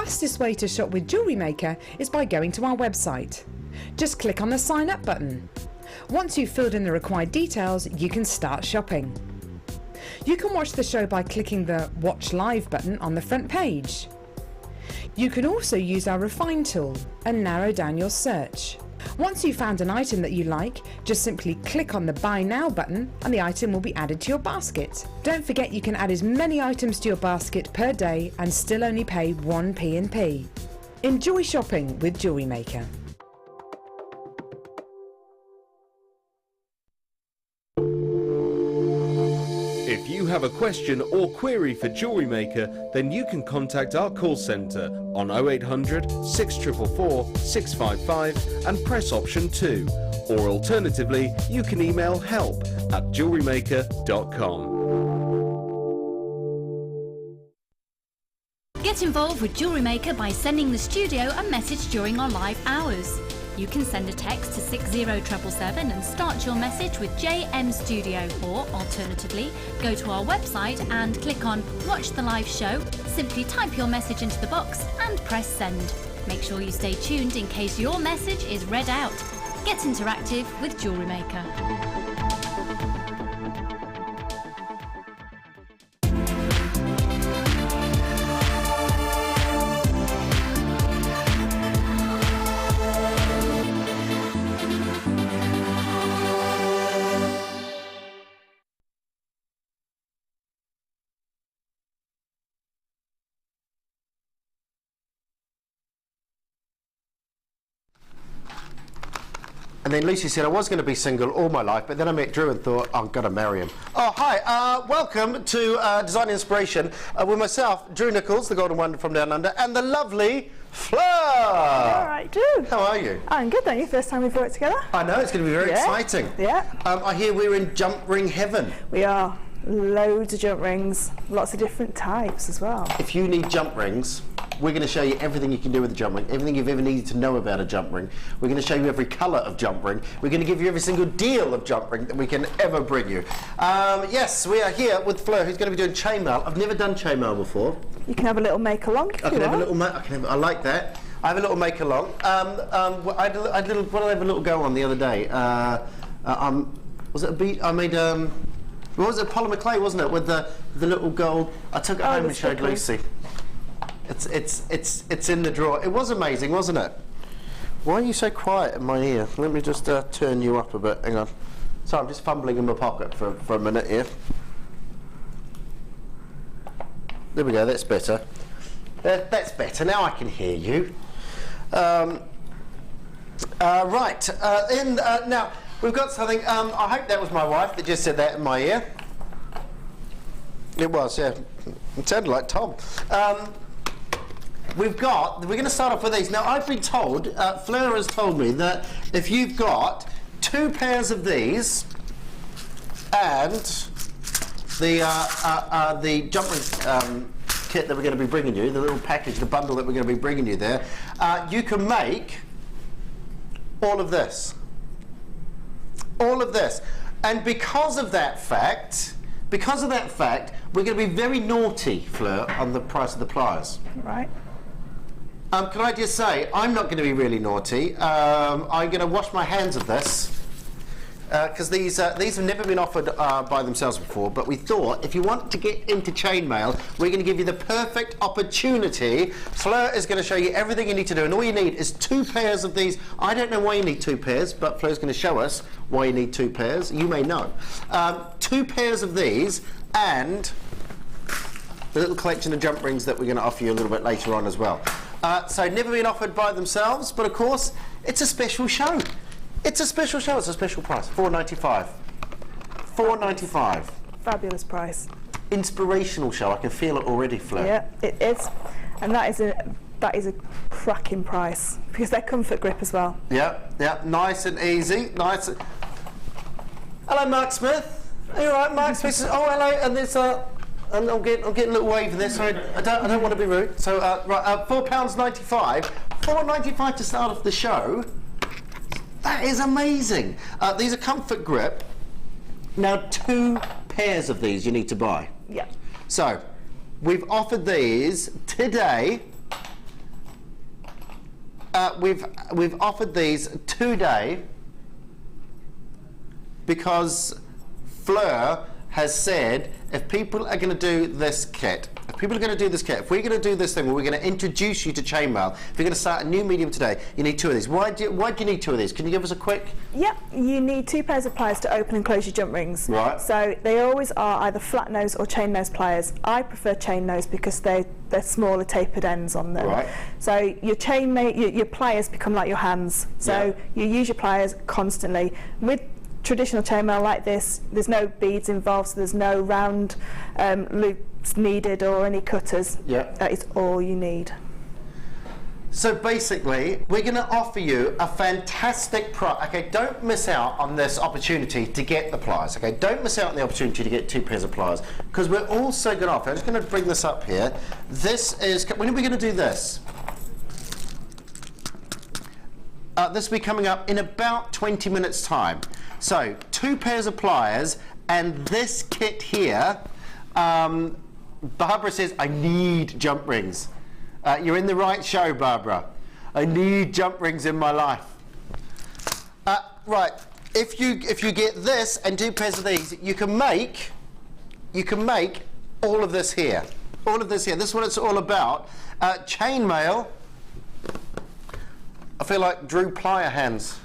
fastest way to shop with JewelleryMaker is by going to our website. Just click on the sign up button. Once you've filled in the required details, you can start shopping. You can watch the show by clicking the Watch Live button on the front page. You can also use our Refine tool and narrow down your search. Once you've found an item that you like, just simply click on the Buy Now button and the item will be added to your basket. Don't forget you can add as many items to your basket per day and still only pay 1 P&P. Enjoy shopping with JewelleryMaker. If you have a question or query for JewelleryMaker, then you can contact our call centre on 0800 644 655 and press option 2. Or alternatively, you can email help@jewellerymaker.com. Get involved with JewelleryMaker by sending the studio a message during our live hours. You can send a text to 60777 and start your message with JM Studio, or alternatively, go to our website and click on Watch the Live Show, simply type your message into the box and press send. Make sure you stay tuned in case your message is read out. Get interactive with JewelleryMaker. And then Lucy said, I was going to be single all my life, but then I met Drew and thought, I'm going to marry him. Oh, hi. Welcome to Design Inspiration with myself, Drew Nicholls, the Golden Wonder from Down Under, and the lovely Fleur. All right, Drew. How are you? I'm good, thank you. First time we've worked together. I know, it's going to be very exciting. Yeah. I hear we're in jump ring heaven. We are. Loads of jump rings, lots of different types as well. If you need jump rings, we're going to show you everything you can do with a jump ring, everything you've ever needed to know about a jump ring. We're going to show you every colour of jump ring. We're going to give you every single deal of jump ring that we can ever bring you. Yes, we are here with Fleur, who's going to be doing chainmail. I've never done chainmail before. You can have a little make along if I can have a little. I like that. I have a little make along. What did I have a little go on the other day? Was it a bead? I made what was it? Polymer clay, wasn't it? With the little gold. I took it home and showed Lucy. It's in the drawer. It was amazing, wasn't it? Why are you so quiet in my ear? Let me just turn you up a bit. Hang on. So I'm just fumbling in my pocket for a minute here. There we go. That's better. That's better. Now I can hear you. Right. Now we've got something. I hope that was my wife that just said that in my ear. It was. Yeah. It sounded like Tom. We're going to start off with these. Now, I've been told, Fleur has told me that if you've got 2 pairs of these and the jump ring kit that we're going to be bringing you, the little package, the bundle that we're going to be bringing you there, you can make all of this. All of this. And because of that fact, we're going to be very naughty, Fleur, on the price of the pliers. Right. Can I just say, I'm not going to be really naughty. I'm going to wash my hands of this because these have never been offered by themselves before, but we thought if you want to get into chainmail, we're going to give you the perfect opportunity. Fleur is going to show you everything you need to do, and all you need is 2 pairs of these. I don't know why you need 2 pairs, but Fleur's going to show us why you need 2 pairs. You may know. 2 pairs of these and the little collection of jump rings that we're going to offer you a little bit later on as well. So never been offered by themselves, but of course it's a special show. It's a special show. It's a special price. $4.95. $4.95. Fabulous price. Inspirational show. I can feel it already, Fleur. Yeah, it is, and that is a cracking price because they're comfort grip as well. Yeah, yeah, nice and easy. Nice. Hello, Mark Smith. Are you all right, Mark Smith? Says, oh, hello. And there's and I'm getting a little wave in there, so I don't want to be rude. So right, £4.95, $4.95 to start off the show. That is amazing. These are comfort grip. Now 2 pairs of these you need to buy. Yeah. So we've offered these today we've offered these today because Fleur has said if people are going to do this kit, if we're going to do this thing where we're going to introduce you to chainmail, if you're going to start a new medium today, you need 2 of these. Why do you need 2 of these? Can you give us a quick? Yep, you need 2 pairs of pliers to open and close your jump rings. Right. So they always are either flat nose or chain nose pliers. I prefer chain nose because they're smaller tapered ends on them. Right. So your your pliers become like your hands. So you use your pliers constantly. With traditional chainmail like this, there's no beads involved, so there's no round loops needed or any cutters. Yeah. That is all you need. So basically, we're going to offer you a fantastic price. Okay, don't miss out on this opportunity to get the pliers. Okay, don't miss out on the opportunity to get 2 pairs of pliers, because we're also going to offer. I'm just going to bring this up here. This is. When are we going to do this? This will be coming up in about 20 minutes' time. So 2 pairs of pliers and this kit here. Barbara says, I need jump rings. You're in the right show, Barbara. I need jump rings in my life. Right, if you get this and 2 pairs of these, you can make all of this here. All of this here. This is what it's all about. Chainmail. I feel like Drew plier hands.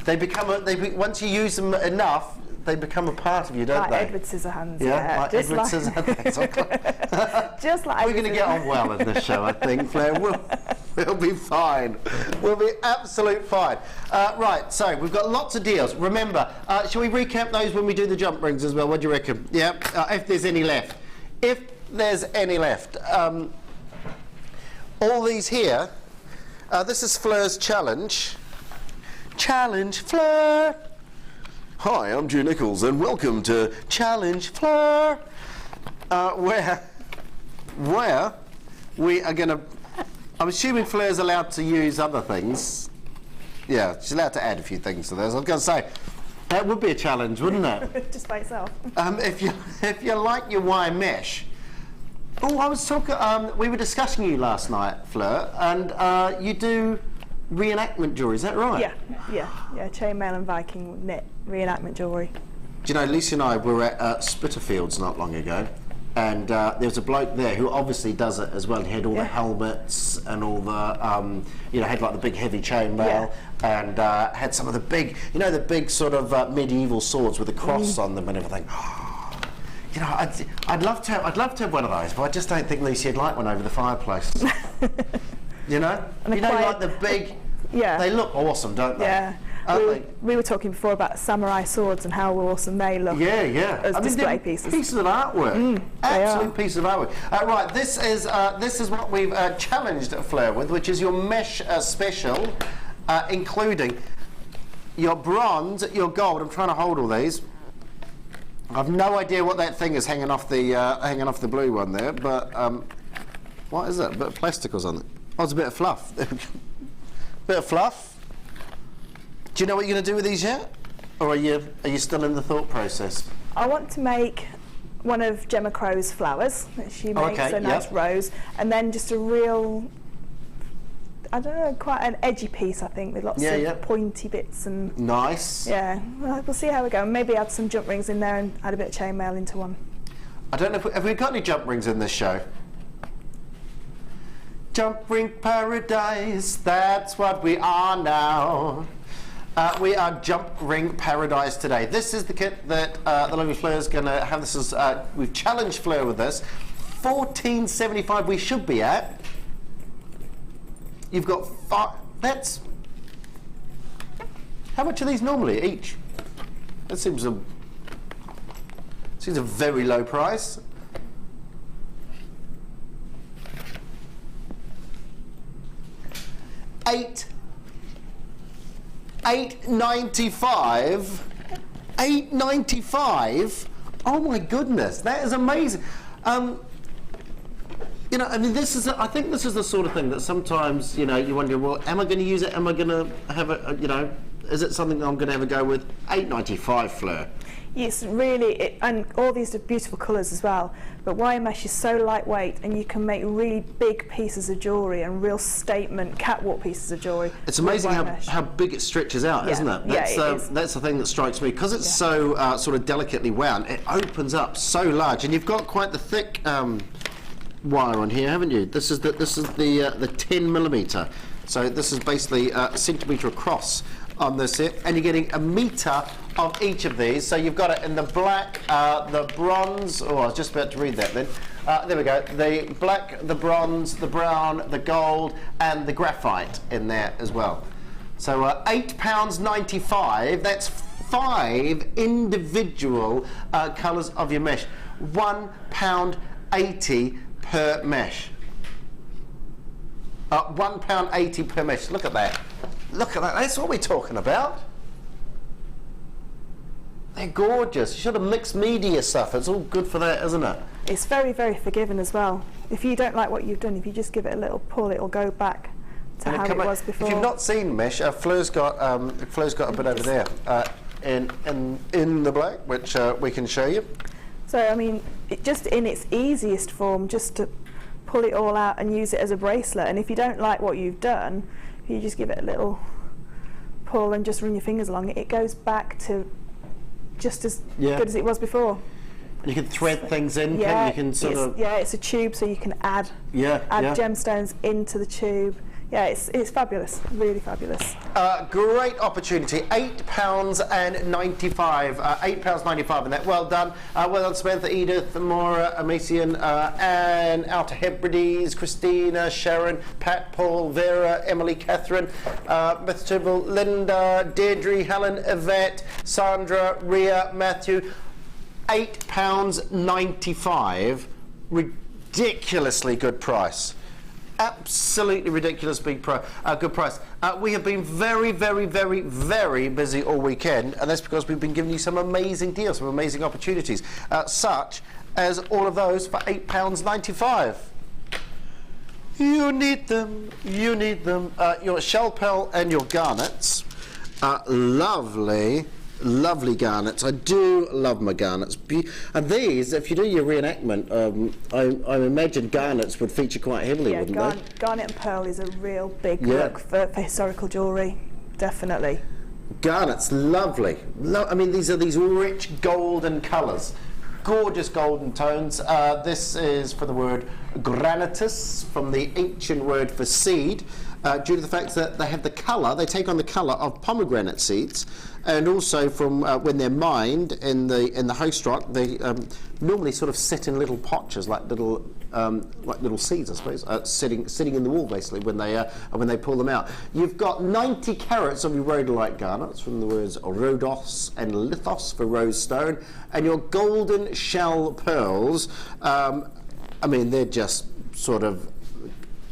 Once you use them enough, they become a part of you, don't they? Like Edward Scissorhands. Yeah, like just Edward like Scissorhands. just like We're going to get on well in this show, I think, Flair. We'll be fine. We'll be absolute fine. Right, so we've got lots of deals. Remember, shall we recap those when we do the jump rings as well? What do you reckon? Yeah, if there's any left. If there's any left. All these here, this is Fleur's challenge. Challenge Fleur. Hi, I'm Nicholls and welcome to Challenge Fleur, where we are going to, I'm assuming Fleur's allowed to use other things. Yeah, she's allowed to add a few things to this. I was going to say, that would be a challenge, wouldn't it? Just by itself. If you like your wire mesh. Oh, I was talking, we were discussing you last night, Fleur, and you do reenactment jewellery, is that right? Yeah, chainmail and Viking knit reenactment jewellery. Do you know, Lucy and I were at Spitterfields not long ago, and there was a bloke there who obviously does it as well. He had all the helmets and all the, had like the big heavy chainmail, and had some of the big, the big sort of medieval swords with a cross on them and everything. I'd love to have one of those, but I just don't think Lucy'd like one over the fireplace. Like the big. Yeah. They look awesome, don't they? Yeah. We were talking before about samurai swords and how awesome they look. Yeah. As display pieces. Pieces of artwork. Absolute pieces of artwork. Right, this is what we've challenged Fleur with, which is your mesh special, including your bronze, your gold. I'm trying to hold all these. I've no idea what that thing is hanging off the blue one there, but what is it? A bit of plastic or something? Oh, it's a bit of fluff. Bit of fluff. Do you know what you're going to do with these yet? Or are you still in the thought process? I want to make one of Gemma Crow's flowers that she makes, a nice rose, and then just a real, I don't know, quite an edgy piece, I think, with lots of pointy bits and. Nice. Yeah, we'll see how we go. Maybe add some jump rings in there and add a bit of chainmail into one. I don't know have we got any jump rings in this show? Jump ring paradise, that's what we are now. We are jump ring paradise today. This is the kit that the lovely Fleur's going to have. This is we've challenged Fleur with this. $14.75 we should be at. You've got 5. That's how much are these normally each? That seems a very low price. $8.95. Oh my goodness, that is amazing. This is. I think this is the sort of thing that sometimes, you wonder, well, am I going to use it? Am I going to have it? is it something that I'm going to have a go with? £8.95 Fleur. It's really, and all these are beautiful colours as well, but wire mesh is so lightweight and you can make really big pieces of jewellery and real statement catwalk pieces of jewellery. It's amazing how big it stretches out, isn't it? That's the thing that strikes me, because it's so sort of delicately wound, it opens up so large, and you've got quite the thick wire on here, haven't you? This is the 10mm, so this is basically a centimetre across on this here, and you're getting a metre of each of these. So you've got it in the black, the bronze, oh, I was just about to read that then. There we go, the black, the bronze, the brown, the gold, and the graphite in there as well. So £8.95, that's 5 individual colours of your mesh. £1.80 per mesh. £1.80 per mesh, look at that. Look at that, that's what we're talking about. They're gorgeous. You should have mixed media stuff. It's all good for that, isn't it? It's very, very forgiving as well. If you don't like what you've done, if you just give it a little pull, it'll go back to how it was before. If you've not seen mesh, Fleur's got a bit over there in the black, which we can show you. So I mean, just in its easiest form, just to pull it all out and use it as a bracelet. And if you don't like what you've done, if you just give it a little pull and just run your fingers along it, it goes back to just as good as it was before. You can thread things in, you can sort of... Yeah, it's a tube, so you can add gemstones into the tube. Yeah, it's fabulous, really fabulous. Great opportunity, £8.95, £8.95 in that. Well done, Samantha, Edith, Maura, Amacian, Anne, Alta Hebrides, Christina, Sharon, Pat, Paul, Vera, Emily, Catherine, Beth Tibble, Linda, Deirdre, Helen, Yvette, Sandra, Ria, Matthew. £8.95, ridiculously good price. Absolutely ridiculous good price. We have been very, very, very, very busy all weekend, and that's because we've been giving you some amazing deals, some amazing opportunities, such as all of those for £8.95. You need them, you need them. Your shell pearl and your garnets are lovely. Lovely garnets. I do love my garnets. And these, if you do your reenactment, I imagine garnets would feature quite heavily, wouldn't they? Garnet and pearl is a real big look for historical jewellery, definitely. Garnets, lovely. I mean, these are these rich golden colours. Gorgeous golden tones. This is for the word granitus, from the ancient word for seed, due to the fact that they have the colour, they take on the colour of pomegranate seeds, and also from when they're mined in the host rock, they normally sort of sit in little potches, like little seeds, I suppose, sitting in the wall basically when they pull them out. You've got 90 carats of your rhodolite garnets, from the words rhodos and lithos for rose stone, and your golden shell pearls. I mean, they're just sort of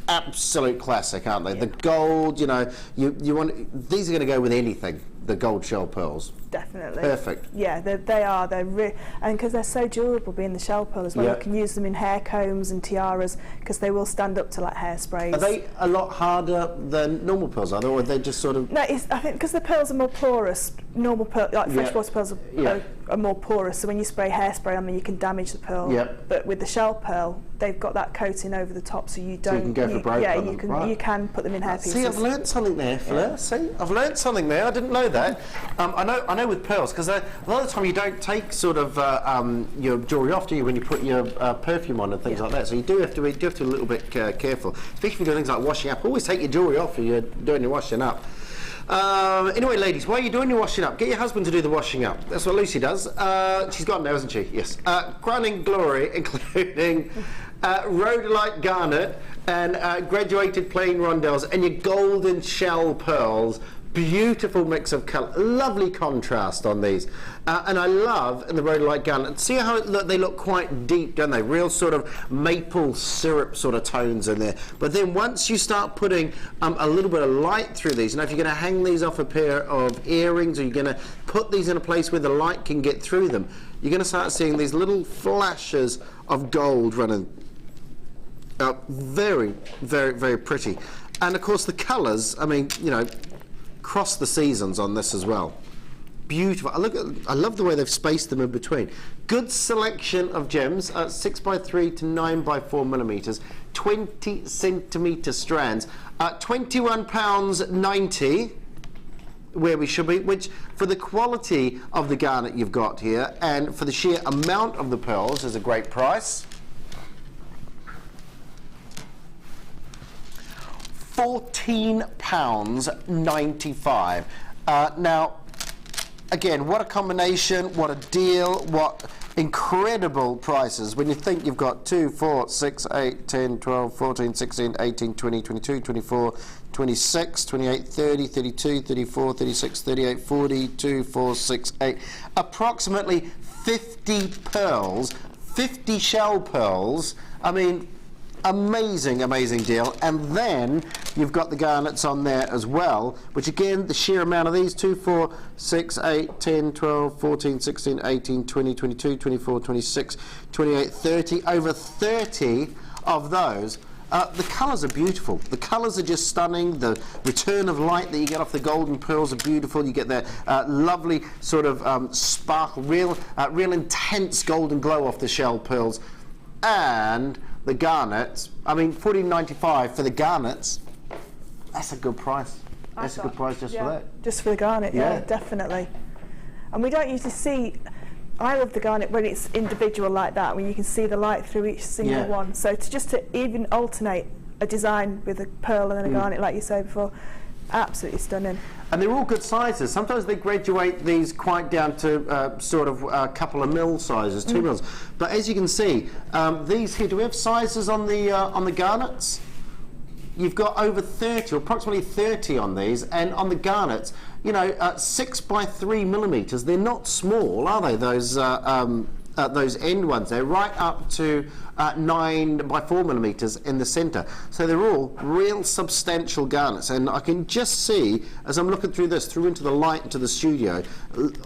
absolute classic, aren't they? The gold, you know, you want, these are going to go with anything. The gold shell pearls. Definitely. Perfect. Yeah, they are. They're and because they're so durable, being the shell pearl as well, you can use them in hair combs and tiaras, because they will stand up to like hairsprays. Are they a lot harder than normal pearls, are they, or are they just sort of... No, I think because the pearls are more porous, normal pearl, like freshwater pearls are more porous, so when you spray hairspray on them, you can damage the pearl. But with the shell pearl, they've got that coating over the top, so you don't... So you can go for broke on them. You can put them in hairpieces. See, I've learnt something there, Fleur. See, I've learnt something there. I didn't know that. I know with pearls, because a lot of the time you don't take sort of your jewellery off, do you, when you put your perfume on and things like that. So you do have to be a little bit careful, especially if you're doing things like washing up. Always take your jewellery off when you're doing your washing up. Anyway, ladies, while you're doing your washing up, get your husband to do the washing up. That's what Lucy does. She's gone now, isn't she? Yes. Crowning glory, including rhodolite garnet and graduated plain rondelles and your golden shell pearls. Beautiful mix of colour, lovely contrast on these, and I love in the rhodolite garnet. See how they look quite deep, don't they? Real sort of maple syrup sort of tones in there. But then once you start putting a little bit of light through these, if you're going to hang these off a pair of earrings, or you're going to put these in a place where the light can get through them, you're going to start seeing these little flashes of gold running. Very, very, very pretty. And of course the colours, I mean, you know, across the seasons on this as well. Beautiful. I love the way they've spaced them in between. Good selection of gems, 6x3 to 9x4 millimeters, 20 centimeter strands, £21.90 where we should be, which for the quality of the garnet you've got here and for the sheer amount of the pearls is a great price. £14.95. Now, again, what a combination, what a deal, what incredible prices when you think you've got 2, 4, 6, 8, 10, 12, 14, 16, 18, 20, 22, 24, 26, 28, 30, 32, 34, 36, 38, 42, 4, 6, 8, approximately 50 pearls, 50 shell pearls. I mean, amazing, amazing deal. And then you've got the garnets on there as well, which again, the sheer amount of these, 2, 4, 6, 8, 10, 12, 14, 16, 18, 20, 22, 24, 26, 28, 30, over 30 of those. The colours are beautiful. The colours are just stunning. The return of light that you get off the golden pearls are beautiful. You get that lovely sort of sparkle, real intense golden glow off the shell pearls. And the garnets, I mean, $14.95 for the garnets, that's a good price. That's a good price just for that. Just for the garnet, yeah, definitely. And we don't usually see, I love the garnet when it's individual like that, when you can see the light through each single one. So to even alternate a design with a pearl and then a garnet, like you said before, absolutely stunning. And they're all good sizes. Sometimes they graduate these quite down to sort of a couple of mil sizes, 2 mils. But as you can see, these here, do we have sizes on the garnets? You've got over 30, or approximately 30 on these, and on the garnets, you know, 6x3 millimeters. They're not small, are they? Those end ones. They're right up to 9x4 millimeters in the center. So they're all real substantial garnets, and I can just see as I'm looking through this, through into the light into the studio,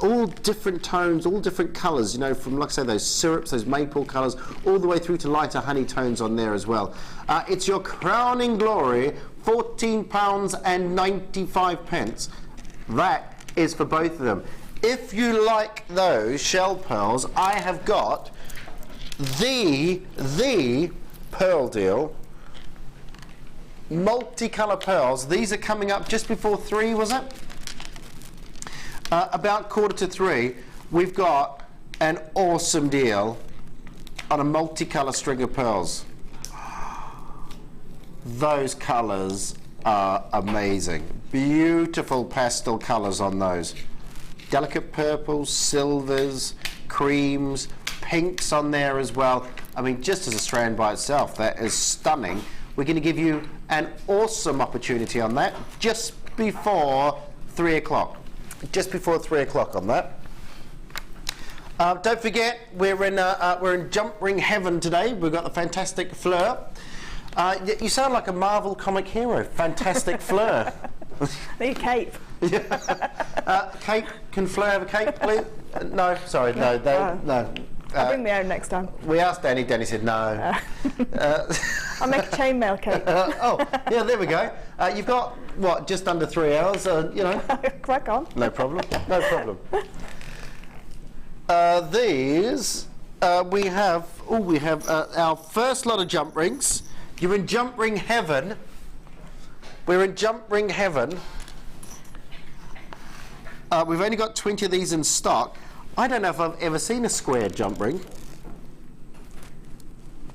all different tones, all different colors, you know, from, like I say, those syrups, those maple colors, all the way through to lighter honey tones on there as well. It's your crowning glory, £14.95. That is for both of them. If you like those shell pearls, I have got the pearl deal, multicolor pearls. These are coming up just before 3, was it? About 2:45. We've got an awesome deal on a multicolor string of pearls. Those colors are amazing. Beautiful pastel colors on those. Delicate purples, silvers, creams, pinks on there as well. I mean, just as a strand by itself, that is stunning. We're going to give you an awesome opportunity on that just before 3 o'clock. Just before 3 o'clock on that. Don't forget, we're in jump ring heaven today. We've got the fantastic Fleur. You sound like a Marvel comic hero. Fantastic Fleur. The cape. Cape, can Fleur have a cape, please? No, sorry, no. No. I'll bring my own next time. We asked Danny. Danny said no. I'll make a chainmail cape. Oh, yeah, there we go. You've got what, just under 3 hours? You know. Crack on. No problem. No problem. These we have. Oh, we have our first lot of jump rings. You're in jump ring heaven. We're in jump ring heaven. We've only got 20 of these in stock. I don't know if I've ever seen a square jump ring.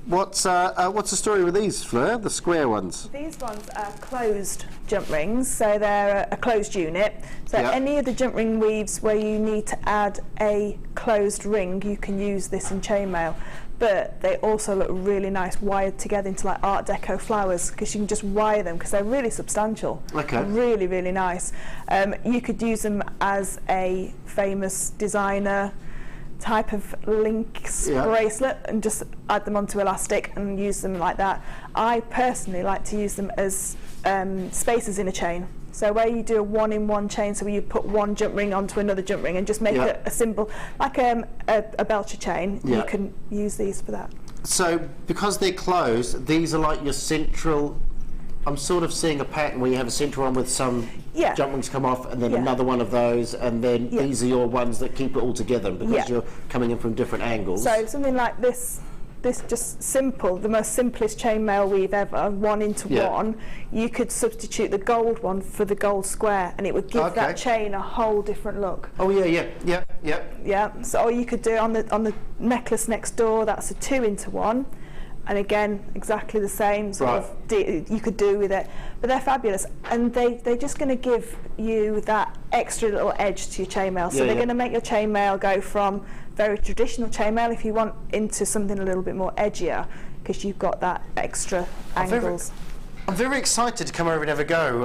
What's the story with these, Fleur, the square ones? These ones are closed jump rings, so they're a closed unit. So any of the jump ring weaves where you need to add a closed ring, you can use this in chainmail. But they also look really nice wired together into like Art Deco flowers, because you can just wire them because they're really substantial. Okay. Really, really nice. You could use them as a famous designer type of links bracelet and just add them onto elastic and use them like that. I personally like to use them as spacers in a chain. So where you do a 1-in-1 chain, so where you put one jump ring onto another jump ring and just make it a symbol, like a belcher chain, you can use these for that. So because they're closed, these are like your central I'm sort of seeing a pattern where you have a centre one with some Yeah. jump rings come off, and then Yeah. another one of those, and then Yeah. these are your ones that keep it all together because Yeah. you're coming in from different angles. So something like this just simple, the most simplest chainmail weave ever, 1 into Yeah. 1, you could substitute the gold one for the gold square, and it would give Okay. that chain a whole different look. Oh yeah. Yeah. So or you could do on the necklace next door. That's a 2 into 1. And again, exactly the same sort of you could do with it, but they're fabulous, and they're just going to give you that extra little edge to your chainmail. So Yeah, they're yeah. going to make your chainmail go from very traditional chainmail, if you want, into something a little bit more edgier, because you've got that extra angles. I'm very excited to come over and have a go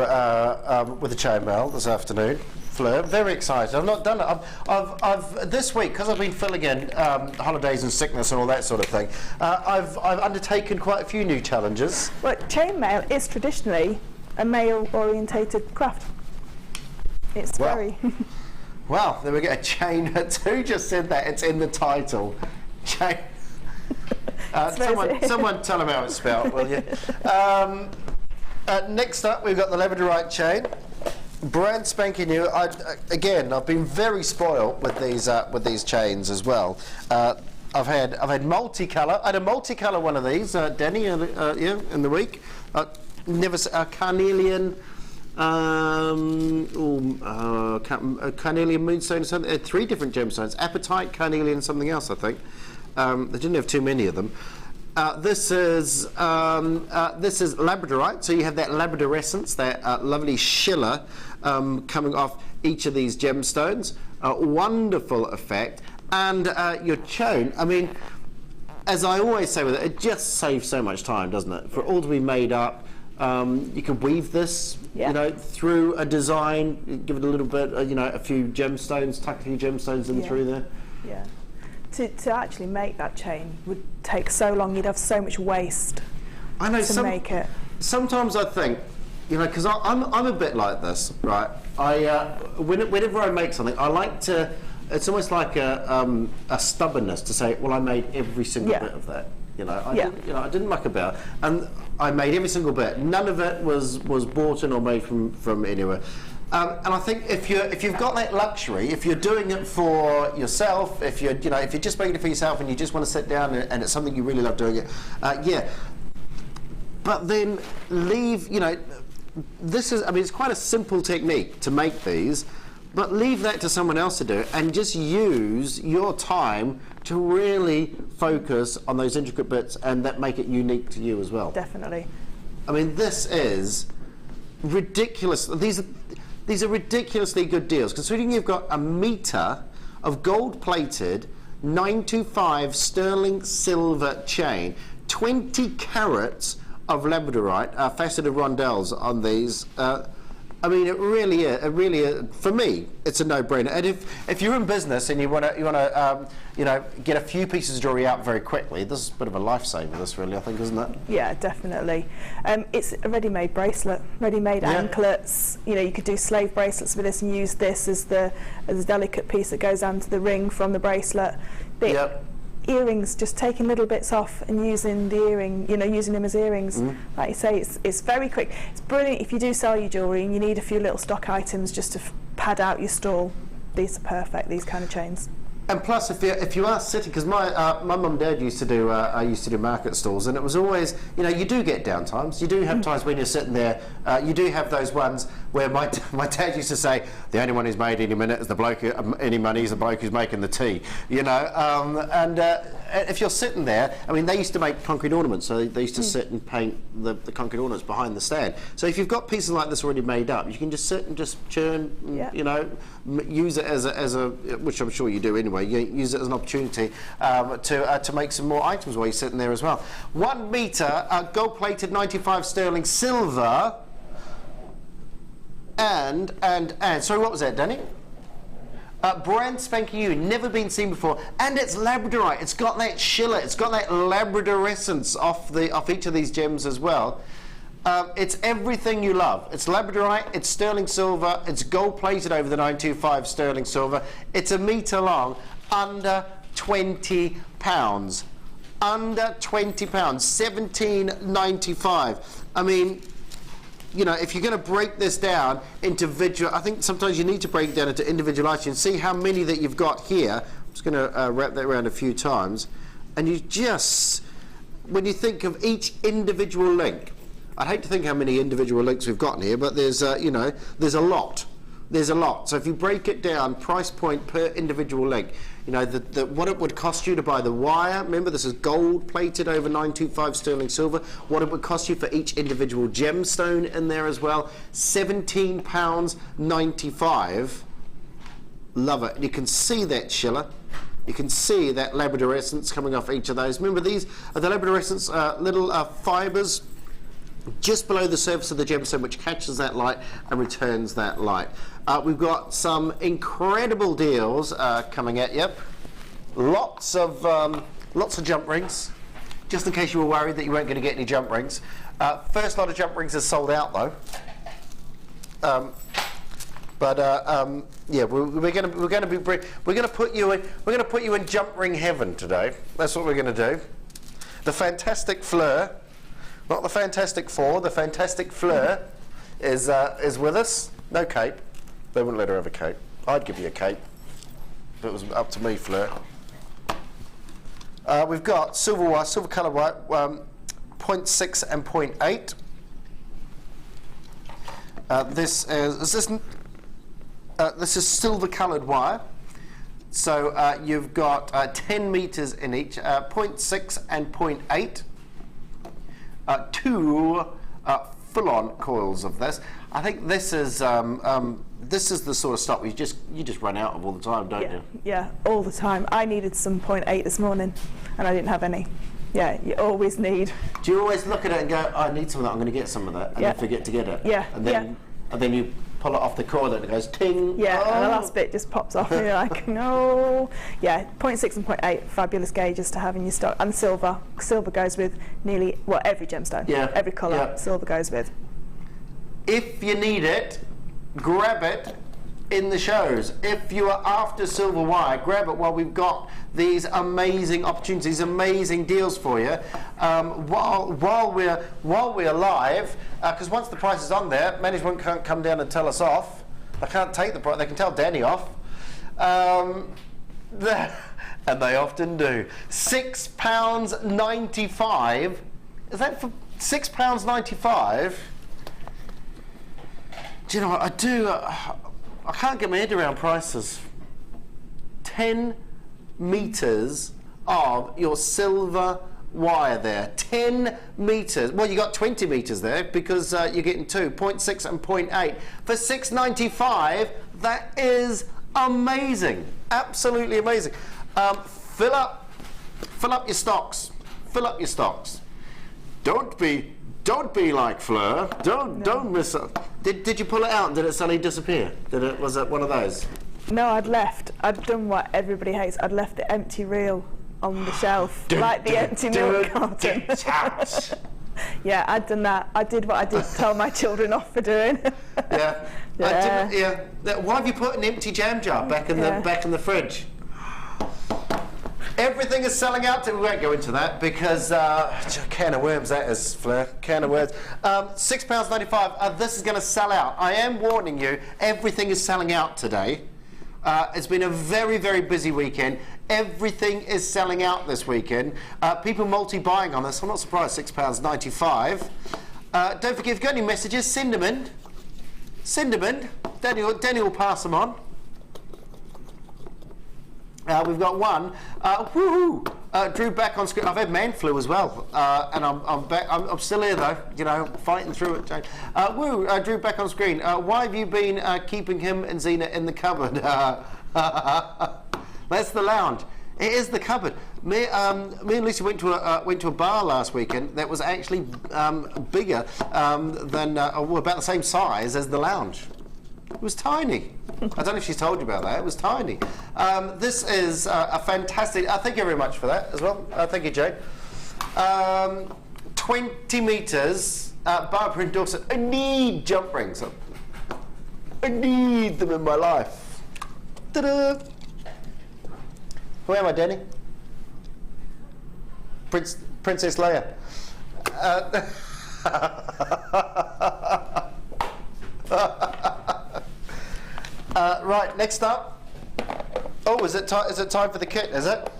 with the chainmail this afternoon. Fleur, very excited. I've not done it. I've this week, because I've been filling in holidays and sickness and all that sort of thing. I've undertaken quite a few new challenges. Well, chainmail is traditionally a male-orientated craft. It's Well, very. Well, there we go. A chain. Who just said that? It's in the title. Chain. Someone tell them how it's spelled, will you? Next up, we've got the Labradorite chain. Brand spanking new. Again, I've been very spoiled with these chains as well. I've had multicolour. I had a multicolour one of these, Danny, in the week. Never carnelian. Carnelian moonstone or something. 3 different gemstones: apatite, carnelian, something else. I think they didn't have too many of them. This is Labradorite, so you have that labradorescence, that lovely schiller coming off each of these gemstones. Wonderful effect, and your chain. I mean, as I always say with it, it just saves so much time, doesn't it? For it all to be made up, you can weave this, Yeah. through a design, give it a little bit, a few gemstones, tuck a few gemstones in through there. Yeah. To actually make that chain would take so long. You'd have so much waste. I know. To make it. Sometimes I think, because I'm a bit like this, right? Whenever I make something, I like to. It's almost like a stubbornness to say, well, I made every single bit of that. I didn't muck about, and I made every single bit. None of it was bought in or made from anywhere. And I think if you've got that luxury, if you're doing it for yourself, if you're just making it for yourself and you just want to sit down and it's something you really love doing it, But then leave, this is, it's quite a simple technique to make these, but leave that to someone else to do and just use your time to really focus on those intricate bits and that make it unique to you as well. Definitely. This is ridiculous. These are ridiculously good deals, considering you've got a metre of gold-plated 925 sterling silver chain, 20 carats of labradorite, faceted rondelles on these. It really is. For me, it's a no-brainer. And if you're in business and you want to get a few pieces of jewellery out very quickly, this is a bit of a lifesaver. This really, I think, isn't it? Yeah, definitely. It's a ready-made bracelet, ready-made anklets. You could do slave bracelets with this and use this as the delicate piece that goes onto the ring from the bracelet. Earrings, just taking little bits off and using the earring, using them as earrings. Like you say, it's very quick. It's brilliant if you do sell your jewellery and you need a few little stock items just to pad out your stall. These are perfect, these kind of chains. And plus, if you are sitting, because my mum and dad used to do market stalls, and it was always, you do get downtimes. You do have times when you're sitting there. You do have those ones where my dad used to say, the only one who's made any money is the bloke who's making the tea. And if you're sitting there, they used to make concrete ornaments, so they used to sit and paint the concrete ornaments behind the stand. So if you've got pieces like this already made up, you can just sit and just churn, use it as a which I'm sure you do anyway. You use it as an opportunity to make some more items while you're sitting there as well. 1 metre, gold-plated 95 sterling silver, and sorry, what was that, Danny? Brand spanking new, never been seen before, and it's labradorite. It's got that schiller, it's got that labradorescence off each of these gems as well. It's everything you love. It's labradorite, it's sterling silver, it's gold plated over the 925 sterling silver. It's a metre long, under £20. Under £20, £17.95. you know, if you're going to break this down into I think sometimes you need to break it down into individual items and see how many that you've got here. I'm just going to wrap that around a few times. And you just, when you think of each individual link, I'd hate to think how many individual links we've got in here, but there's, you know, there's a lot. There's a lot. So if you break it down, price point per individual link, you know, what it would cost you to buy the wire. Remember, this is gold plated over 925 sterling silver. What it would cost you for each individual gemstone in there as well. £17.95. Love it. You can see that schiller. You can see that Labradorescence coming off each of those. Remember, these are the Labradorescence little fibres just below the surface of the gemstone, which catches that light and returns that light. We've got some incredible deals coming at you. Lots of jump rings, just in case you were worried that you weren't going to get any jump rings. First lot of jump rings is sold out though. Yeah, we're going to put you in jump ring heaven today. That's what we're going to do. The Fantastic Fleur, not the Fantastic Four. The Fantastic Fleur is with us. No cape. They wouldn't let her have a cape. I'd give you a cape if it was up to me, Fleur. We've got silver wire, silver colour white, 0.6 and 0.8. This is silver coloured wire. So you've got 10 metres in each, 0.6 and 0.8. Two full-on coils of this. I think this is the sort of stuff you just run out of all the time, don't you? Yeah, all the time. I needed some 0.8 this morning, and I didn't have any. Yeah, you always need. Do you always look at it and go, I need some of that, I'm going to get some of that, and then forget to get it? Yeah. And then you pull it off the coil and it goes ting. Yeah, and the last bit just pops off and you're like, no. Yeah, 0.6 and 0.8, fabulous gauges to have in your stock. And silver. Silver goes with nearly, well, every gemstone. Yeah. Every colour, silver goes with. If you need it, grab it in the shows. If you are after silver wire, grab it while we've got these amazing opportunities, amazing deals for you. While we're live, because once the price is on there, management can't come down and tell us off. They can't take the price. They can tell Danny off, and they often do. £6.95. Is that for £6.95? Do you know what I do? I can't get my head around prices. 10 metres of your silver wire there. 10 metres. Well, you got 20 metres there because you're getting two, 0.6 and 0.8. For £6.95, that is amazing. Absolutely amazing. Fill up your stocks. Fill up your stocks. Don't be like Fleur. Don't miss it. Did you pull it out and did it suddenly disappear? Was it one of those? No, I'd done what everybody hates. I'd left the empty reel on the shelf, like the empty milk carton. Yeah, I'd done that. I did what I did tell my children off for doing. Yeah. Why have you put an empty jam jar back in the fridge? Everything is selling out. We won't go into that because can of worms that is, Fleur. Can of worms. £6.95. This is going to sell out. I am warning you. Everything is selling out today. It's been a very, very busy weekend. Everything is selling out this weekend. People multi-buying on this. I'm not surprised. £6.95. Don't forget, if you've got any messages, send them in. Send them in. Danny will pass them on. We've got one. Drew back on screen. I've had man flu as well, and I'm back. I'm still here though. You know, fighting through it. Drew back on screen. Why have you been keeping him and Zena in the cupboard? That's the lounge. It is the cupboard. Me and Lucy went to a bar last weekend that was actually bigger than, about the same size as the lounge. It was tiny. I don't know if she's told you about that. It was tiny. This is a fantastic. Thank you very much for that as well. Thank you, Jay. 20 metres. Barbara in Dorset. I need jump rings. I need them in my life. Ta-da! Who am I, Danny? Princess Leia. Right, next up. Oh, is it time for the kit, is it?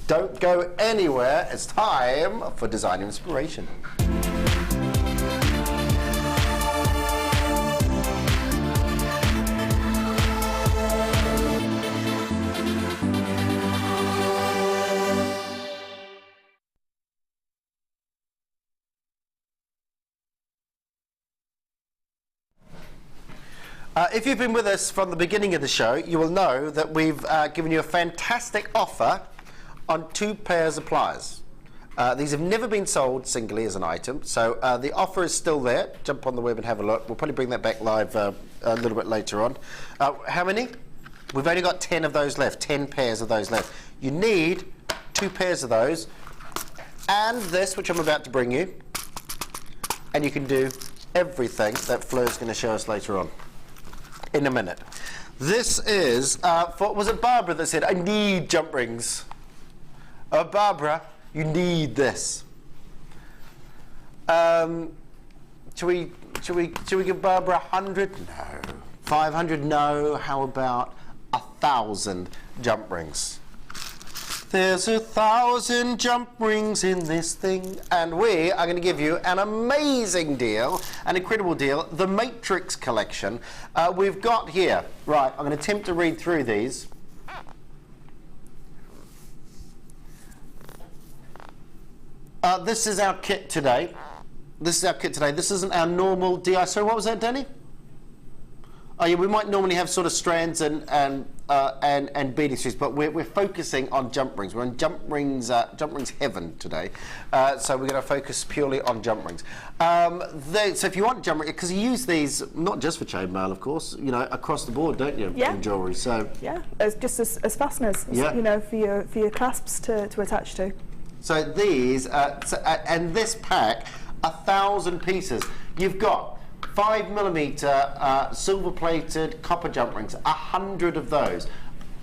Don't go anywhere. It's time for design inspiration. If you've been with us from the beginning of the show, you will know that we've given you a fantastic offer on 2 pairs of pliers. These have never been sold singly as an item, so the offer is still there. Jump on the web and have a look. We'll probably bring that back live a little bit later on. How many? We've only got 10 of those left, 10 pairs of those left. You need 2 pairs of those and this, which I'm about to bring you, and you can do everything that Fleur's going to show us later on in a minute. This is was it Barbara that said I need jump rings? Barbara, you need this. Should we give Barbara 100? No. 500? No. How about 1,000 jump rings? There's 1,000 jump rings in this thing, and we are going to give you an amazing deal, an incredible deal, the Matrix collection. We've got here, right, I'm going to attempt to read through these. This is our kit today. This isn't our normal DI. Sorry, what was that, Danny? Oh yeah, we might normally have sort of strands and beading streaks, but we're focusing on jump rings. We're in jump rings heaven today, so we're going to focus purely on jump rings. So if you want jump rings, because you use these not just for chainmail, of course, you know, across the board, don't you? Yeah. In jewellery. So yeah, as just as fasteners, yeah. You know, for your clasps to attach to. So these, and this pack, 1,000 pieces. You've got 5mm silver-plated copper jump rings, 100 of those.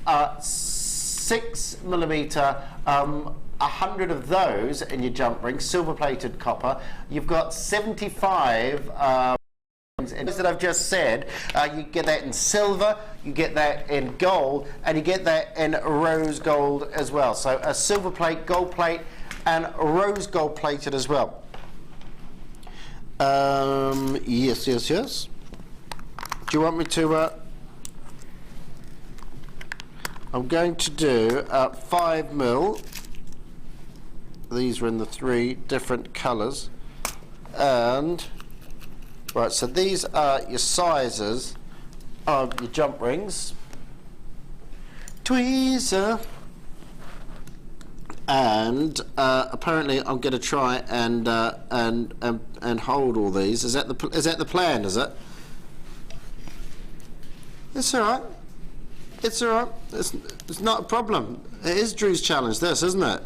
6mm, 100 of those in your jump rings, silver-plated copper. You've got 75 and that I've just said. You get that in silver, you get that in gold, and you get that in rose gold as well. So a silver plate, gold plate, and rose gold plated as well. Yes. Do you want me to? I'm going to do 5mm. These are in the 3 different colours, and right. So these are your sizes of your jump rings. Tweezer. And apparently, I'm going to try and hold all these. Is that the plan? Is it? It's all right. It's all right. It's not a problem. It is Drew's challenge. This, isn't it?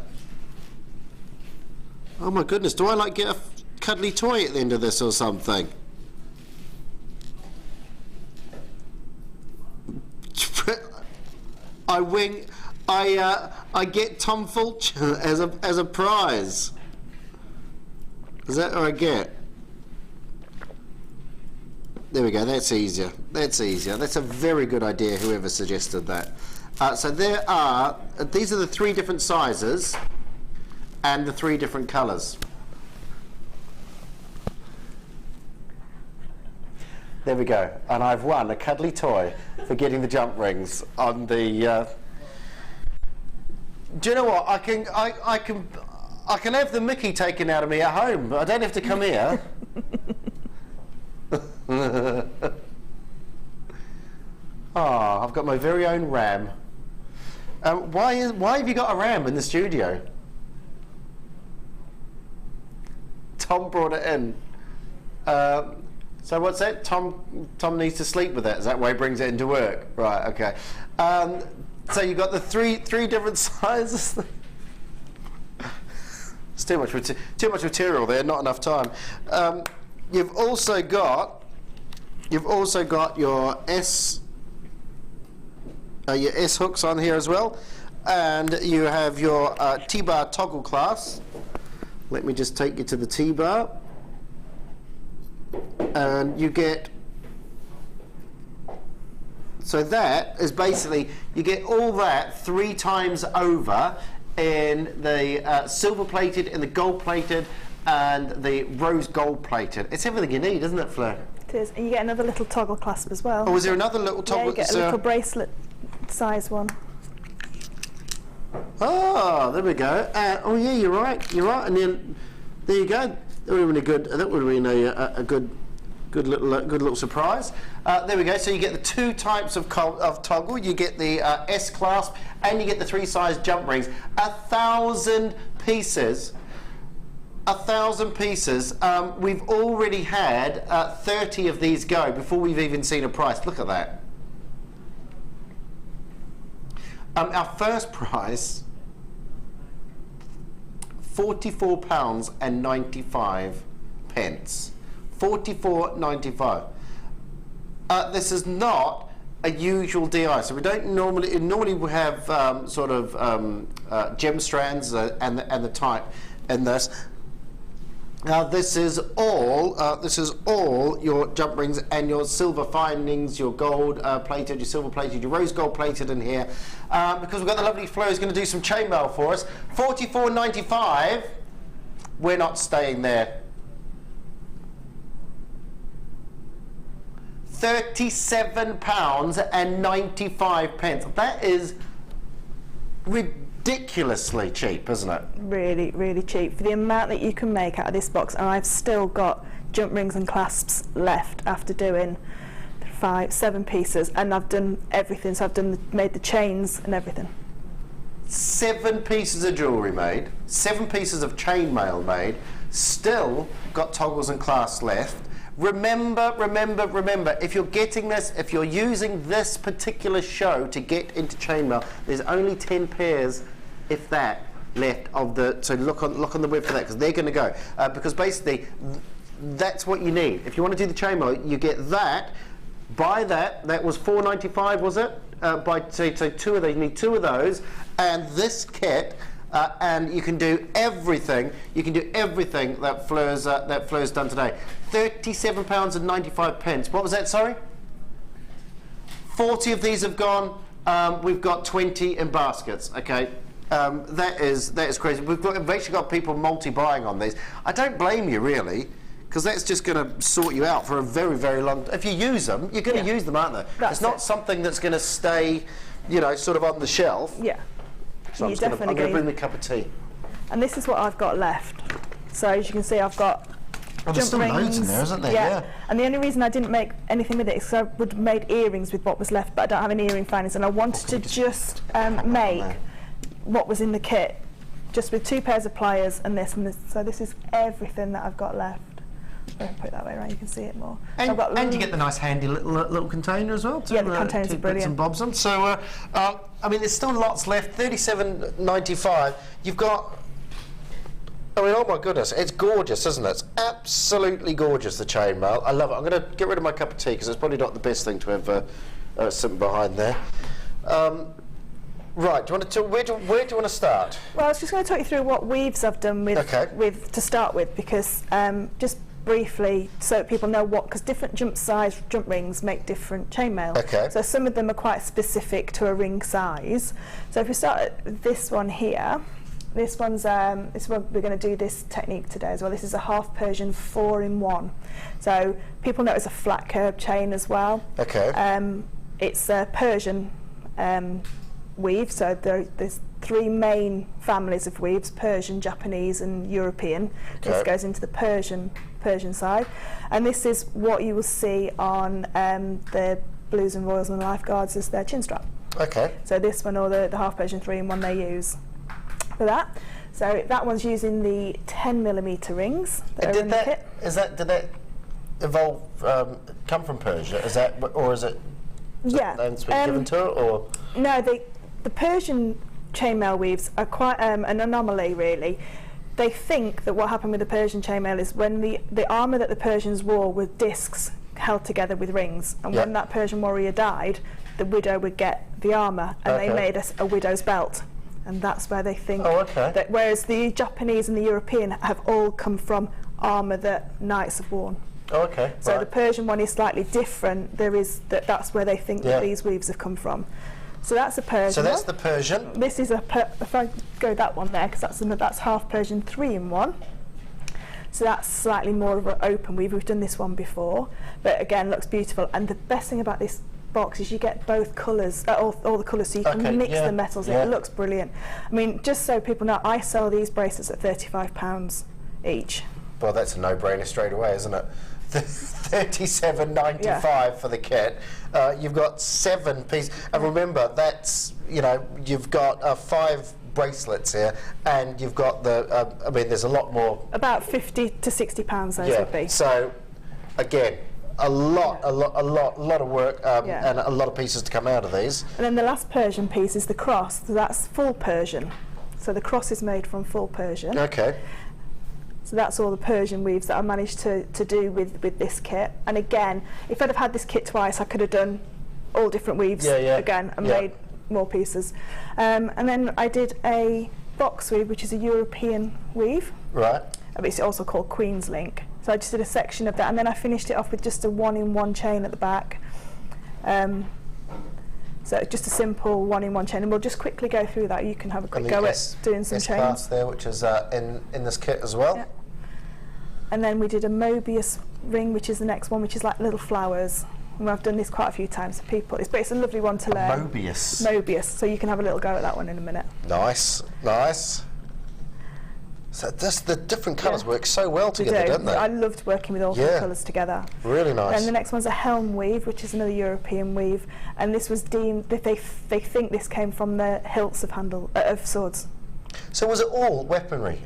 Oh my goodness! Do I like get a cuddly toy at the end of this or something? I wing. I get Tom Fulcher as a prize. Is that what I get? There we go. That's easier. That's easier. That's a very good idea. Whoever suggested that. So there are. These are the 3 different sizes, and the 3 different colours. There we go. And I've won a cuddly toy for getting the jump rings on the. Do you know what? I can have the Mickey taken out of me at home. I don't have to come here. Oh, I've got my very own ram. Why have you got a ram in the studio? Tom brought it in. So what's that? Tom needs to sleep with it. Is that why he brings it into work? Right. Okay. So you've got the three different sizes. It's too much material there. Not enough time. You've also got your S hooks on here as well, and you have your T-bar toggle clasp. Let me just take you to the T-bar. and you get, so that is basically, you get all that 3 times over in the silver plated, in the gold plated, and the rose gold plated. It's everything you need, isn't it, Fleur? It is, and you get another little toggle clasp as well. Oh, is there another little toggle? Yeah, you get a little bracelet size one. Oh, there we go. Oh yeah, you're right. And then there you go. That would have been a good. That would have been a good little surprise. There we go. So you get the 2 types of toggle. You get the S clasp, and you get the 3 size jump rings. 1,000 pieces. 1,000 pieces. We've already had 30 of these go before we've even seen a price. Look at that. Our first prize, £44.95. £44.95. This is not a usual DI, so we don't normally we have sort of gem strands and the type in this. Now this is all your jump rings and your silver findings, your gold plated, your silver plated, your rose gold plated in here, because we've got the lovely Flo who's going to do some chainmail for us. £44.95. We're not staying there. £37.95. That is ridiculously cheap, isn't it? Really, really cheap for the amount that you can make out of this box. And I've still got jump rings and clasps left after doing 7 pieces, and I've done everything. So I've made the chains and everything. 7 pieces of jewellery made, 7 pieces of chainmail made, still got toggles and clasps left. Remember, if you're getting this, if you're using this particular show to get into chainmail, there's only 10 pairs, if that, left of the, so look on the web for that, because they're going to go. Because basically, that's what you need. If you want to do the chainmail, you get that, buy that, that was $4.95, was it? By so 2 of those, you need 2 of those, and this kit, and you can do everything. You can do everything that Fleur's done today. £37.95. What was that? Sorry. 40 of these have gone. We've got 20 in baskets. Okay. That is crazy. We've actually got people multi-buying on these. I don't blame you really, because that's just going to sort you out for a very, very long. If you use them, you're going to use them, aren't they? It's not something that's going to stay, you know, sort of on the shelf. Yeah. So I'm going to bring me a cup of tea. And this is what I've got left. So as you can see, I've got there's still loads in there, isn't there? Yeah. And the only reason I didn't make anything with it is because I would have made earrings with what was left, but I don't have any earring findings, and I wanted to just make what was in the kit, just with 2 pairs of pliers and this and this. So this is everything that I've got left. Put it that way around, you can see it more. And, so and you get the nice handy little container as well. Yeah, the containers are brilliant. And bobs them. So, I mean, there's still lots left. $37.95. You've got. I mean, oh my goodness, it's gorgeous, isn't it? It's absolutely gorgeous, the chainmail. I love it. I'm going to get rid of my cup of tea because it's probably not the best thing to have sitting behind there. Right, do you want to where do you want to start? Well, I was just going to talk you through what weaves I've done with to start with, because just briefly, so that people know what, because different jump rings make different chainmail. Okay. So some of them are quite specific to a ring size. So if we start at this one here, this one's we're going to do this technique today as well. This is a half Persian 4-in-1. So people know it's a flat curb chain as well. Okay. It's a Persian weave. So there's 3 main families of weaves: Persian, Japanese, and European. Okay. This goes into the Persian side, and this is what you will see on the Blues and Royals and Lifeguards as their chin strap. Okay. So this one, or the half Persian 3-in-1, they use for that. So that one's using the 10mm rings that are in the kit. Did that evolve, come from Persia? Is that, or is it? That's been given to it, or? No, the Persian chainmail weaves are quite an anomaly, really. They think that what happened with the Persian chainmail is when the armour that the Persians wore were discs held together with rings, and when that Persian warrior died, the widow would get the armour, and they made a widow's belt, and that's where they think that, whereas the Japanese and the European have all come from armour that knights have worn. Oh, okay. So right. the Persian one is slightly different. That's where they think that these weaves have come from. So that's a Persian. So that's one. the Persian. This is if I go that one there, because that's half Persian 3-in-1. So that's slightly more of an open weave. We've done this one before, but again, looks beautiful. And the best thing about this box is you get both colours, all the colours, so you can mix the metals in. It looks brilliant. I mean, just so people know, I sell these bracelets at £35 each. Well, that's a no-brainer straight away, isn't it? $37.95 for the kit. You've got 7 pieces, and remember, that's, you know, you've got 5 bracelets here, and you've got the. I mean, there's a lot more. About £50 to £60 those would be. So, again, a lot of work, and a lot of pieces to come out of these. And then the last Persian piece is the cross. So that's full Persian. So the cross is made from full Persian. Okay. So that's all the Persian weaves that I managed to do with this kit. And again, if I'd have had this kit twice, I could have done all different weaves again and made more pieces. And then I did a box weave, which is a European weave. Right. It's also called Queen's Link. So I just did a section of that, and then I finished it off with just a 1-in-1 chain at the back. So just a simple 1-in-1 chain, and we'll just quickly go through that. You can have a quick go at doing some chains. Clasp there, which is in this kit as well. Yeah. And then we did a Mobius ring, which is the next one, which is like little flowers. And I've done this quite a few times for people. It's a lovely one to learn. Mobius. Mobius. So you can have a little go at that one in a minute. Nice, nice. So the different colours work so well together, don't they? I loved working with all the colours together. Really nice. And the next one's a helm weave, which is another European weave. And this was deemed, they think this came from the hilts of swords. So was it all weaponry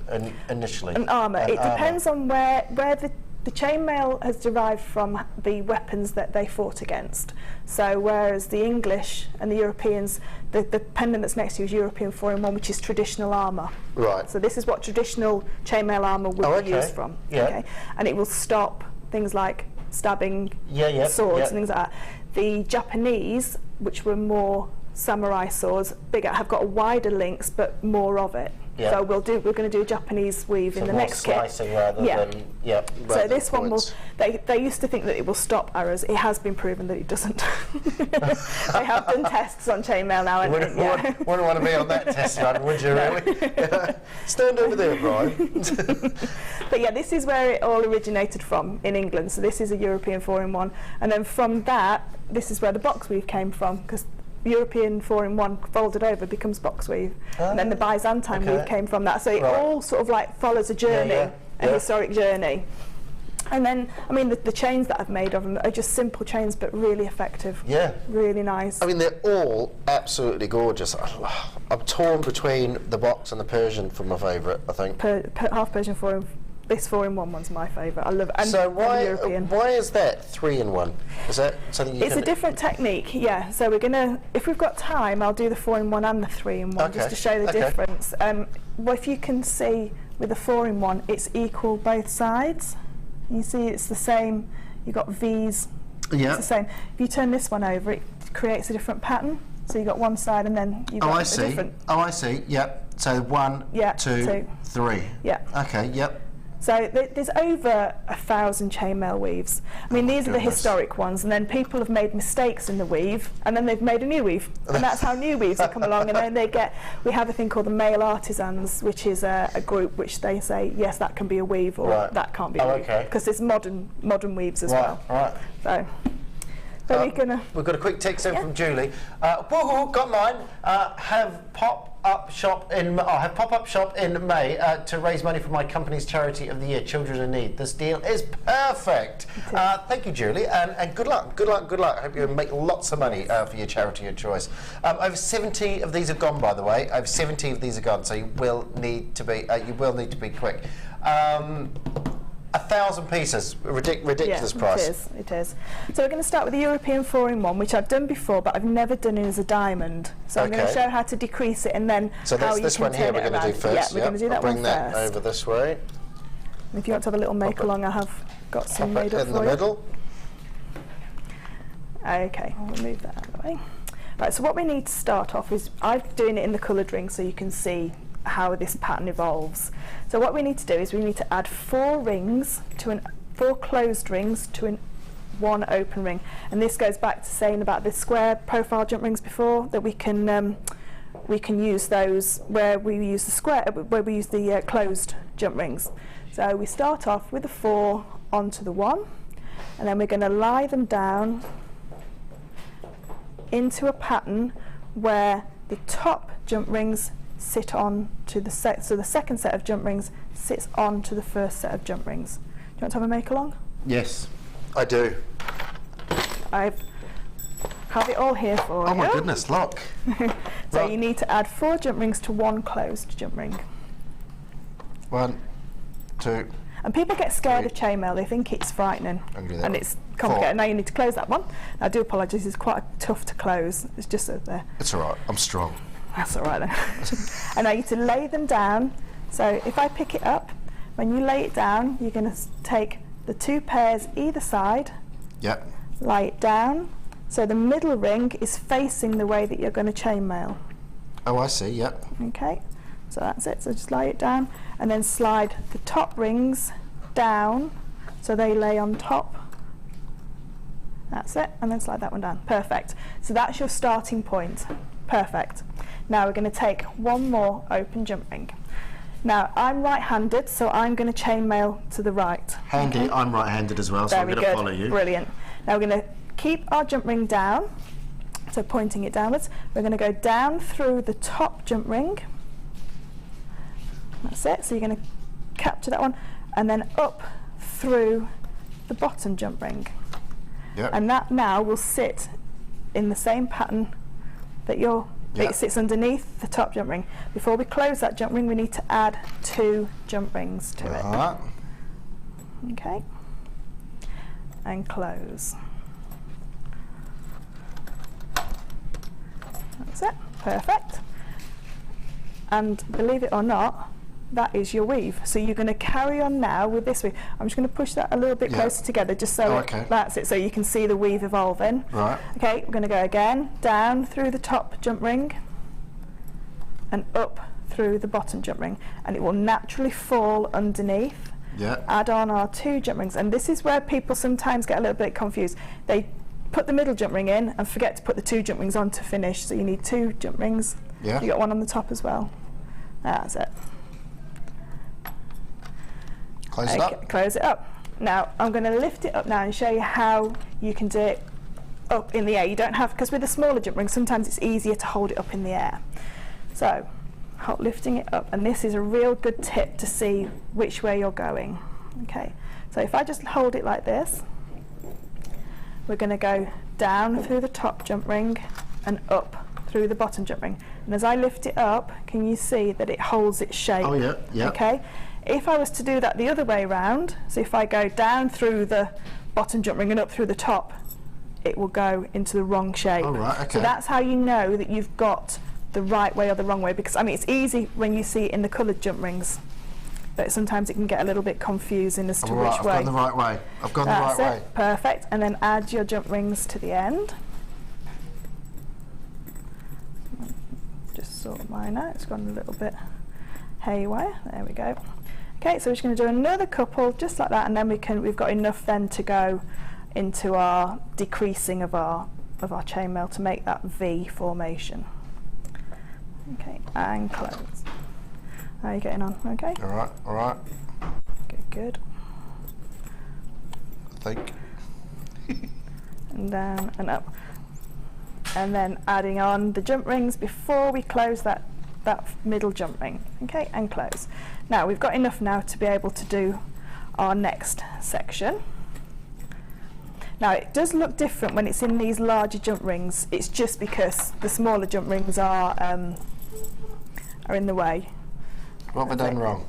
initially? And armour. It depends on where the chainmail has derived from the weapons that they fought against. So whereas the English and the Europeans, the pendant that's next to you is European 4-in-1, which is traditional armour. Right. So this is what traditional chainmail armour would be used from. Yeah. Okay. And it will stop things like stabbing, swords and things like that. The Japanese, which were more samurai swords, bigger, have got wider links but more of it. Yeah. So we're going to do a Japanese weave in the next kit. Slicing rather than so this one will. They used to think that it will stop arrows. It has been proven that it doesn't. They have done tests on chainmail now. Wouldn't want to be on that test run, would you? Really? Stand over there, Brian. But yeah, this is where it all originated from in England. So this is a European 4-in-1, and then from that, this is where the box weave came from, because European 4-in-1 folded over becomes box weave, and then the Byzantine weave came from that. So it all sort of like follows a journey, a historic journey. And then, I mean, the chains that I've made of them are just simple chains, but really effective. Yeah. Really nice. I mean, they're all absolutely gorgeous. I'm torn between the box and the Persian for my favourite, I think. Half Persian 4-in-1. This 4-in-1 one's my favourite. I love it. And so why is that 3-in-1? Is that something you It's a different technique, yeah. So we're gonna, if we've got time, I'll do the 4-in-1 and the 3-in-1 just to show the difference. Well, if you can see with the 4-in-1, it's equal both sides. You see, it's the same. You've got V's. Yeah. It's the same. If you turn this one over, it creates a different pattern. So you've got one side, and then you've got a different. Oh, I see. Yep. So 1, 2, 3. Yeah. Okay. Yep. So there's over 1,000 chainmail weaves. I mean, these are the historic ones, and then people have made mistakes in the weave, and then they've made a new weave, and that's how new weaves have come along. And then we have a thing called the Maille artisans, which is a group which they say, yes, that can be a weave, or that can't be a weave, because it's modern weaves as well. Right. So we've got a quick text in from Julie. Woohoo, got mine. Have pop-up shop in May to raise money for my company's charity of the year, Children in Need. This deal is perfect. Thank you, Julie, and good luck. Good luck. I hope you make lots of money for your charity of choice. Over 70 of these have gone, by the way. Over 70 of these are gone, so you will need to be quick. 1,000 pieces, ridiculous price. It is. So we're going to start with the European 4-in-1, which I've done before, but I've never done it as a diamond. So I'm going to show how to decrease it, and then so how you can turn it around. So that's this one here we're going to do first. Yeah, we're going to do that one first. Bring that over this way. And if you want to have a little make along, I have got some made up for you. In the middle. Okay, I'll remove that out of the way. Right, so what we need to start off is, I'm doing it in the coloured ring so you can see how this pattern evolves. So what we need to do is we need to add 4 rings to 4 closed rings to 1 open ring, and this goes back to saying about the square profile jump rings before, that we can use those where we use the closed jump rings. So we start off with the 4 onto the 1, and then we're going to lie them down into a pattern where the top jump rings sit on to the so the second set of jump rings sits on to the first set of jump rings. Do you want to have a make along? Yes, I do. I have it all here for you. Oh my goodness, look. So Right. you need to add 4 jump rings to 1 closed jump ring. 1, 2. And people get scared 3. of chainmail, they think it's frightening I'm gonna do that and one. it's complicated. 4. Now you need to close that one. I do apologise, it's quite tough to close. It's just so there. It's all right. I'm strong. That's all right then. And now you need to lay them down. So if I pick it up, when you lay it down, you're going to take the 2 pairs either side, Yep. lie it down, so the middle ring is facing the way that you're going to chainmail. Oh, I see. Yep. Okay, so that's it. So just lie it down and then slide the top rings down so they lay on top. That's it, and then slide that one down. Perfect. So that's your starting point. Perfect. Now we're going to take 1 more open jump ring. Now I'm right-handed, so I'm going to chainmail to the right. Handy. Okay. I'm right-handed as well, so I'm Very going to good. follow you. Brilliant. Now we're going to keep our jump ring down, so pointing it downwards. We're going to go down through the top jump ring. That's it. So you're going to capture that one, and then up through the bottom jump ring. Yep. And that now will sit in the same pattern that Yep. it sits underneath the top jump ring. Before we close that jump ring, we need to add 2 jump rings to it. Right. Okay, and close. That's it, perfect. And believe it or not, that is your weave. So you're going to carry on now with this weave. I'm just going to push that a little bit Yeah. closer together, just so Okay. that's it, so you can see the weave evolving. Right. Okay, we're going to go again, down through the top jump ring and up through the bottom jump ring, and it will naturally fall underneath. Yep. Add on our 2 jump rings, and this is where people sometimes get a little bit confused. They put the middle jump ring in and forget to put the 2 jump rings on to finish, so you need 2 jump rings. Yeah. You got one on the top as well. That's it. Close it up. Close it up. Now I'm going to lift it up now and show you how you can do it up in the air. You don't have, because with a smaller jump ring sometimes it's easier to hold it up in the air. So lifting it up, and this is a real good tip to see which way you're going. Okay, so if I just hold it like this, we're going to go down through the top jump ring and up through the bottom jump ring, and as I lift it up, can you see that it holds its shape? Oh yeah, yeah. Okay, if I was to do that the other way round, so if I go down through the bottom jump ring and up through the top, it will go into the wrong shape. Oh, right, okay. So that's how you know that you've got the right way or the wrong way, because I mean it's easy when you see it in the coloured jump rings, but sometimes it can get a little bit confusing as to All right, which I've way. gone the right way. I've gone That's the right it. way. Perfect. And then add your jump rings to the end. Just sort mine out. It's gone a little bit haywire. There we go. Okay, so we're just going to do another couple just like that, and then we've got enough then to go into our decreasing of our chainmail to make that V formation. Okay, and close. How are you getting on? Okay. All right, all right. Good, good. I think. And down and up, and then adding on the jump rings before we close that middle jump ring. Okay, and close. Now we've got enough now to be able to do our next section. Now it does look different when it's in these larger jump rings. It's just because the smaller jump rings are in the way. What have I done wrong?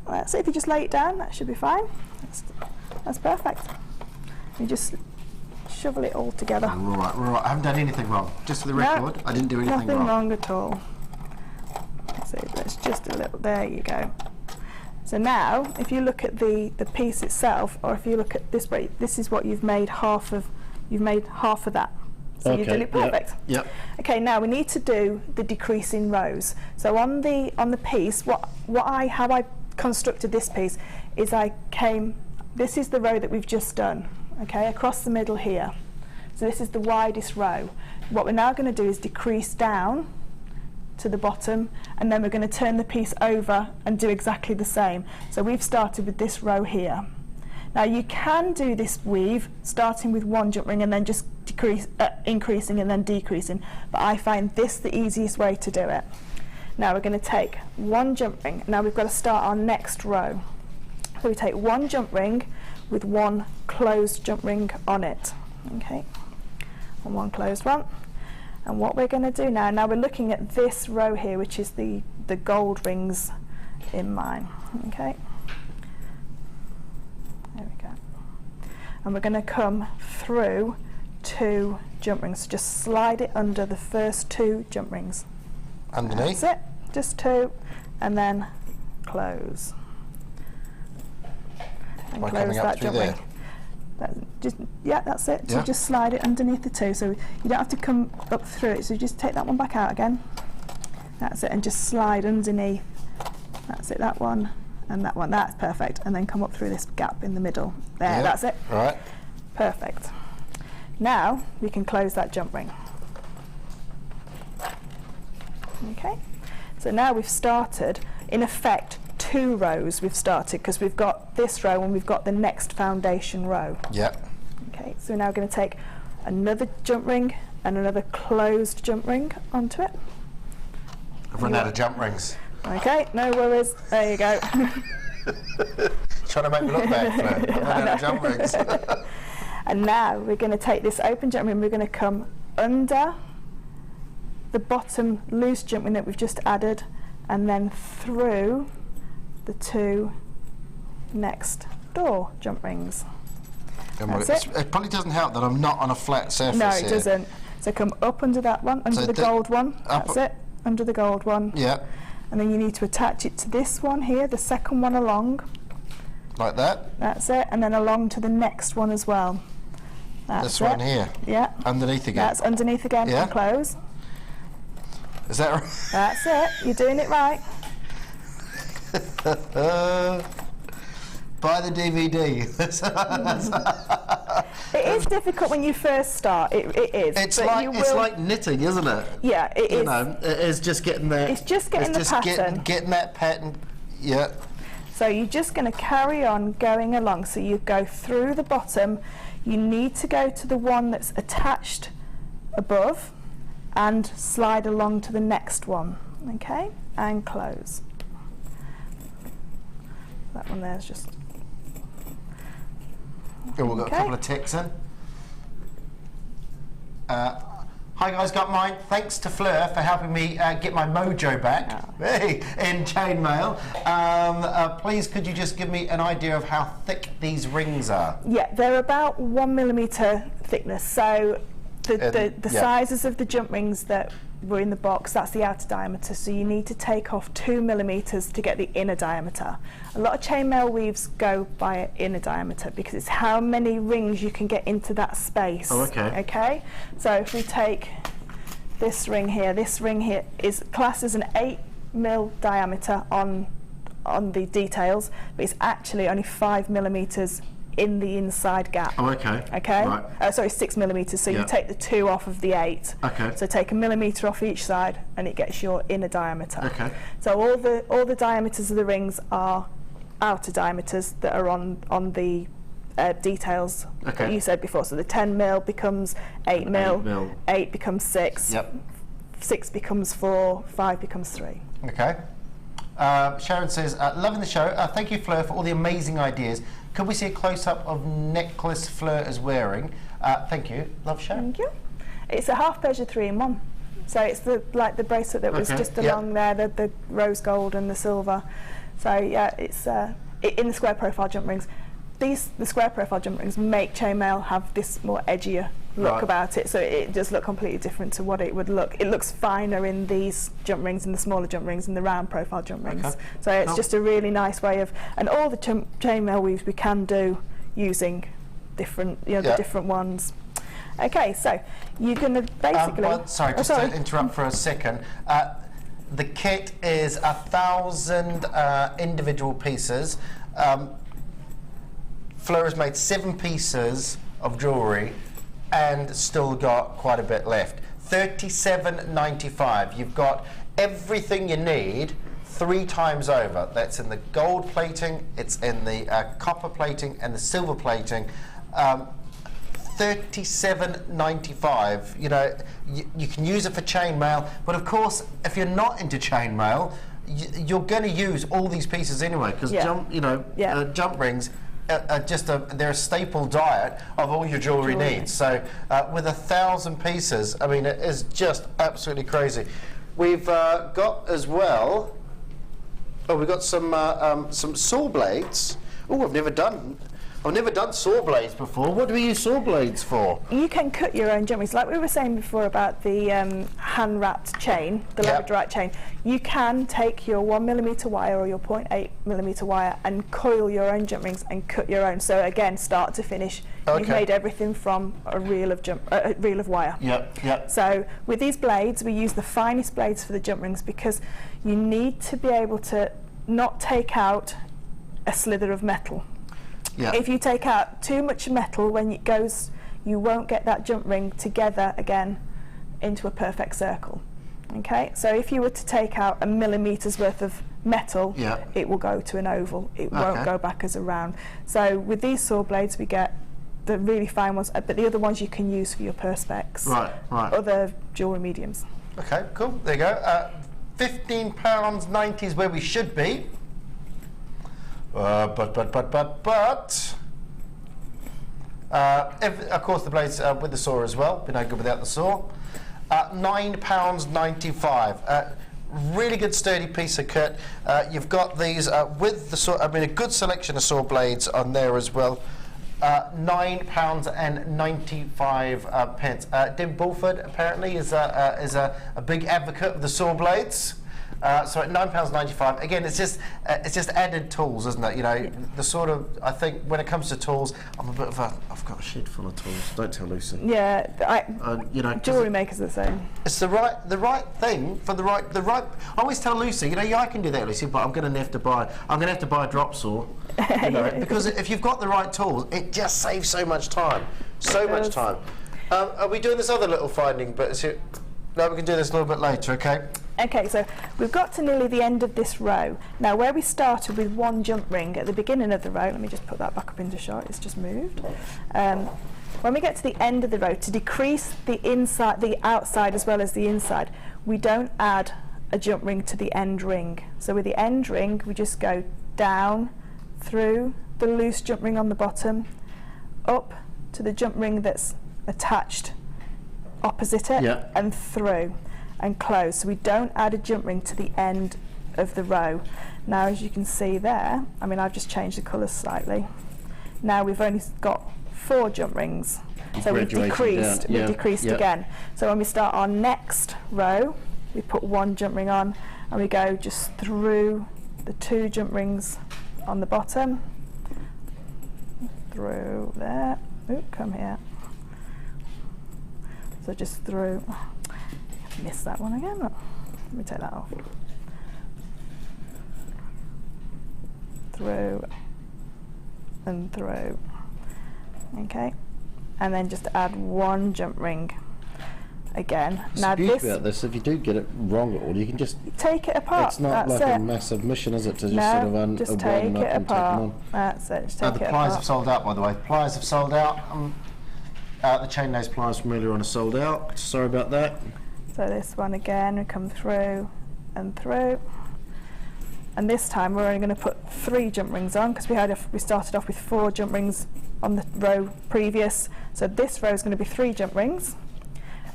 Right, so if you just lay it down, that should be fine. That's perfect. You just shovel it all together. Right, right. I haven't done anything wrong. Just for the No, record, I didn't do anything nothing wrong. wrong at all. So that's just a little, there you go. So now, if you look at the piece itself, or if you look at this way, this is what you've made half of that. So you've done it perfect. Yep. Okay, now we need to do the decreasing rows. So on the piece, how I constructed this piece is I came this is the row that we've just done, okay, across the middle here. So this is the widest row. What we're now going to do is decrease down to the bottom, and then we're going to turn the piece over and do exactly the same. So we've started with this row here. Now you can do this weave starting with one jump ring and then just increasing and then decreasing, but I find this the easiest way to do it. Now we're going to take one jump ring. Now we've got to start our next row. So we take one jump ring with one closed jump ring on it, okay, and one closed one. And what we're going to do now we're looking at this row here, which is the gold rings in mine, okay. There we go. And we're going to come through 2 jump rings. So just slide it under the first 2 jump rings. Underneath? That's it, just 2, and then close. And By close coming up that through jump there? ring. That's it. Yeah. So just slide it underneath the 2, so you don't have to come up through it. So just take that one back out again. That's it, and just slide underneath. That's it, that one and that one. That's perfect. And then come up through this gap in the middle. There, Yeah. that's it. Right. Perfect. Now we can close that jump ring. Okay. So now we've started, in effect, 2 rows we've started, because we've got this row and we've got the next foundation row. Yep. Okay, so we're now going to take another jump ring and another closed jump ring onto it. I've run out of jump rings. Okay, no worries. There you go. Trying to make me look bad, Claire. I've run out of jump rings. And now we're going to take this open jump ring, we're going to come under the bottom loose jump ring that we've just added, and then through the 2 next door jump rings. That's it. It probably doesn't help that I'm not on a flat surface. No, it here. doesn't. So come up under that one, under So the gold one. That's it, under the gold one. Yeah. And then you need to attach it to this one here, the second one along. Like that? That's it, and then along to the next one as well. That's This one here? Yeah. Underneath again? That's underneath again, Yeah. and close. Is that right? That's it, you're doing it right. Buy the DVD. It is difficult when you first start, it is. It's but like you it's will, like knitting, isn't it? yeah, it You is. know, it is just getting there. It's just getting the pattern. Getting that pattern. Yeah. So you're just going to carry on going along. So you go through the bottom. You need to go to the one that's attached above and slide along to the next one. Okay, and close. That one there is just. Oh, we've got Okay. a couple of ticks in. Hi guys, got mine. Thanks to Fleur for helping me get my mojo back hey, in chainmail. Please, could you just give me an idea of how thick these rings are? Yeah, they're about 1 millimetre thickness. So the yeah. sizes of the jump rings that were in the box, that's the outer diameter. So you need to take off 2 millimetres to get the inner diameter. A lot of chainmail weaves go by inner diameter because it's how many rings you can get into that space. Oh, okay. Okay. So if we take this ring here is classed as an 8 mil diameter on the details, but it's actually only 5 millimetres in the inside gap. Oh, okay. Okay. Right. Sorry, 6 millimetres. So Yeah. you take the 2 off of the 8. Okay. So take 1 millimetre off each side, and it gets your inner diameter. Okay. So all the diameters of the rings are outer diameters that are on the details Okay. that you said before. So the 10 mil becomes 8 mil. 8 mil. 8 becomes 6. Yep. 6 becomes 4. 5 becomes 3. Okay. Sharon says, loving the show. Thank you, Fleur, for all the amazing ideas. Could we see a close-up of necklace Fleur is wearing? Thank you. Love, Sharon. Thank you. It's a half Persian 3-in-1. So it's the bracelet that was Okay, just yep. along there, the rose gold and the silver. So yeah, it's in the square profile jump rings. The square profile jump rings make chainmail have this more edgier look Right. about it, so it does look completely different to what it would look. It looks finer in these jump rings, in the smaller jump rings, in the round profile jump rings. Okay. So it's Cool. just a really nice way of, and all the chainmail weaves we can do using different, the Yeah. different ones. Okay, so you're going to basically. Sorry, just to interrupt for a second. The kit is 1,000 individual pieces. Fleur has made 7 pieces of jewellery and still got quite a bit left. $37.95. You've got everything you need 3 times over. That's in the gold plating, it's in the copper plating and the silver plating. $37.95. You know, you can use it for chainmail, but of course, if you're not into chainmail, you're going to use all these pieces anyway, because jump rings are just they're a staple diet of all your jewellery needs. So with 1,000 pieces, I mean, it is just absolutely crazy. We've got as well. Oh, we've got some saw blades. Oh, I've never done saw blades before. What do we use saw blades for? You can cut your own jewellery. So like we were saying before about the hand-wrapped chain, the Labradorite chain, you can take your 1mm wire or your 0.8mm wire and coil your own jump rings and cut your own. So again, start to finish, you've made everything from a reel of wire. Yep. So with these blades, we use the finest blades for the jump rings because you need to be able to not take out a slither of metal. Yeah. If you take out too much metal when it goes, you won't get that jump ring together again into a perfect circle. Okay, so if you were to take out a millimetre's worth of metal, it will go to an oval. It won't go back as a round. So with these saw blades, we get the really fine ones, but the other ones you can use for your perspex, other jewellery mediums. Okay, cool. There you go. £15.90 is where we should be. But of course the blades with the saw as well, be no good without the saw. £9.95. Really good sturdy piece of kit. You've got these with the saw, I mean a good selection of saw blades on there as well. £9.95. Dim Bulford apparently is a big advocate of the saw blades. So at £9.95, again, it's just added tools, isn't it? You know, the sort of, I think when it comes to tools, I'm a bit of I've got a shed full of tools. Don't tell Lucy. Yeah, you know, jewellery makers are the same. It's the right thing for the right. I always tell Lucy, you know, yeah, I can do that, Lucy, but I'm going to have to buy a drop saw, you know, because if you've got the right tools, it just saves so much time, much time. Are we doing this other little finding? But no, we can do this a little bit later, okay? Okay, so we've got to nearly the end of this row. Now, where we started with 1 jump ring at the beginning of the row, let me just put that back up into shot, it's just moved. When we get to the end of the row, to decrease the outside as well as the inside, we don't add a jump ring to the end ring. So with the end ring, we just go down through the loose jump ring on the bottom, up to the jump ring that's attached opposite it, and through and close. So we don't add a jump ring to the end of the row. Now, as you can see there, I mean, I've just changed the colours slightly. Now we've only got 4 jump rings, so we've decreased again. So when we start our next row, we put 1 jump ring on and we go just through the 2 jump rings on the bottom, through there, come here, so just through. Missed that one again. Let me take that off. Through and through. Okay, and then just add 1 jump ring again. Now this, about this, if you do get it wrong at all, you can just take it apart. It's not like a massive mission, is it, to just sort of just take it apart. That's it. Just take the pliers have sold out, by the way. Pliers have sold out. The chain nose pliers from earlier on are sold out. Sorry about that. So this one again, we come through and through, and this time we're only going to put 3 jump rings on because we started off with 4 jump rings on the row previous. So this row is going to be 3 jump rings,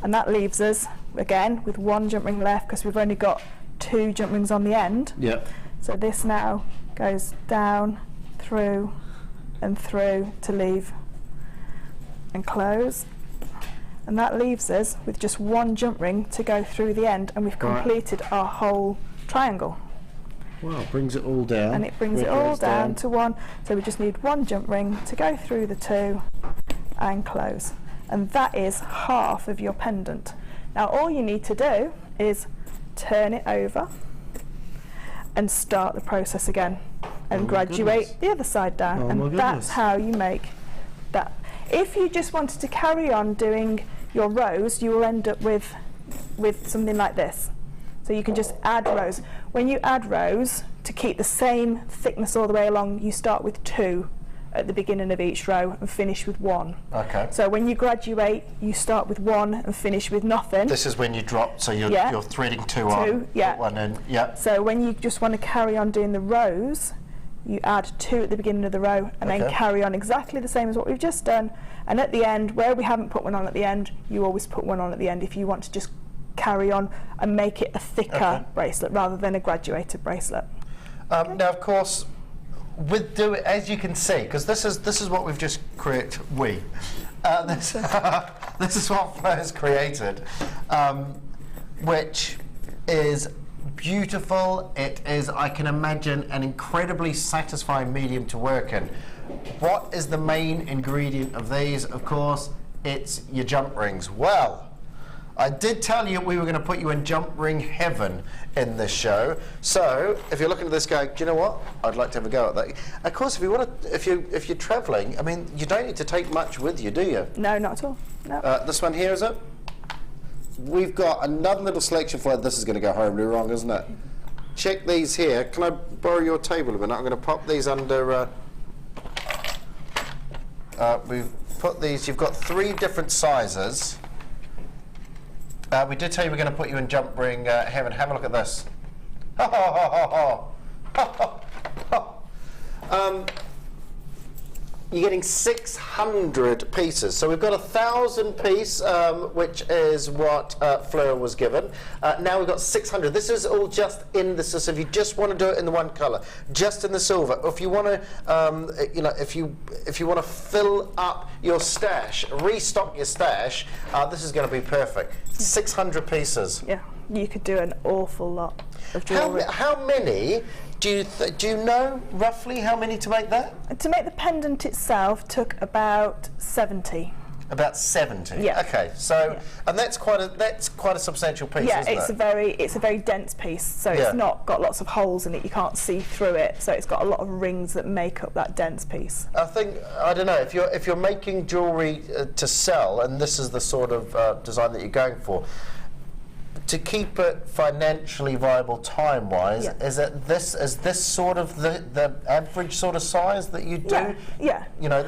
and that leaves us again with 1 jump ring left because we've only got 2 jump rings on the end. Yep. So this now goes down, through, and through to leave and close. And that leaves us with just 1 jump ring to go through the end, and we've completed our whole triangle. Wow, brings it all down. And it brings it all down to 1. So we just need 1 jump ring to go through the 2 and close. And that is half of your pendant. Now all you need to do is turn it over and start the process again. and my graduate goodness. the other side down. Oh my And goodness. that's how you make that. If you just wanted to carry on doing your rows, you will end up with something like this. So you can just add rows. When you add rows, to keep the same thickness all the way along, you start with 2 at the beginning of each row and finish with 1. Okay. So when you graduate, you start with 1 and finish with nothing. This is when you drop, so you're threading 2 on, yeah. put 1 in, yeah. So when you just want to carry on doing the rows, you add 2 at the beginning of the row and then carry on exactly the same as what we've just done. And at the end, where we haven't put one on at the end, you always put one on at the end if you want to just carry on and make it a thicker bracelet rather than a graduated bracelet. Now, of course, as you can see, because this is what we've just created. This is what Flo has created, which is beautiful. It is, I can imagine, an incredibly satisfying medium to work in. What is the main ingredient of these? Of course, it's your jump rings. Well, I did tell you we were going to put you in jump ring heaven in this show. So if you're looking at this going, do you know what? I'd like to have a go at that. Of course, if you want to, if you're travelling, I mean, you don't need to take much with you, do you? No, not at all. No. This one here, is it? We've got another little selection for it. This is going to go horribly wrong, isn't it? Check these here. Can I borrow your table a minute? I'm going to pop these under. We've put these. You've got 3 different sizes. We did tell you we're going to put you in jump ring heaven. Have a look at this. You're getting 600 pieces. So we've got 1,000 piece, which is what Fleur was given. Now we've got 600. This is all just in the, so if you just want to do it in the one colour, just in the silver. If you want to, you know, if you want to fill up your stash, restock your stash, this is going to be perfect. 600 pieces. Yeah, you could do an awful lot of jewellery. How many? Do you know roughly how many to make that? To make the pendant itself took about 70. About 70. Yeah. Okay. So, and that's quite a substantial piece, yeah, isn't it? it's a very dense piece. So Yeah. it's not got lots of holes in it. You can't see through it. So it's got a lot of rings that make up that dense piece. I think, I don't know, if you're making jewellery to sell, and this is the sort of design that you're going for, to keep it financially viable time-wise, is this sort of the average sort of size that you do? Yeah. You know,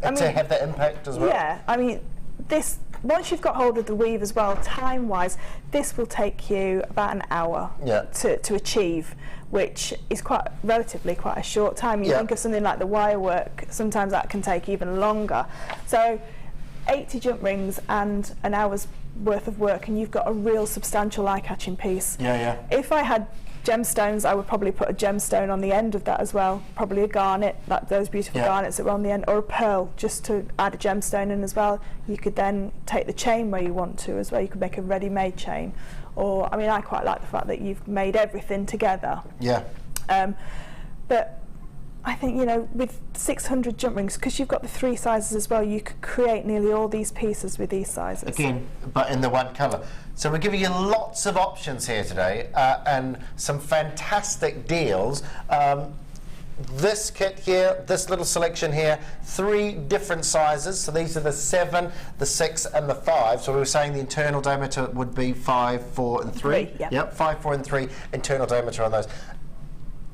to have that impact as well? Yeah, I mean, this, once you've got hold of the weave as well, time-wise, this will take you about an hour to achieve, which is relatively quite a short time. You think of something like the wire work, sometimes that can take even longer. So 80 jump rings and an hour's worth of work, and you've got a real substantial eye-catching piece. If I had gemstones, I would probably put a gemstone on the end of that as well, probably a garnet, those beautiful garnets that were on the end, or a pearl, just to add a gemstone in as well. You could then take the chain where you want to as well. You could make a ready-made chain, or, I mean, I quite like the fact that you've made everything together. But I think, you know, with 600 jump rings, because you've got the 3 sizes as well, you could create nearly all these pieces with these sizes. Again, but in the one colour. So we're giving you lots of options here today, and some fantastic deals. This kit here, this little selection here, 3 different sizes. So these are the 7, the 6 and the 5. So we were saying the internal diameter would be 5, 4 and 3. Yep, 5, 4 and 3 internal diameter on those.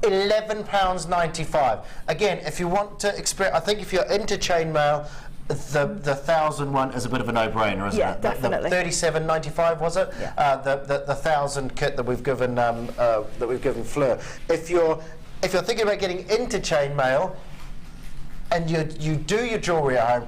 £11.95. Again, if you want to experience, I think if you're into chainmail, the 1,000 one is a bit of a no-brainer, isn't it? Yeah, definitely. The $37.95 was it? Yeah. The 1,000 kit that we've given Fleur. If you're thinking about getting into chainmail and you do your jewellery at home,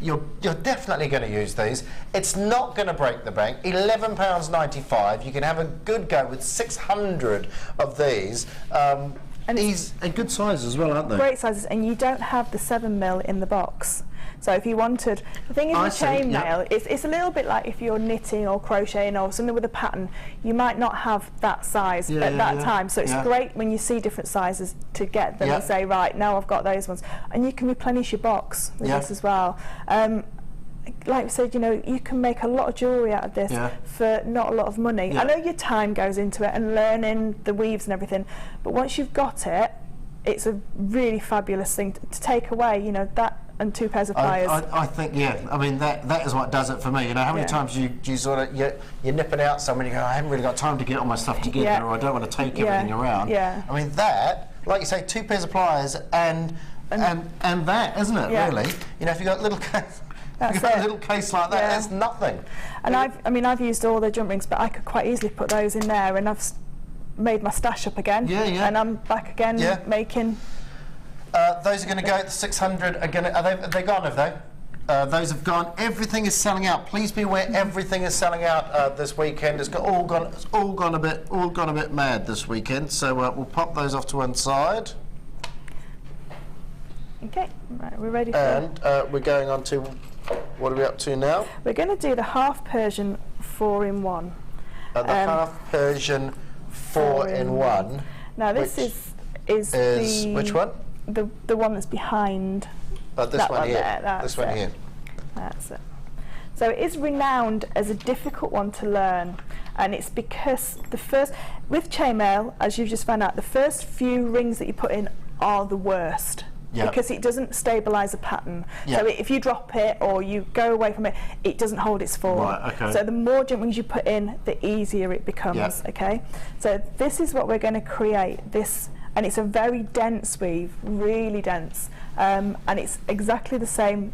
you're definitely going to use these. It's not going to break the bank. £11.95. You can have a good go with 600 of these. And these are good sizes as well, aren't they? Great sizes, and you don't have the 7mm in the box. So if you wanted, the thing is with chainmail, it's a little bit like if you're knitting or crocheting or something with a pattern, you might not have that size at that time. So it's great when you see different sizes to get them and say, right, now I've got those ones. And you can replenish your box with this as well. Like we said, you know, you can make a lot of jewellery out of this for not a lot of money. I know your time goes into it and learning the weaves and everything, but once you've got it, it's a really fabulous thing to take away, you know, that and 2 pairs of pliers. I think, yeah, I mean, that is what does it for me. You know, how many times you sort of, you're nipping out somewhere and you go, I haven't really got time to get all my stuff together, or I don't want to take everything around. Yeah. I mean, that, like you say, 2 pairs of pliers and that, isn't it, really? You know, if you've got a little case, a little case like that, that's nothing. And I've used all the jump rings, but I could quite easily put those in there, and I've made my stash up again. And I'm back again making. Those are going to go at the 600. Are they gone? Have they? Those have gone. Everything is selling out. Please be aware, everything is selling out this weekend. It's all gone a bit mad this weekend. So we'll pop those off to one side. Okay, right, we're ready for And we're going on to, what are we up to now? We're going to do the half Persian 4-in-1. The half Persian 4-in-1. Now this is the which one? The one that's behind. This one here. There, this one here. That's it. So it is renowned as a difficult one to learn, and it's because with chainmail, as you've just found out, the first few rings that you put in are the worst. Because it doesn't stabilise a pattern. So if you drop it or you go away from it, it doesn't hold its form. Right, okay. So the more jump rings you put in, the easier it becomes. Okay. So this is what we're going to create. And it's a very dense weave, really dense, and it's exactly the same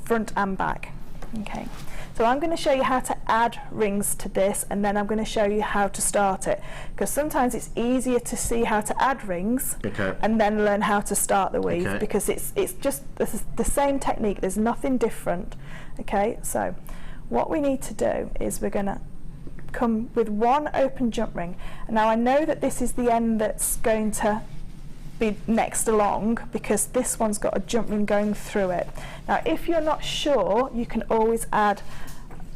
front and back. Okay. So I'm going to show you how to add rings to this, and then I'm going to show you how to start it, because sometimes it's easier to see how to add rings and then learn how to start the weave, because it's just the same technique. There's nothing different. Okay, so what we need to do is we're going to come with 1 open jump ring. Now I know that this is the end that's going to be next along, because this one's got a jump ring going through it. Now if you're not sure, you can always add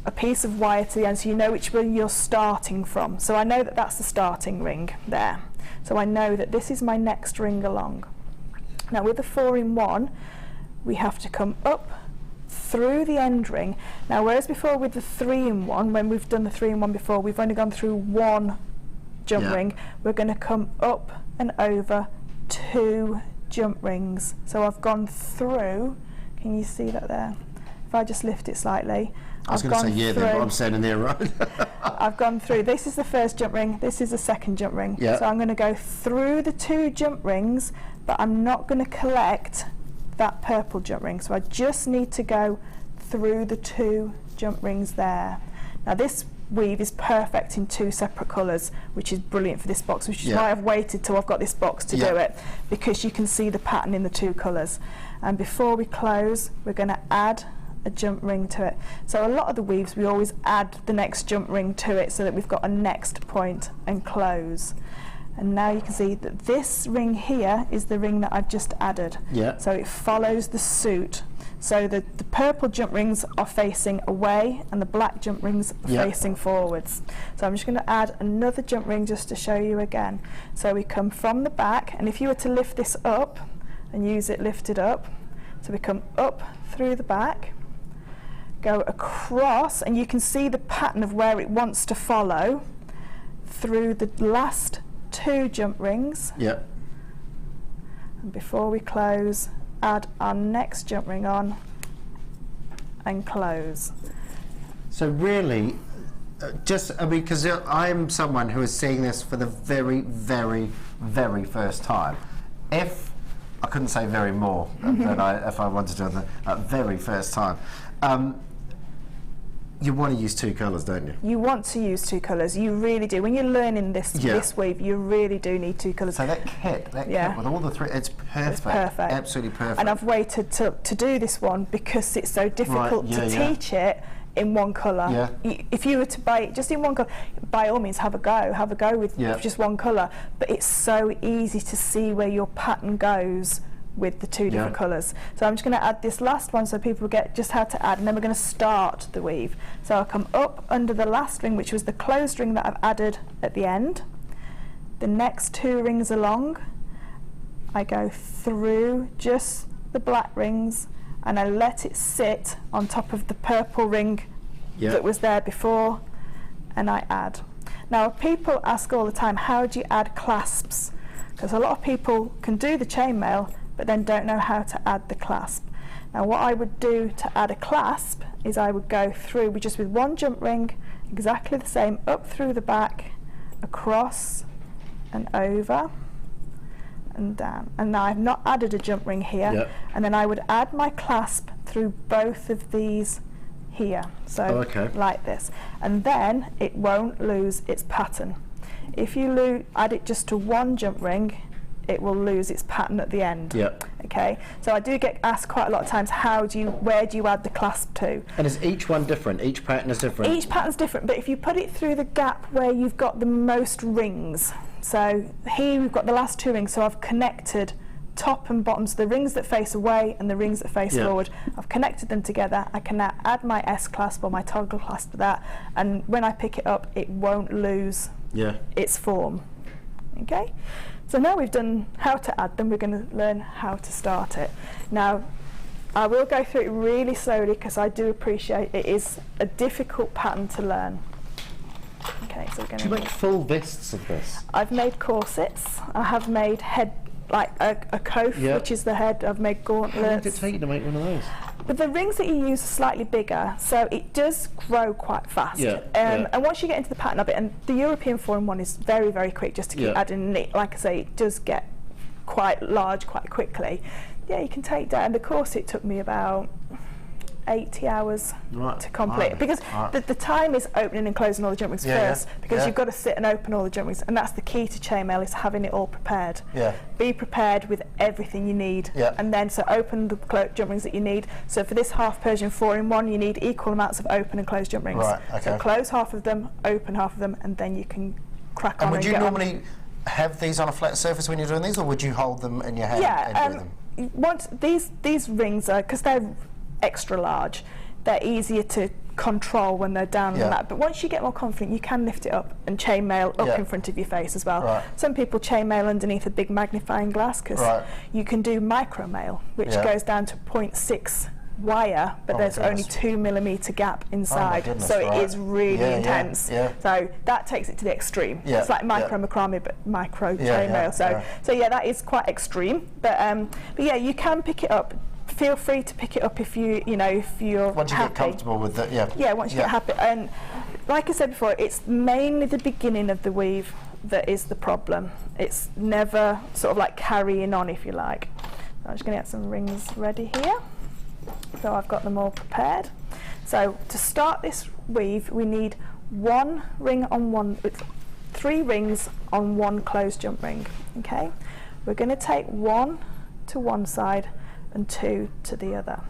a piece of wire to the end so you know which one you're starting from. So I know that that's the starting ring there. So I know that this is my next ring along. Now with the 4-in-1, we have to come up through the end ring. Now whereas before with the 3-in-1, when we've done the 3-in-1 before, we've only gone through 1 jump ring, we're going to come up and over 2 jump rings. So I've gone through, can you see that there? If I just lift it slightly, I was going to say then, but I'm standing there, right? I've gone through. This is the first jump ring, this is the second jump ring. So I'm going to go through the 2 jump rings, but I'm not going to collect that purple jump ring. So I just need to go through the 2 jump rings there. Now this weave is perfect in 2 separate colours, which is brilliant for this box, which is why I've waited till I've got this box to do it, because you can see the pattern in the 2 colours. And before we close, we're going to add a jump ring to it. So a lot of the weaves we always add the next jump ring to it so that we've got a next point and close. And now you can see that this ring here is the ring that I've just added. So it follows the suit. So the purple jump rings are facing away and the black jump rings are facing forwards. So I'm just going to add another jump ring just to show you again. So we come from the back, and if you were to lift this up and use it lifted up, so we come up through the back, go across, and you can see the pattern of where it wants to follow through the last 2 jump rings. And before we close, add our next jump ring on and close. So really, because I'm someone who is seeing this for the very, very, very first time. If I couldn't say very more than if I wanted to, the very first time. You want to use 2 colours, don't you? You want to use 2 colours, you really do. When you're learning this weave, you really do need 2 colours. So that kit with all the 3, it's perfect. It's perfect. Absolutely perfect. And I've waited to do this one because it's so difficult to teach it in 1 colour. If you were to buy it just in 1 colour, by all means have a go with just 1 colour. But it's so easy to see where your pattern goes with the 2 different colours. So I'm just going to add this last one so people get just how to add, and then we're going to start the weave. So I'll come up under the last ring, which was the closed ring that I've added at the end. The next 2 rings along, I go through just the black rings and I let it sit on top of the purple ring that was there before, and I add. Now people ask all the time, how do you add clasps? because a lot of people can do the chainmail but then don't know how to add the clasp. Now what I would do to add a clasp is I would go through with one jump ring, exactly the same, up through the back, across and over and down. And now I've not added a jump ring here. Yep. And then I would add my clasp through both of these here, so like this, and then it won't lose its pattern. If you add it just to one jump ring, it will lose its pattern at the end. Yep. Okay, so I do get asked quite a lot of times, where do you add the clasp to? And is each one different? Each pattern is different? Each pattern's different, but if you put it through the gap where you've got the most rings, so here we've got the last two rings, so I've connected top and bottom, so the rings that face away and the rings that face forward, I've connected them together. I can now add my S clasp or my toggle clasp to that, and when I pick it up it won't lose its form. Okay, so now we've done how to add them, we're going to learn how to start it. Now I will go through it really slowly because I do appreciate it is a difficult pattern to learn. Okay, so we're going to... Do you make full vests of this? I've made corsets, I have made head, like a coif, which is the head. I've made gauntlets. How long did it take you to make one of those? But the rings that you use are slightly bigger, so it does grow quite fast. And once you get into the pattern of it, and the European 4-in-1 is very, very quick just to keep adding it. Like I say, it does get quite large quite quickly. Yeah, you can take that. And the corset took me about 80 hours to complete, because the time is opening and closing all the jump rings first, because you've got to sit and open all the jump rings, and that's the key to chainmail, is having it all prepared. Be prepared with everything you need, and then so open the jump rings that you need. So for this half Persian 4-in-1, you need equal amounts of open and closed jump rings. So close half of them, open half of them, and then you can crack on. And would you normally have these on a flat surface when you're doing these, or would you hold them in your hand and do them? Once these rings are, because they're extra large, they're easier to control when they're down on that, but once you get more confident you can lift it up and chainmail up in front of your face as well. Some people chainmail underneath a big magnifying glass, because you can do micromail, which goes down to 0.6 wire, but there's only 2mm gap inside, so it is really intense. So that takes it to the extreme. It's like micro macrame but micro chainmail. So yeah, that is quite extreme, but yeah, you can pick it up. Feel free to pick it up if you're once you get comfortable with it. Once you get happy. And like I said before, it's mainly the beginning of the weave that is the problem. It's never sort of like carrying on, if you like. I'm just going to get some rings ready here, so I've got them all prepared. So to start this weave, we need one ring on one, 3 rings on one closed jump ring. Okay, we're going to take 1 to one side and 2 to the other.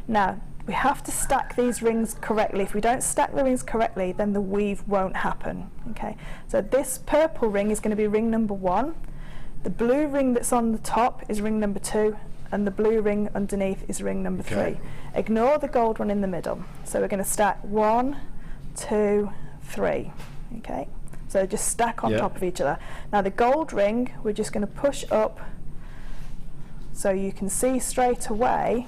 Now we have to stack these rings correctly. If we don't stack the rings correctly, then the weave won't happen. Okay, so this purple ring is going to be ring number 1, the blue ring that's on the top is ring number 2, and the blue ring underneath is ring number 3. Ignore the gold one in the middle. So we're going to stack 1, 2, 3. Okay, so just stack on top of each other. Now the gold ring, we're just going to push up, so you can see straight away.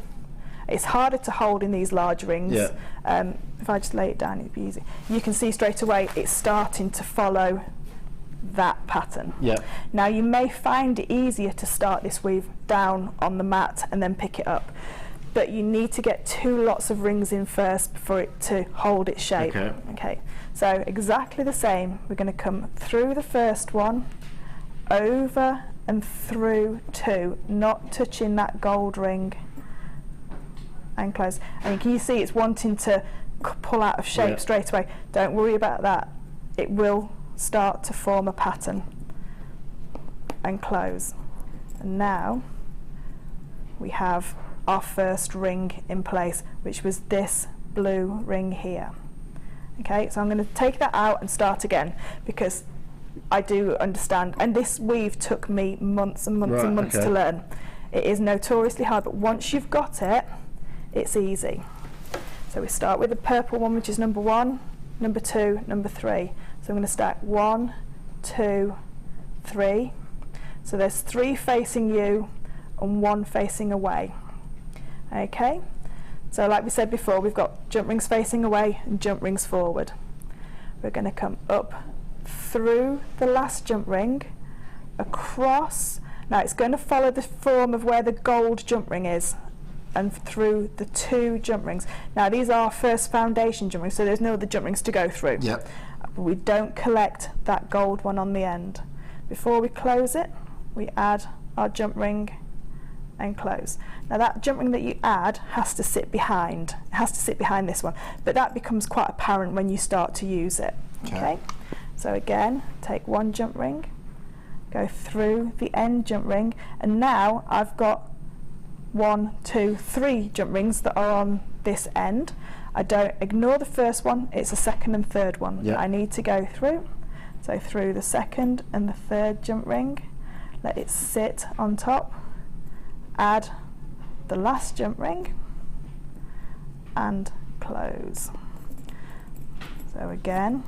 It's harder to hold in these large rings. If I just lay it down, it'd be easy. You can see straight away it's starting to follow that pattern. Now you may find it easier to start this weave down on the mat and then pick it up, but you need to get 2 lots of rings in first for it to hold its shape. Okay, so exactly the same. We're going to come through the first one, over and through 2, not touching that gold ring, and close. And can you see it's wanting to pull out of shape straight away? Don't worry about that. It will start to form a pattern, and close. And now we have our first ring in place, which was this blue ring here. Okay, so I'm going to take that out and start again, because I do understand, and this weave took me months and months and months to learn. It is notoriously hard, but once you've got it, it's easy. So we start with the purple one, which is number 1, number 2, number 3. So I'm going to stack 1, 2, 3. So there's 3 facing you and 1 facing away. Okay, so like we said before, we've got jump rings facing away and jump rings forward. We're going to come up through the last jump ring, across. Now it's going to follow the form of where the gold jump ring is, and through the 2 jump rings. Now these are first foundation jump rings, so there's no other jump rings to go through. Yep. But we don't collect that gold one on the end. Before we close it, we add our jump ring and close. Now that jump ring that you add has to sit behind. It has to sit behind this one, but that becomes quite apparent when you start to use it. Okay. So again, take 1 jump ring, go through the end jump ring, and now I've got 1, 2, 3 jump rings that are on this end. I don't ignore the first one, it's the second and third one that I need to go through. So through the second and the third jump ring, let it sit on top, add the last jump ring and close. So again,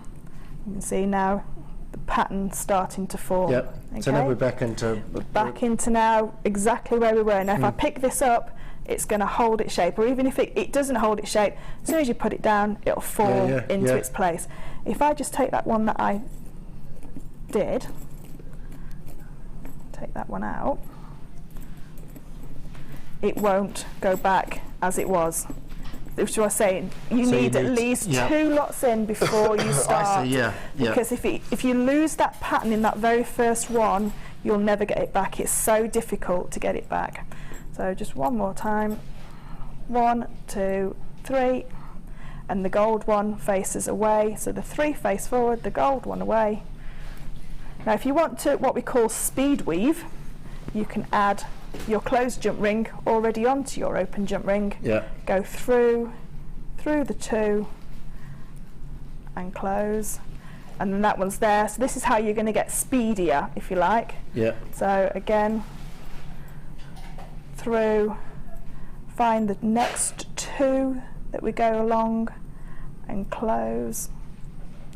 you can see now the pattern starting to form. Yep. Okay? So now we're back into... We're back into now exactly where we were. Now if I pick this up, it's going to hold its shape, or even if it doesn't hold its shape, as soon as you put it down, it'll fall into its place. If I just take that one that I did, take that one out, it won't go back as it was. Which I was saying, you need at least 2 lots in before you start. I see, Because if you lose that pattern in that very first one, you'll never get it back. It's so difficult to get it back. So just one more time. 1, 2, 3, and the gold one faces away. So the 3 face forward, the gold one away. Now if you want to what we call speed weave, you can add your closed jump ring already onto your open jump ring. Go through the 2 and close, and then that one's there. So this is how you're going to get speedier, if you like. So again, through, find the next 2 that we go along and close.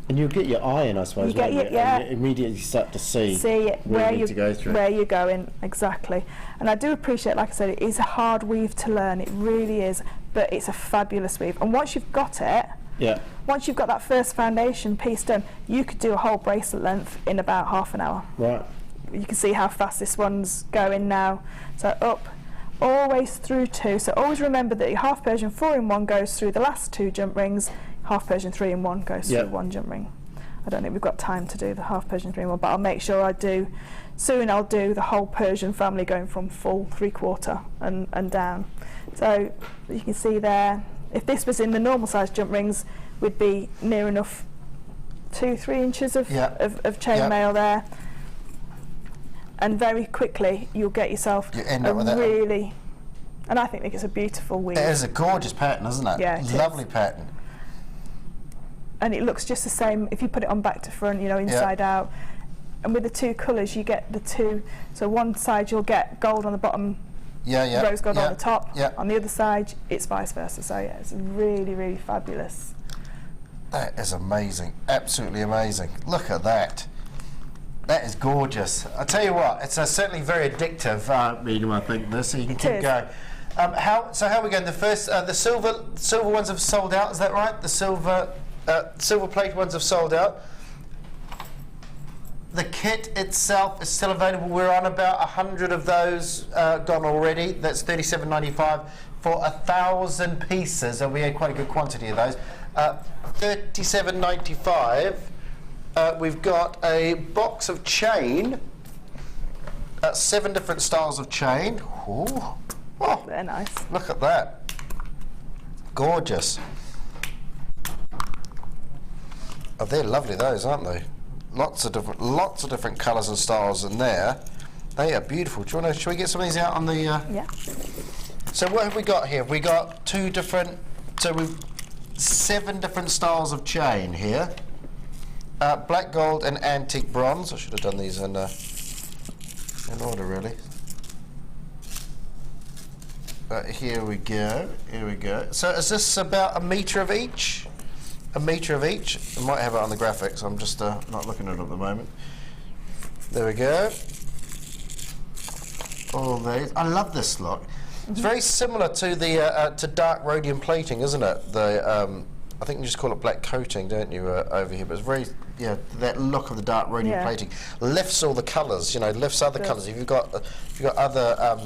And you'll get your eye in, I suppose. You get your, and you immediately start to see where you're going, exactly. And I do appreciate, like I said, it is a hard weave to learn. It really is, but it's a fabulous weave. And once you've got it, once you've got that first foundation piece done, you could do a whole bracelet length in about half an hour. Right. You can see how fast this one's going now. So up, always through 2. So always remember that your half Persian 4-in-1 goes through the last 2 jump rings. Half Persian 3-in-1 goes through 1 jump ring. I don't think we've got time to do the half Persian 3-in-1, but I'll make sure I do. Soon I'll do the whole Persian family going from full 3/4 and down. So you can see there, if this was in the normal size jump rings, we'd be near enough 2-3 inches of chainmail there. And very quickly you'll get yourself and I think it's a beautiful weave. It is a gorgeous pattern, isn't it? Yeah, lovely pattern. And it looks just the same if you put it on back to front, you know, inside out. And with the 2 colours, you get the 2. So one side you'll get gold on the bottom, rose gold on the top. On the other side, it's vice versa. So yeah, it's really, really fabulous. That is amazing, absolutely amazing. Look at that. That is gorgeous. I tell you what, it's certainly very addictive medium, I think. This, so you can keep going. How are we going? The first, the silver ones have sold out. Is that right? The silver plate ones have sold out. The kit itself is still available. We're on about 100 of those gone already. That's $37.95 for 1,000 pieces. There'll be quite a good quantity of those. $37.95. We've got a box of chain. 7 different styles of chain. Ooh. Oh, they're nice. Look at that. Gorgeous. Oh, they're lovely, those, aren't they? Lots of different colours and styles in there. They are beautiful. Do you want to? Shall we get some of these out on the? Yeah. So what have we got here? We got 2 different. So we've 7 different styles of chain here. Black gold and antique bronze. I should have done these in order, really. But here we go. Here we go. So is this about 1 metre of each? 1 metre of each. I might have it on the graphics. I'm just not looking at it at the moment. There we go. All these. I love this look. It's very similar to the to dark rhodium plating, isn't it? The I think you just call it black coating, don't you, over here? But it's very that look of the dark rhodium plating. Lifts all the colours, you know, lifts other colours. If you've got other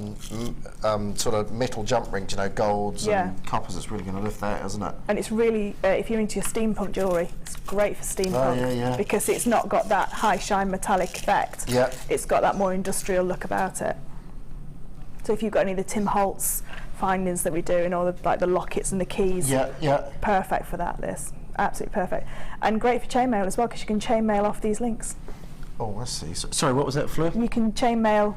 sort of metal jump rings, you know, golds and coppers, it's really going to lift that, isn't it? And it's really, if you're into your steampunk jewellery, it's great for steampunk because it's not got that high shine metallic effect. Yeah. It's got that more industrial look about it. So if you've got any of the Tim Holtz findings that we do and all the like the lockets and the keys, perfect for that. This absolutely perfect, and great for chainmail as well because you can chainmail off these links. Oh, I see. So, sorry, what was that, Fleur? You can chainmail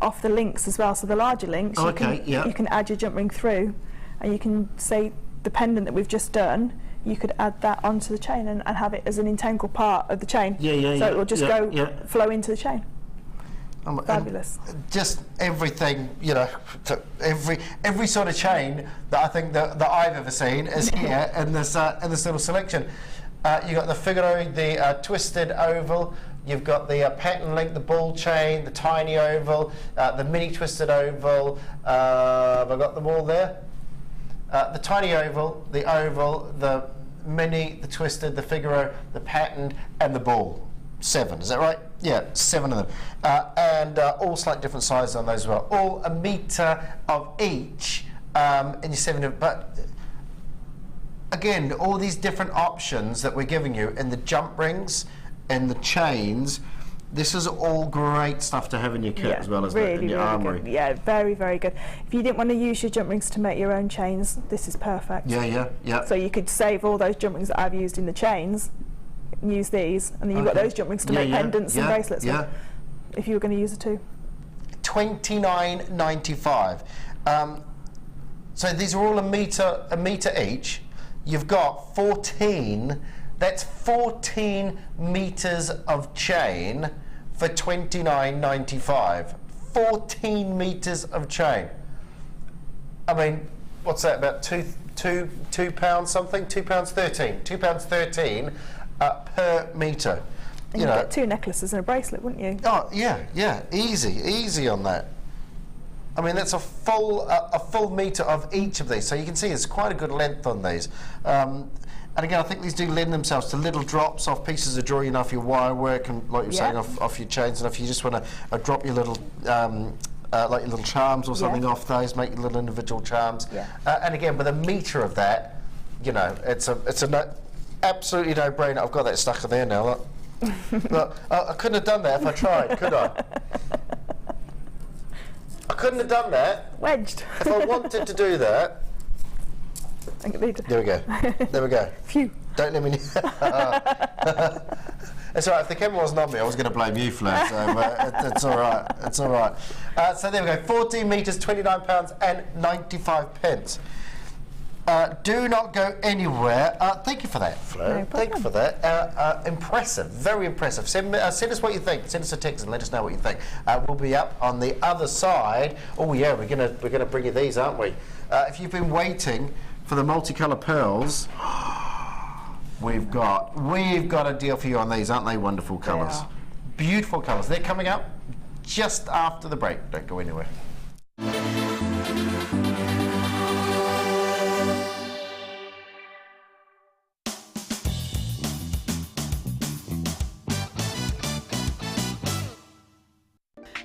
off the links as well. So the larger links, you can add your jump ring through, and you can say the pendant that we've just done. You could add that onto the chain and have it as an integral part of the chain. So it will just flow into the chain. Fabulous. Just everything, you know, every sort of chain that I think that I've ever seen is here in this little selection. You've got the Figaro, the twisted oval. You've got the pattern link, the ball chain, the tiny oval, the mini twisted oval. Have I got them all there? The tiny oval, the mini, the twisted, the Figaro, the patterned, and the ball. 7, is that right? Yeah, 7 of them. And all slightly different sizes on those as well. All a metre of each in your 7. But again, all these different options that we're giving you in the jump rings and the chains, this is all great stuff to have in your kit as well as in your armoury. Good. Yeah, very, very good. If you didn't want to use your jump rings to make your own chains, this is perfect. Yeah. So you could save all those jump rings that I've used in the chains, use these, and then you've got those jump rings to make pendants and bracelets with, if you were going to use the two. $29.95. So these are all a metre each. You've got 14. That's 14 metres of chain for $29.95. 14 metres of chain. I mean, what's that? About £2 something? £2.13. £2.13. Per metre. And you'd get 2 necklaces and a bracelet, wouldn't you? Oh yeah, easy on that. I mean, that's a full metre of each of these, so you can see it's quite a good length on these. And again, I think these do lend themselves to little drops off pieces of jewellery, off your wire work, and like you're saying, off your chains, and if you just want to drop your little like your little charms or something off those, make your little individual charms. And again, with a metre of that, you know, it's absolutely no-brainer. I've got that stuck in there now. Look. Look, I couldn't have done that if I tried, could I? I couldn't have done that. Wedged. If I wanted to do that. There we go. There we go. Phew. Don't let me. It's all right. If the camera wasn't on me, I was going to blame you, Fleur. So it's all right. It's all right. So there we go. 14 metres, £29.95. Do not go anywhere. Thank you for that, Fleur. Thank you for that. Impressive, very impressive. Send us what you think. Send us a text and let us know what you think. We'll be up on the other side. Oh yeah, we're gonna bring you these, aren't we? If you've been waiting for the multicolour pearls, we've got a deal for you on these. Aren't they wonderful colours? Beautiful colours. They're coming up just after the break. Don't go anywhere.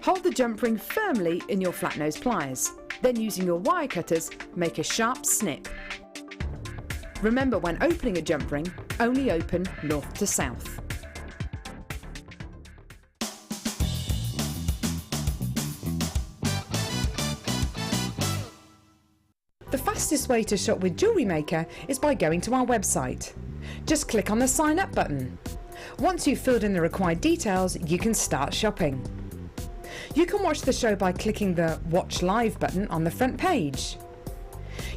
Hold the jump ring firmly in your flat nose pliers. Then using your wire cutters, make a sharp snip. Remember, when opening a jump ring, only open north to south. The fastest way to shop with JewelleryMaker is by going to our website. Just click on the sign up button. Once you've filled in the required details, you can start shopping. You can watch the show by clicking the Watch Live button on the front page.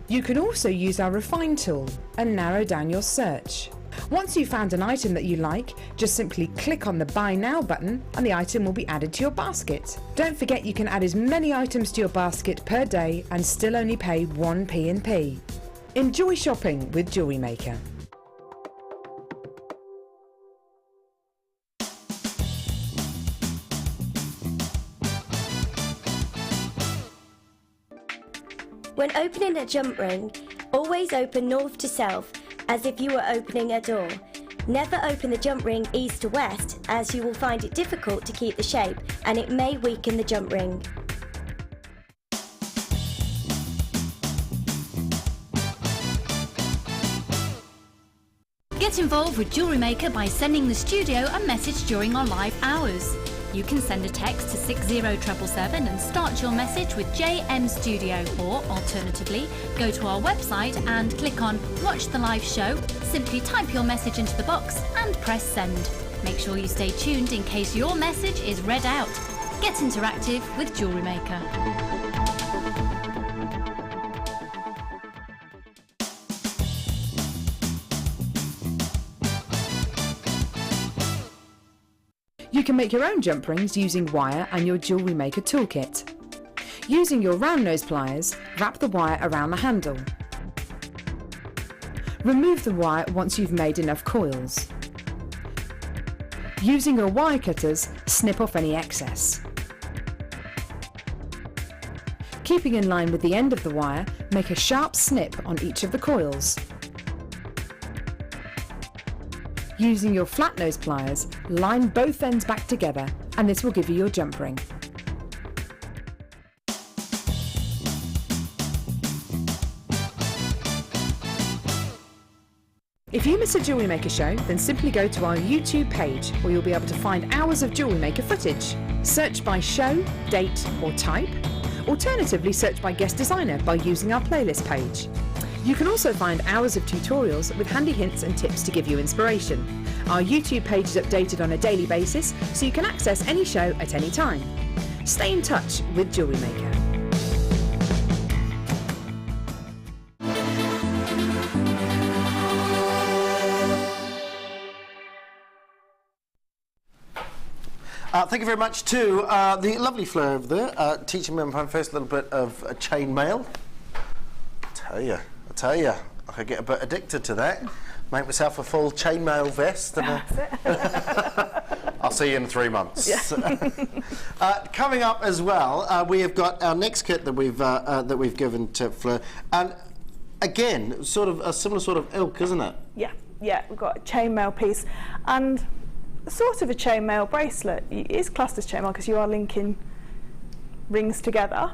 You can also use our Refine tool and narrow down your search. Once you've found an item that you like, just simply click on the Buy Now button and the item will be added to your basket. Don't forget you can add as many items to your basket per day and still only pay 1 P&P. Enjoy shopping with JewelleryMaker. When opening a jump ring, always open north to south as if you were opening a door. Never open the jump ring east to west, as you will find it difficult to keep the shape and it may weaken the jump ring. Get involved with Jewellery Maker by sending the studio a message during our live hours. You can send a text to 60777 and start your message with JM Studio, or alternatively, go to our website and click on Watch the Live Show, simply type your message into the box and press send. Make sure you stay tuned in case your message is read out. Get interactive with Jewellery Maker. You can make your own jump rings using wire and your Jewellery Maker toolkit. Using your round nose pliers, wrap the wire around the handle. Remove the wire once you've made enough coils. Using your wire cutters, snip off any excess. Keeping in line with the end of the wire, make a sharp snip on each of the coils. Using your flat nose pliers, line both ends back together and this will give you your jump ring. If you miss a Jewellery Maker show, then simply go to our YouTube page where you'll be able to find hours of Jewellery Maker footage. Search by show, date or type. Alternatively, search by guest designer by using our playlist page. You can also find hours of tutorials with handy hints and tips to give you inspiration. Our YouTube page is updated on a daily basis, so you can access any show at any time. Stay in touch with Jewellery Maker. Thank you very much to the lovely Fleur over there, teaching me my first little bit of chain mail. I tell you, I could get a bit addicted to that. Make myself a full chainmail vest. And I'll see you in 3 months. Yeah. Coming up as well, we have got our next kit that we've given to Fleur, and again, sort of a similar sort of ilk, isn't it? Yeah, we've got a chainmail piece and sort of a chainmail bracelet. It is classed as chainmail because you are linking rings together,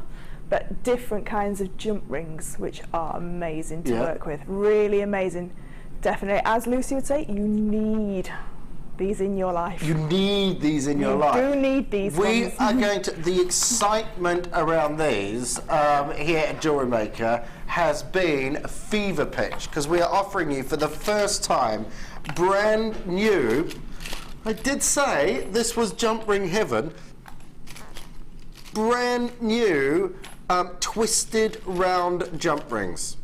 but different kinds of jump rings, which are amazing to work with. Really amazing. Definitely, as Lucy would say, you need these in your life. You need these in your life. You do need these We ones. are going to, the excitement around these here at Jewellery Maker has been a fever pitch, because we are offering you for the first time brand new, I did say this was jump ring heaven, brand new twisted round jump rings.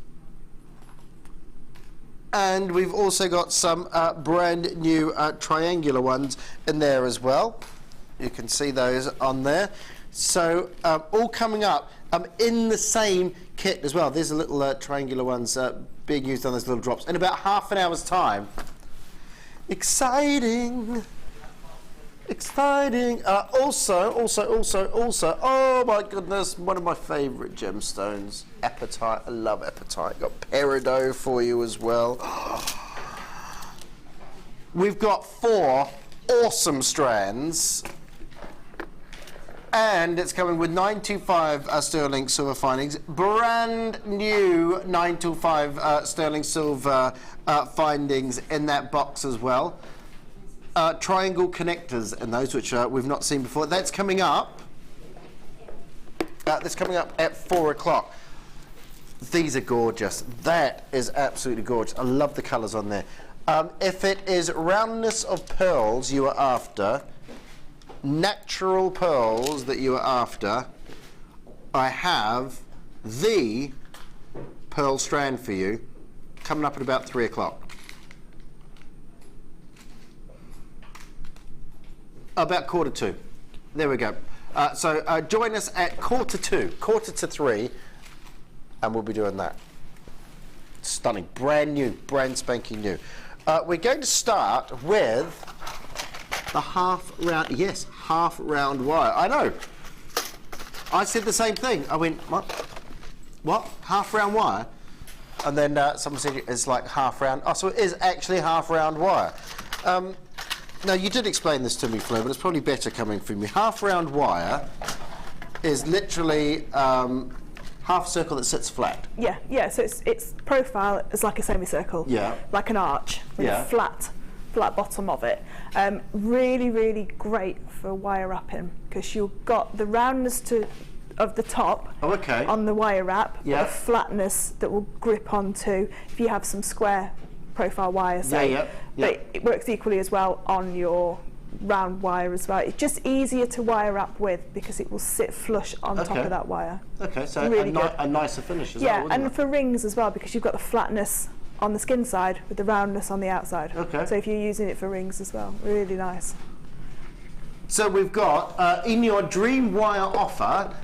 And we've also got some brand new triangular ones in there as well. You can see those on there. So all coming up in the same kit as well. These are little triangular ones being used on those little drops in about half an hour's time. Exciting. Exciting. Also, oh my goodness, one of my favourite gemstones, apatite. I love apatite. Got peridot for you as well. We've got 4 awesome strands, and it's coming with 925 sterling silver findings, brand new 925 sterling silver findings in that box as well. Triangle connectors and those which we've not seen before. That's coming up. That's coming up at 4 o'clock. These are gorgeous. That is absolutely gorgeous. I love the colours on there. If it is roundness of pearls you are after, natural pearls that you are after, I have the pearl strand for you coming up at about 3 o'clock. About 1:45. There we go. So join us at 1:45, 1:45, and we'll be doing that. Stunning, brand new, brand spanking new. We're going to start with the half round wire. I know. I said the same thing. I went, what? Half round wire? And then someone said it's like half round. Oh, so it is actually half round wire. Now, you did explain this to me, Flo, but it's probably better coming from you. Half round wire is literally half circle that sits flat. Yeah. So its profile is like a semicircle. Yeah. Like an arch with a flat bottom of it. Really, really great for wire wrapping because you've got the roundness of the top on the wire wrap, but a flatness that will grip onto if you have some square profile wire. But it works equally as well on your round wire as well. It's just easier to wire wrap with because it will sit flush on top of that wire. Okay, so really a nicer finish as well. Yeah, and for rings as well because you've got the flatness on the skin side with the roundness on the outside. Okay. So if you're using it for rings as well, really nice. So we've got, in your dream wire offer,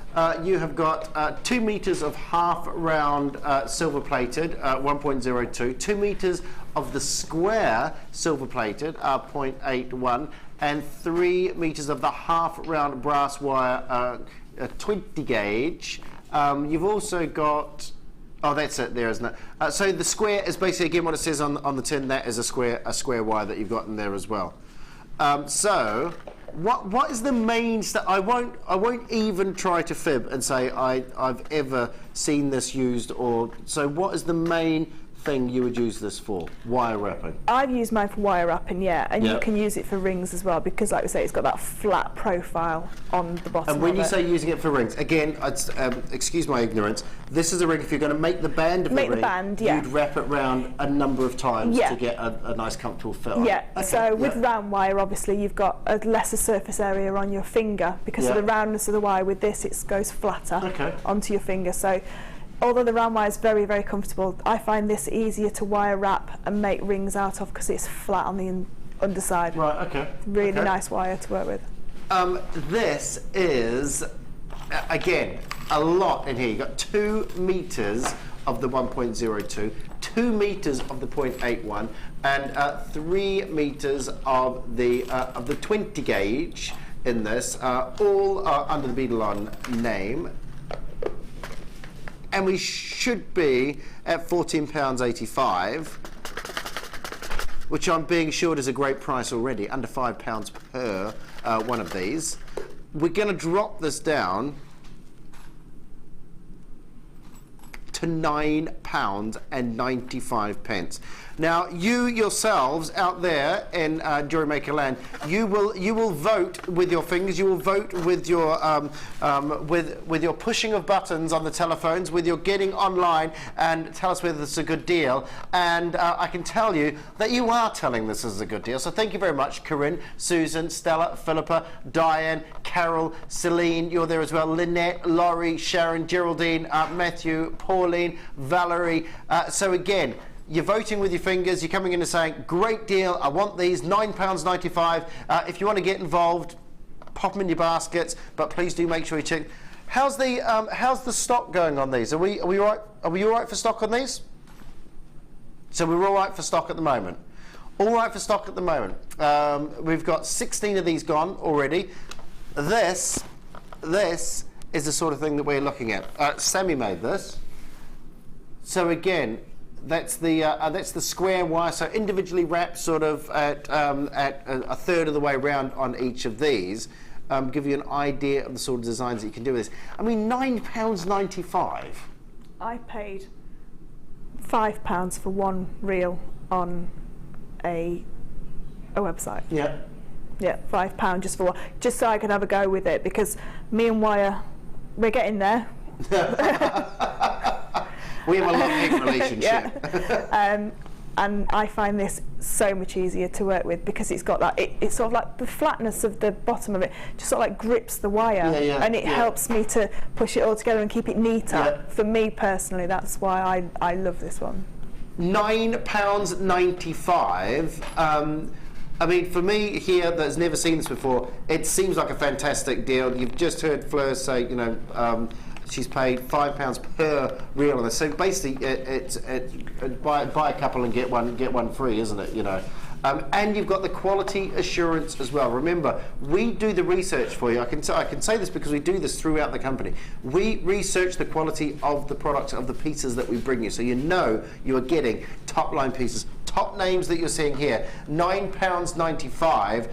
you have got 2 meters of half round silver plated, 1.02, 2 meters of the square silver plated, 0.81, and 3 meters of the half round brass wire, 20 gauge. You've also got, oh, that's it there, isn't it? So the square is basically, again, what it says on the tin, that is a square wire that you've got in there as well. So what is the main stuff? I won't even try to fib and say I've ever seen this used, or so what is the main thing you would use this for? Wire wrapping. I've used mine for wire wrapping, and you can use it for rings as well because, like we say, it's got that flat profile on the bottom. And when you say using it for rings, again, excuse my ignorance, this is a ring. If you're going to make the band of the ring, you'd wrap it round a number of times to get a nice, comfortable fit on. Yeah. Okay. So with round wire, obviously, you've got a lesser surface area on your finger because of the roundness of the wire. With this, it goes flatter onto your finger. So although the round wire is very, very comfortable, I find this easier to wire wrap and make rings out of because it's flat on the underside. Right, okay. Really nice wire to work with. This is, again, a lot in here. You've got 2 meters of the 1.02, 2 meters of the 0.81, and 3 meters of the 20 gauge in this, all under the Beadalon name. And we should be at £14.85, which I'm being assured is a great price already, under £5 per one of these. We're going to drop this down to £9.95. Now, you yourselves out there in JewelleryMaker land, you will vote with your fingers. You will vote with your with your pushing of buttons on the telephones, with your getting online and tell us whether this is a good deal. And I can tell you that you are telling this is a good deal. So thank you very much, Corinne, Susan, Stella, Philippa, Diane, Carol, Celine. You're there as well. Lynette, Laurie, Sharon, Geraldine, Matthew, Pauline, Valerie. So again, you're voting with your fingers. You're coming in and saying, great deal, I want these, £9.95. If you want to get involved, pop them in your baskets, but please do make sure you check. How's the stock going on these? Are we all right? Are we all right for stock on these? So we're all right for stock at the moment. All right for stock at the moment. We've got 16 of these gone already. This is the sort of thing that we're looking at. Sammy made this. So again, that's the square wire, so individually wrapped sort of at a third of the way around on each of these. Give you an idea of the sort of designs that you can do with this. I mean, £9.95. I paid £5 for one reel on a website. Yeah. Yeah, £5 just for one, just so I could have a go with it, because me and wire, we're getting there. We have a love-hate relationship. And I find this so much easier to work with because it's got that, it's sort of like the flatness of the bottom of it just sort of like grips the wire, and it helps me to push it all together and keep it neater. For me personally, that's why I love this one. £9.95. I mean, for me here, that's never seen this before, it seems like a fantastic deal. You've just heard Fleur say, you know, she's paid £5 per reel on this. So basically, it's buy a couple and get one free, isn't it? You know, and you've got the quality assurance as well. Remember, we do the research for you. I can say this because we do this throughout the company. We research the quality of the products, of the pieces that we bring you, so you know you are getting top line pieces. Top names that you're seeing here, £9.95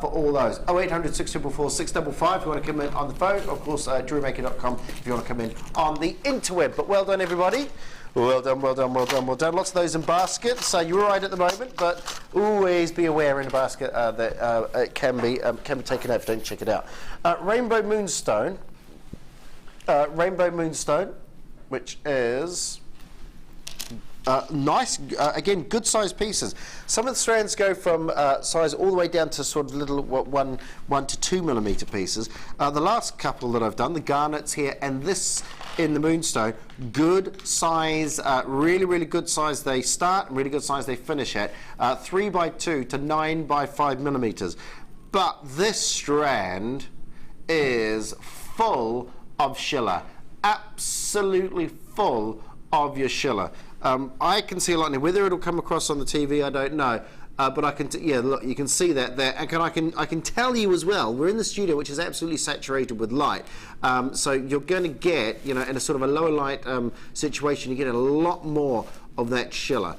for all those. 0800 644 655 if you want to come in on the phone, or of course JewelleryMaker.com if you want to come in on the interweb. But well done, everybody. Well done, well done, well done, well done. Lots of those in baskets. You're all right at the moment, but always be aware in a basket that it can be taken out if you don't check it out. Rainbow Moonstone, which is nice, again, good sized pieces. Some of the strands go from size all the way down to sort of little 1 to 2 millimeter pieces. The last couple that I've done, the garnets here and this in the moonstone, good size, really, really good size they start and really good size they finish at, 3 by 2 to 9 by 5 millimeters. But this strand is full of schiller, absolutely full of your schiller. I can see a lot in here. Whether it'll come across on the TV, I don't know. But I can, yeah, look, you can see that there, and I can tell you as well. We're in the studio, which is absolutely saturated with light, so you're going to get, you know, in a sort of a lower light situation, you get a lot more of that schiller.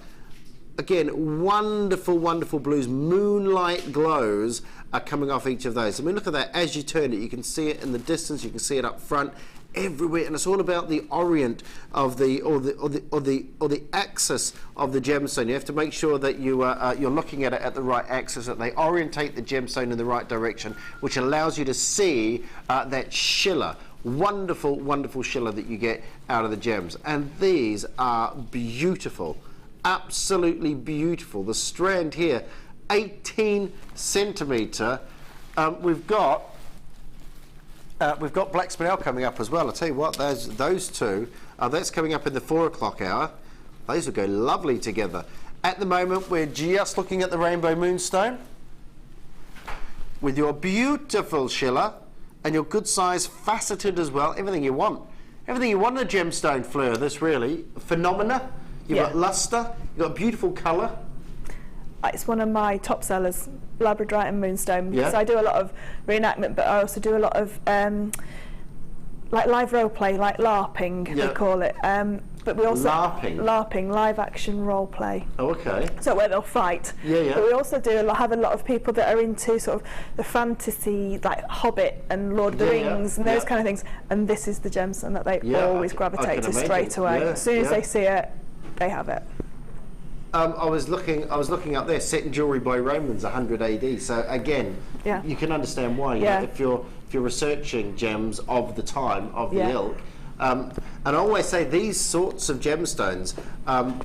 Again, wonderful, wonderful blues. Moonlight glows are coming off each of those. I mean, look at that. As you turn it, you can see it in the distance. You can see it up front. Everywhere, and it's all about the orient of the or the axis of the gemstone. You have to make sure that you're looking at it at the right axis, that they orientate the gemstone in the right direction, which allows you to see that schiller, wonderful, wonderful schiller that you get out of the gems. And these are beautiful, absolutely beautiful. The strand here, 18 centimeter. We've got Black Spinel coming up as well. I'll tell you what, those two, that's coming up in the 4 o'clock hour. Those will go lovely together. At the moment, we're just looking at the Rainbow Moonstone with your beautiful schiller and your good size faceted as well. Everything you want. Everything you want in a gemstone fleur. This really phenomena. You've got luster. You've got beautiful colour. It's one of my top sellers, Labradorite and Moonstone, because I do a lot of reenactment, but I also do a lot of like live role play, like LARPing, they call it. But we also LARPing, live action role play. Oh, okay. So where they'll fight. But we also have a lot of people that are into sort of the fantasy, like Hobbit and Lord of the Rings and those kind of things. And this is the gemstone that they always gravitate to straight away. As soon as they see it, they have it. I was looking up there, set in jewellery by Romans, 100 AD. So again, you can understand why. You know, if you're researching gems of the time of the ilk, and I always say these sorts of gemstones,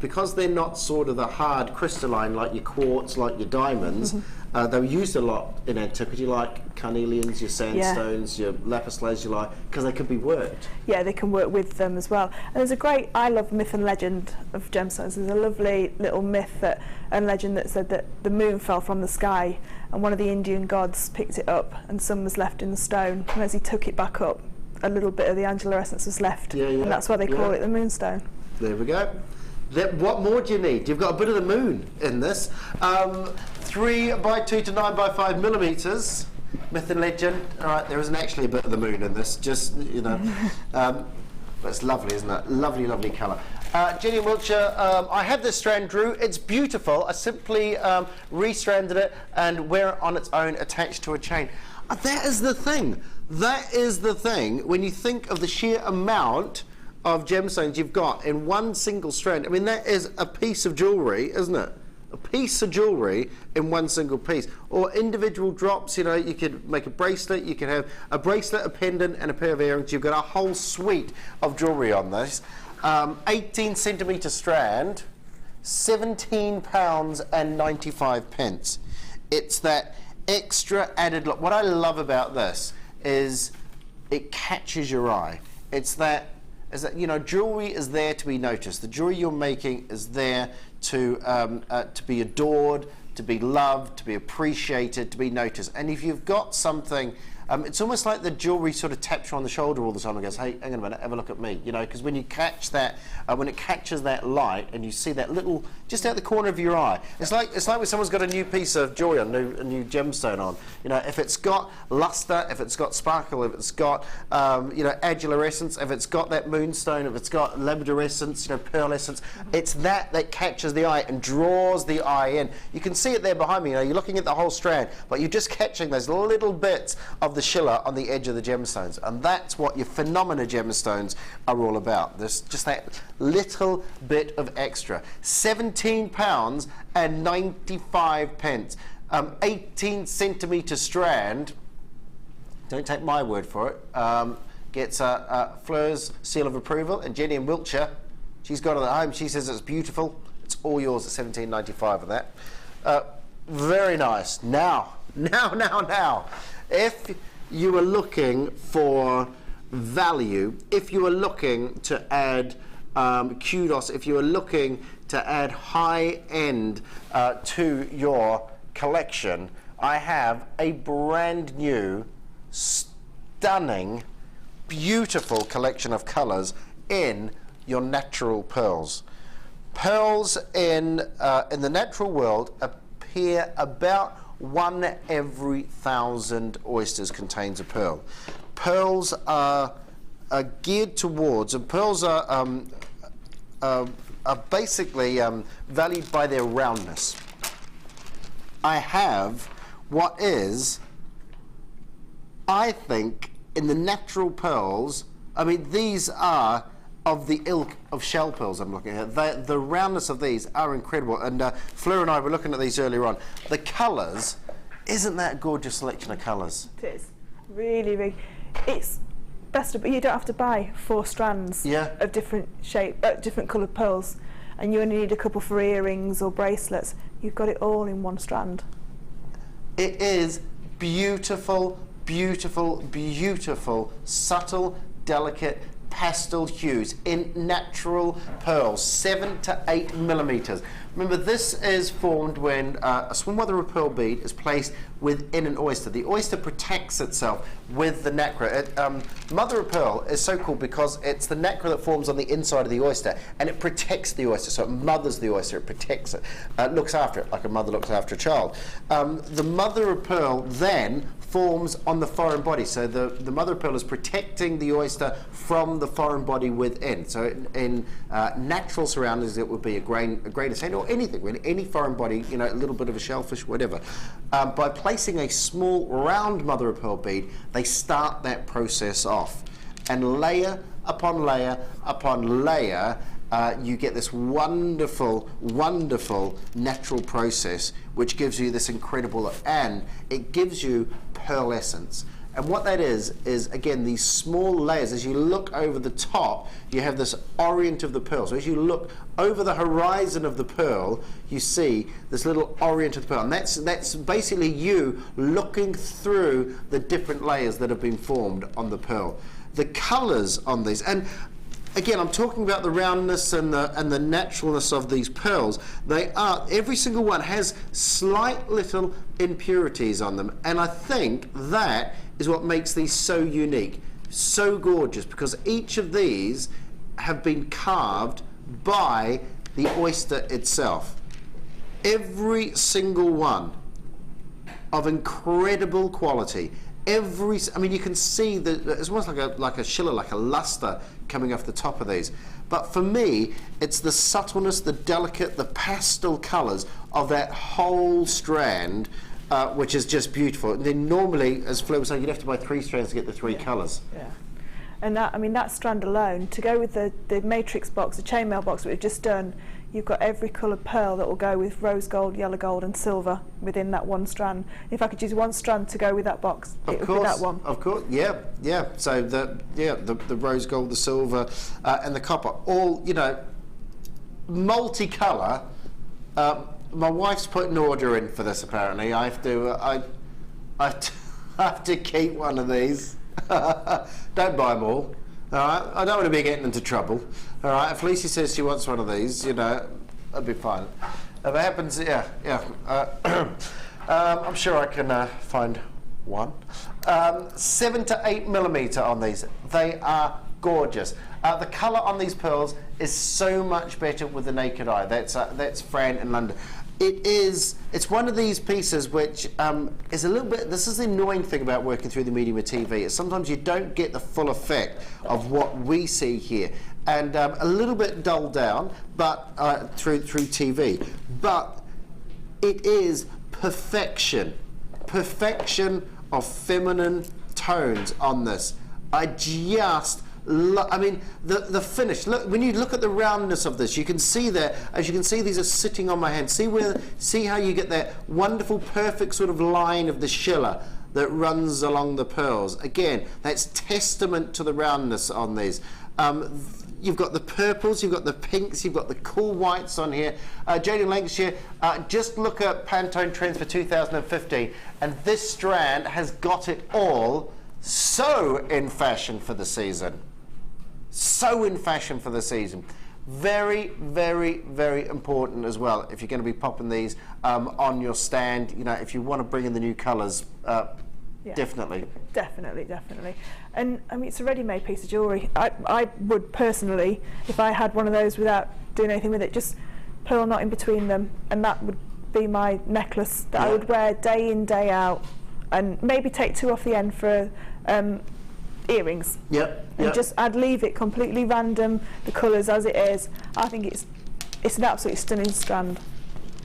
because they're not sort of the hard crystalline like your quartz, like your diamonds. They were used a lot in antiquity, like carnelians, your sandstones, your lapis lazuli, because they could be worked. Yeah, they can work with them as well. And there's a great, I love myth and legend of gemstones. There's a lovely little myth and legend that said that the moon fell from the sky and one of the Indian gods picked it up and some was left in the stone. And as he took it back up, a little bit of the angular essence was left. And that's why they call it the moonstone. There we go. What more do you need? You've got a bit of the moon in this. 3 by 2 to 9 by 5 millimeters. Myth and legend. All right, there isn't actually a bit of the moon in this. Just, you know, but it's lovely, isn't it? Lovely, lovely colour. Jenny in Wiltshire, I have this strand, Drew. It's beautiful. I simply restranded it and wear it on its own, attached to a chain. That is the thing. That is the thing. When you think of the sheer amount of gemstones you've got in one single strand, I mean, that is a piece of jewellery, isn't it? A piece of jewellery in one single piece. Or individual drops, you know, you could make a bracelet, you could have a bracelet, a pendant and a pair of earrings. You've got a whole suite of jewellery on this. 18 centimetre strand, £17.95. It's that extra added look. What I love about this is it catches your eye. It's that, you know, jewellery is there to be noticed. The jewellery you're making is there to be adored, to be loved, to be appreciated, to be noticed. And if you've got something It's almost like the jewellery sort of taps you on the shoulder all the time and goes, hey, hang on a minute, have a look at me, you know, because when you catch that, when it catches that light and you see that little, just out the corner of your eye, it's like when someone's got a new piece of jewellery on, a new gemstone on, you know, if it's got lustre, if it's got sparkle, if it's got, you know, adular-essence, if it's got that moonstone, if it's got labradorite, you know, pearl essence, it's that catches the eye and draws the eye in. You can see it there behind me, you know, you're looking at the whole strand, but you're just catching those little bits of the schiller on the edge of the gemstones, and that's what your phenomena gemstones are all about. There's just that little bit of extra. £17 and 95 pence. 18 centimetre strand, don't take my word for it, gets Fleur's seal of approval, and Jenny in Wiltshire, she's got it at home, she says it's beautiful. It's all yours at £17.95 of that. Very nice. Now, if you are looking for value, if you are looking to add kudos, if you are looking to add high end to your collection, I have a brand new, stunning, beautiful collection of colours in your natural pearls. Pearls in the natural world appear about 1 every 1,000 oysters contains a pearl. Pearls are geared towards, and pearls are basically valued by their roundness. I have what is, I think, in the natural pearls, I mean, these are of the ilk of shell pearls I'm looking at. The roundness of these are incredible, and Fleur and I were looking at these earlier on. The colours, isn't that a gorgeous selection of colours? It is. Really, really. It's best of, you don't have to buy 4 strands of different shape, different coloured pearls, and you only need a couple for earrings or bracelets. You've got it all in one strand. It is beautiful, beautiful, beautiful, subtle, delicate, pastel hues in natural pearls, 7 to 8 millimeters. Remember, this is formed when a small mother of pearl bead is placed within an oyster. The oyster protects itself with the nacre. Mother of pearl is so cool because it's the nacre that forms on the inside of the oyster, and it protects the oyster. So it mothers the oyster, it protects it, looks after it like a mother looks after a child. The mother of pearl then forms on the foreign body. So the mother of pearl is protecting the oyster from the foreign body within. So in natural surroundings, it would be a grain of sand or anything, any foreign body, you know, a little bit of a shellfish, whatever. By placing a small round mother of pearl bead, they start that process off. And layer upon layer upon layer, you get this wonderful, wonderful natural process which gives you this incredible, and it gives you pearl essence. And what that is again these small layers. As you look over the top, you have this orient of the pearl. So as you look over the horizon of the pearl, you see this little orient of the pearl. And that's basically you looking through the different layers that have been formed on the pearl. The colours on these, and again, I'm talking about the roundness and the naturalness of these pearls. They are, every single one has slight little impurities on them, and I think that is what makes these so unique, so gorgeous, because each of these have been carved by the oyster itself. Every single one of incredible quality. I mean, you can see that it's almost like a schiller, like a lustre coming off the top of these. But for me, it's the subtleness, the delicate, the pastel colours of that whole strand, which is just beautiful. And then normally, as Flo was saying, you'd have to buy 3 strands to get the 3 colours. Yeah. And that, I mean, that strand alone, to go with the matrix box, the chainmail box that we've just done, you've got every coloured pearl that will go with rose gold, yellow gold and silver within that one strand. If I could use one strand to go with that box, it would be that one. Of course, yeah. So the rose gold, the silver and the copper, all, you know, multicolour. My wife's put an order in for this apparently. I have to keep one of these. Don't buy them all. All right, I don't want to be getting into trouble. All right, if Lucy says she wants one of these, you know, that'd be fine. If it happens, I'm sure I can find 7 to 8 millimeter on these. They are gorgeous. The colour on these pearls is so much better with the naked eye. That's Fran in London. It's one of these pieces which is a little bit, this is the annoying thing about working through the medium of TV, is sometimes you don't get the full effect of what we see here. And a little bit dulled down, but through TV. But it is perfection of feminine tones on this. I mean, the finish. Look, when you look at the roundness of this, you can see there, as you can see, these are sitting on my hand. See how you get that wonderful, perfect sort of line of the schiller that runs along the pearls. Again, that's testament to the roundness on these. You've got the purples, you've got the pinks, you've got the cool whites on here. Jade in Lancashire, just look at Pantone Trends for 2015, and this strand has got it all. So in fashion for the season. So in fashion for the season. Very, very, very important as well. If you're going to be popping these on your stand, you know, if you want to bring in the new colours, yeah, definitely. Definitely. And I mean, it's a ready-made piece of jewellery. I would personally, if I had one of those without doing anything with it, just pearl knot in between them, and that would be my necklace that I would wear day in, day out, and maybe take 2 off the end for earrings. And just, I'd leave it completely random, the colours as it is. I think it's an absolutely stunning strand.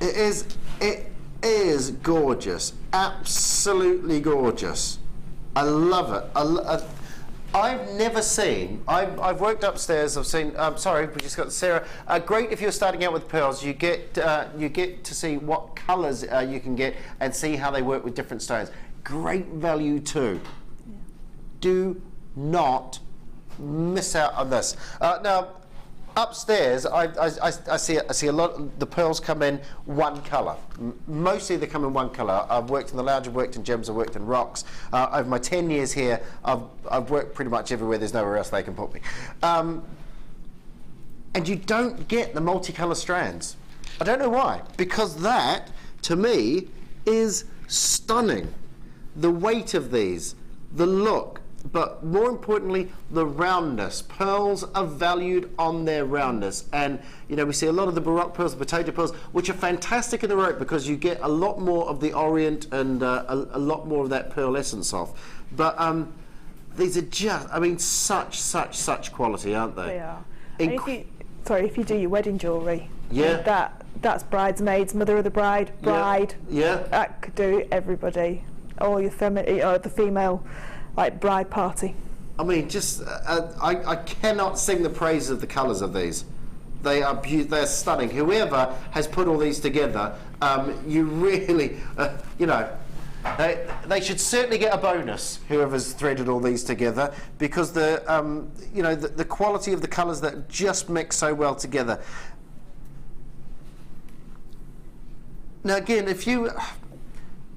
It is gorgeous, absolutely gorgeous. I love it. I've never seen, I've worked upstairs, I've seen, sorry, we just got Sarah. Great if you're starting out with pearls, you get to see what colours you can get and see how they work with different stones. Great value too. Yeah. Do not miss out on this. Now, upstairs, I see a lot of the pearls come in one colour. Mostly they come in one colour. I've worked in the lounge, I've worked in gems, I've worked in rocks. Over my 10 years here, I've worked pretty much everywhere. There's nowhere else they can put me. And you don't get the multicolour strands. I don't know why. Because that, to me, is stunning. The weight of these, the look, but more importantly, the roundness. Pearls are valued on their roundness, and you know, we see a lot of the Baroque pearls, the potato pearls, which are fantastic in the rope because you get a lot more of the orient and a lot more of that pearl essence off. But these are just, I mean, such quality, aren't they? They are. And if you do your wedding jewellery, that's bridesmaids, mother of the bride, that could do everybody, or your the female, like, bride party. I mean, just I cannot sing the praises of the colours of these. They are they're stunning. Whoever has put all these together, you really, you know, they should certainly get a bonus. Whoever's threaded all these together, because the you know, the quality of the colours that just mix so well together. Now again,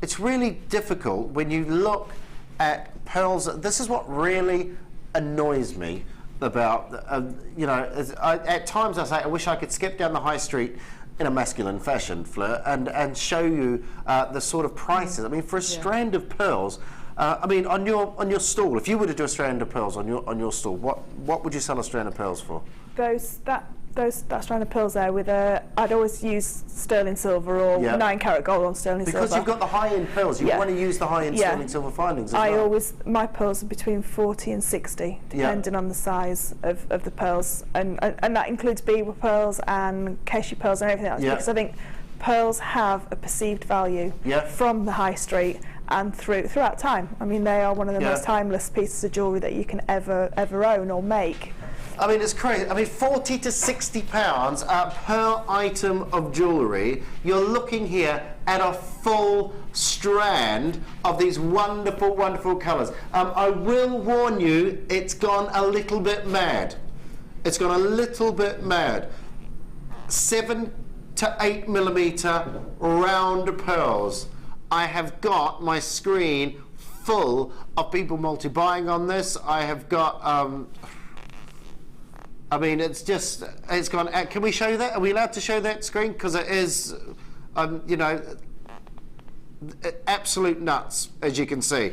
it's really difficult when you look at pearls. This is what really annoys me about, you know, at times I say, I wish I could skip down the high street in a masculine fashion, Fleur, and show you the sort of prices. I mean, for a strand of pearls, I mean, on your stall, if you were to do a strand of pearls on your stall, what would you sell a strand of pearls for? That strand of pearls there with I'd always use sterling silver or 9-carat gold on sterling silver. Because you've got the high-end pearls, you want to use the high-end sterling silver findings as well. My pearls are between 40 and 60, depending on the size of the pearls, and that includes bead pearls and Keshi pearls and everything else, because I think pearls have a perceived value from the high street and throughout time. I mean, they are one of the most timeless pieces of jewellery that you can ever own or make. I mean, it's crazy. I mean, 40 to 60 pounds per item of jewellery. You're looking here at a full strand of these wonderful, wonderful colours. I will warn you, it's gone a little bit mad. It's gone a little bit mad. 7 to 8 millimetre round pearls. I have got my screen full of people multi-buying on this. I have got... I mean, it's gone. Can we show that? Are we allowed to show that screen? Because it is, you know, absolute nuts, as you can see.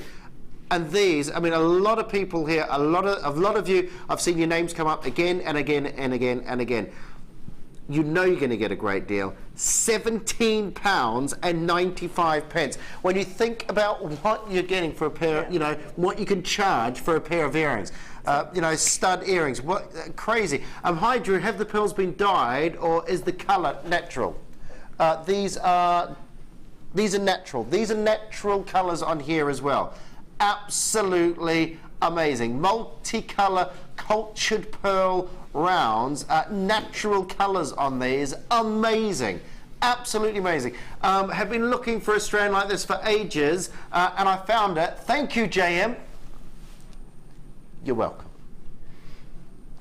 And these, I mean, a lot of people here, a lot of you, I've seen your names come up again and again and again and again. You know you're going to get a great deal. £17.95. When you think about what you're getting for a pair, you know, what you can charge for a pair of earrings. You know, stud earrings, what crazy. Hi Drew, have the pearls been dyed or is the colour natural? These are natural. These are natural colours on here as well. Absolutely amazing. Multicolour cultured pearl rounds, natural colours on these, amazing. Absolutely amazing. Have been looking for a strand like this for ages, and I found it. Thank you, JM. You're welcome.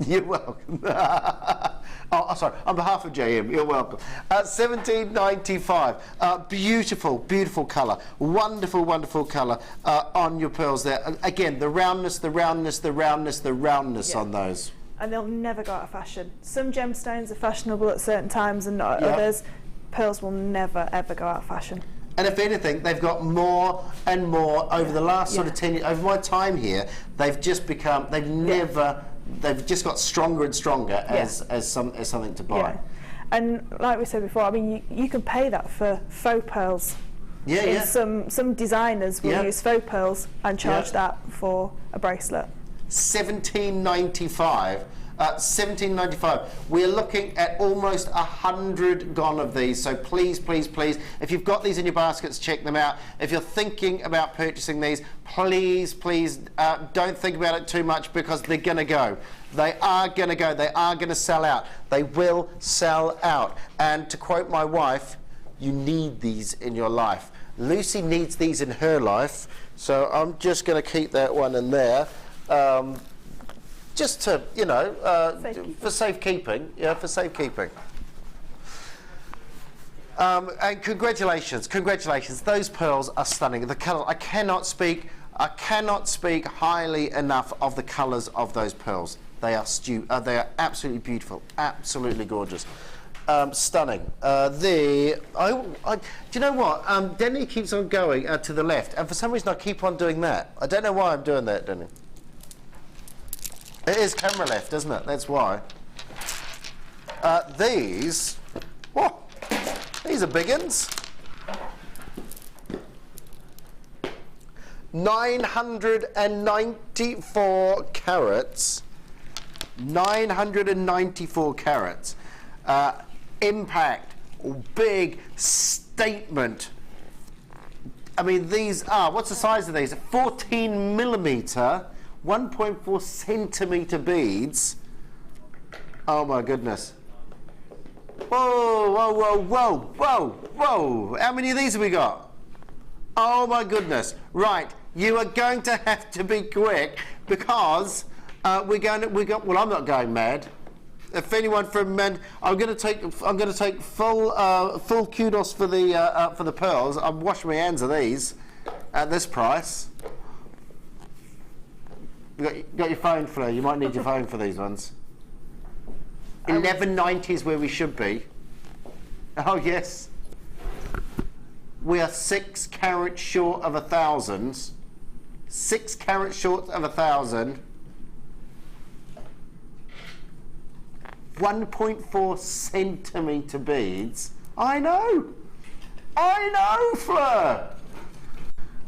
You're welcome. Oh, sorry. On behalf of JM, you're welcome. $17.95. Beautiful, beautiful colour. Wonderful, wonderful colour on your pearls there. And again, the roundness, the roundness, the roundness, the roundness on those. And they'll never go out of fashion. Some gemstones are fashionable at certain times and not at others. Pearls will never, ever go out of fashion. And if anything, they've got more and more over the last sort of 10 years. Over my time here, they've just become, they've just got stronger and stronger as something to buy. Yeah. And like we said before, I mean, you can pay that for faux pearls. Some designers will use faux pearls and charge that for a bracelet. $17.95. $17.95. We're looking at almost 100 gone of these, so please, please, please, if you've got these in your baskets, check them out. If you're thinking about purchasing these, please, please don't think about it too much, because they're going to go. They are going to go. They are going to sell out. They will sell out. And to quote my wife, you need these in your life. Lucy needs these in her life, so I'm just going to keep that one in there. Just to, you know, for safekeeping, for safekeeping. And congratulations, congratulations. Those pearls are stunning. The colour, I cannot speak highly enough of the colours of those pearls. They are they are absolutely beautiful, absolutely gorgeous. Stunning. Do you know what? Denny keeps on going to the left, and for some reason I keep on doing that. I don't know why I'm doing that, Denny. It is camera left, isn't it? That's why. These are big uns. 994 carats. 994 carats. Impact, big statement. I mean, these are, what's the size of these? 14 millimetre. 1.4 centimetre beads. Oh my goodness. Whoa, whoa, whoa, whoa, whoa, whoa. How many of these have we got? Oh my goodness. Right, you are going to have to be quick, because well, I'm not going mad. If anyone from I'm going to take full kudos for the pearls. I'm washing my hands of these at this price. You got your phone, Fleur? You might need your phone for these ones. 1190 is where we should be. Oh yes. We are 6 carats short of 1,000. 6 carats short of 1,000. 1.4 centimetre beads. I know, Fleur.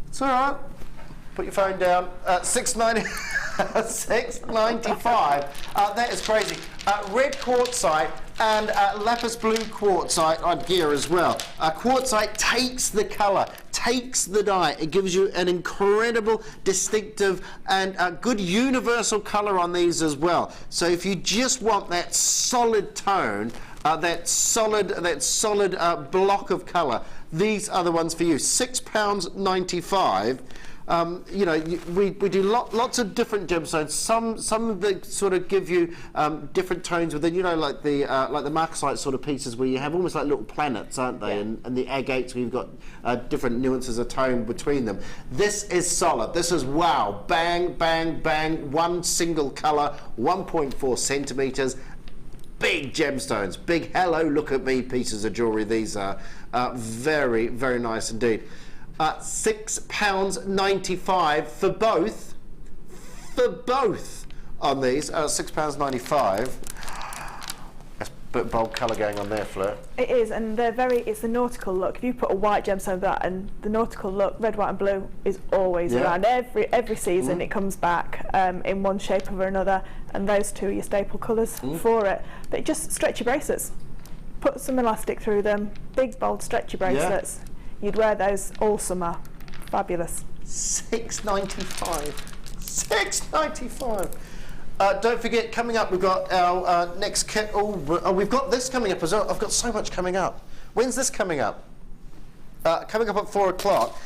It's all right. Put your phone down. $6.95. That is crazy. Red quartzite and lapis blue quartzite on gear as well. Quartzite takes the colour, takes the dye. It gives you an incredible, distinctive and good universal colour on these as well. So if you just want that solid tone, that solid block of colour, these are the ones for you. £6.95. You know, we do lots of different gemstones. Some of them sort of give you different tones within, you know, like the marcasite sort of pieces where you have almost like little planets, aren't they? And the agates, we've got different nuances of tone between them. This is solid. This is wow, bang, bang, bang. One single colour, 1.4 centimetres. Big gemstones, big hello, look at me pieces of jewellery. These are very, very nice indeed. £6.95 for both. For both on these, £6.95. That's a bit bold colour going on there, Fleur. It is, and it's the nautical look. If you put a white gemstone with that, and the nautical look, red, white and blue, is always around. Every season it comes back in one shape or another, and those two are your staple colours for it. But just stretchy bracelets. Put some elastic through them, big, bold, stretchy bracelets. You'd wear those all summer. Fabulous. £6.95. £6.95. Don't forget, coming up, we've got our next kit. We've got this coming up as well. I've got so much coming up. When's this coming up? Coming up at 4 o'clock.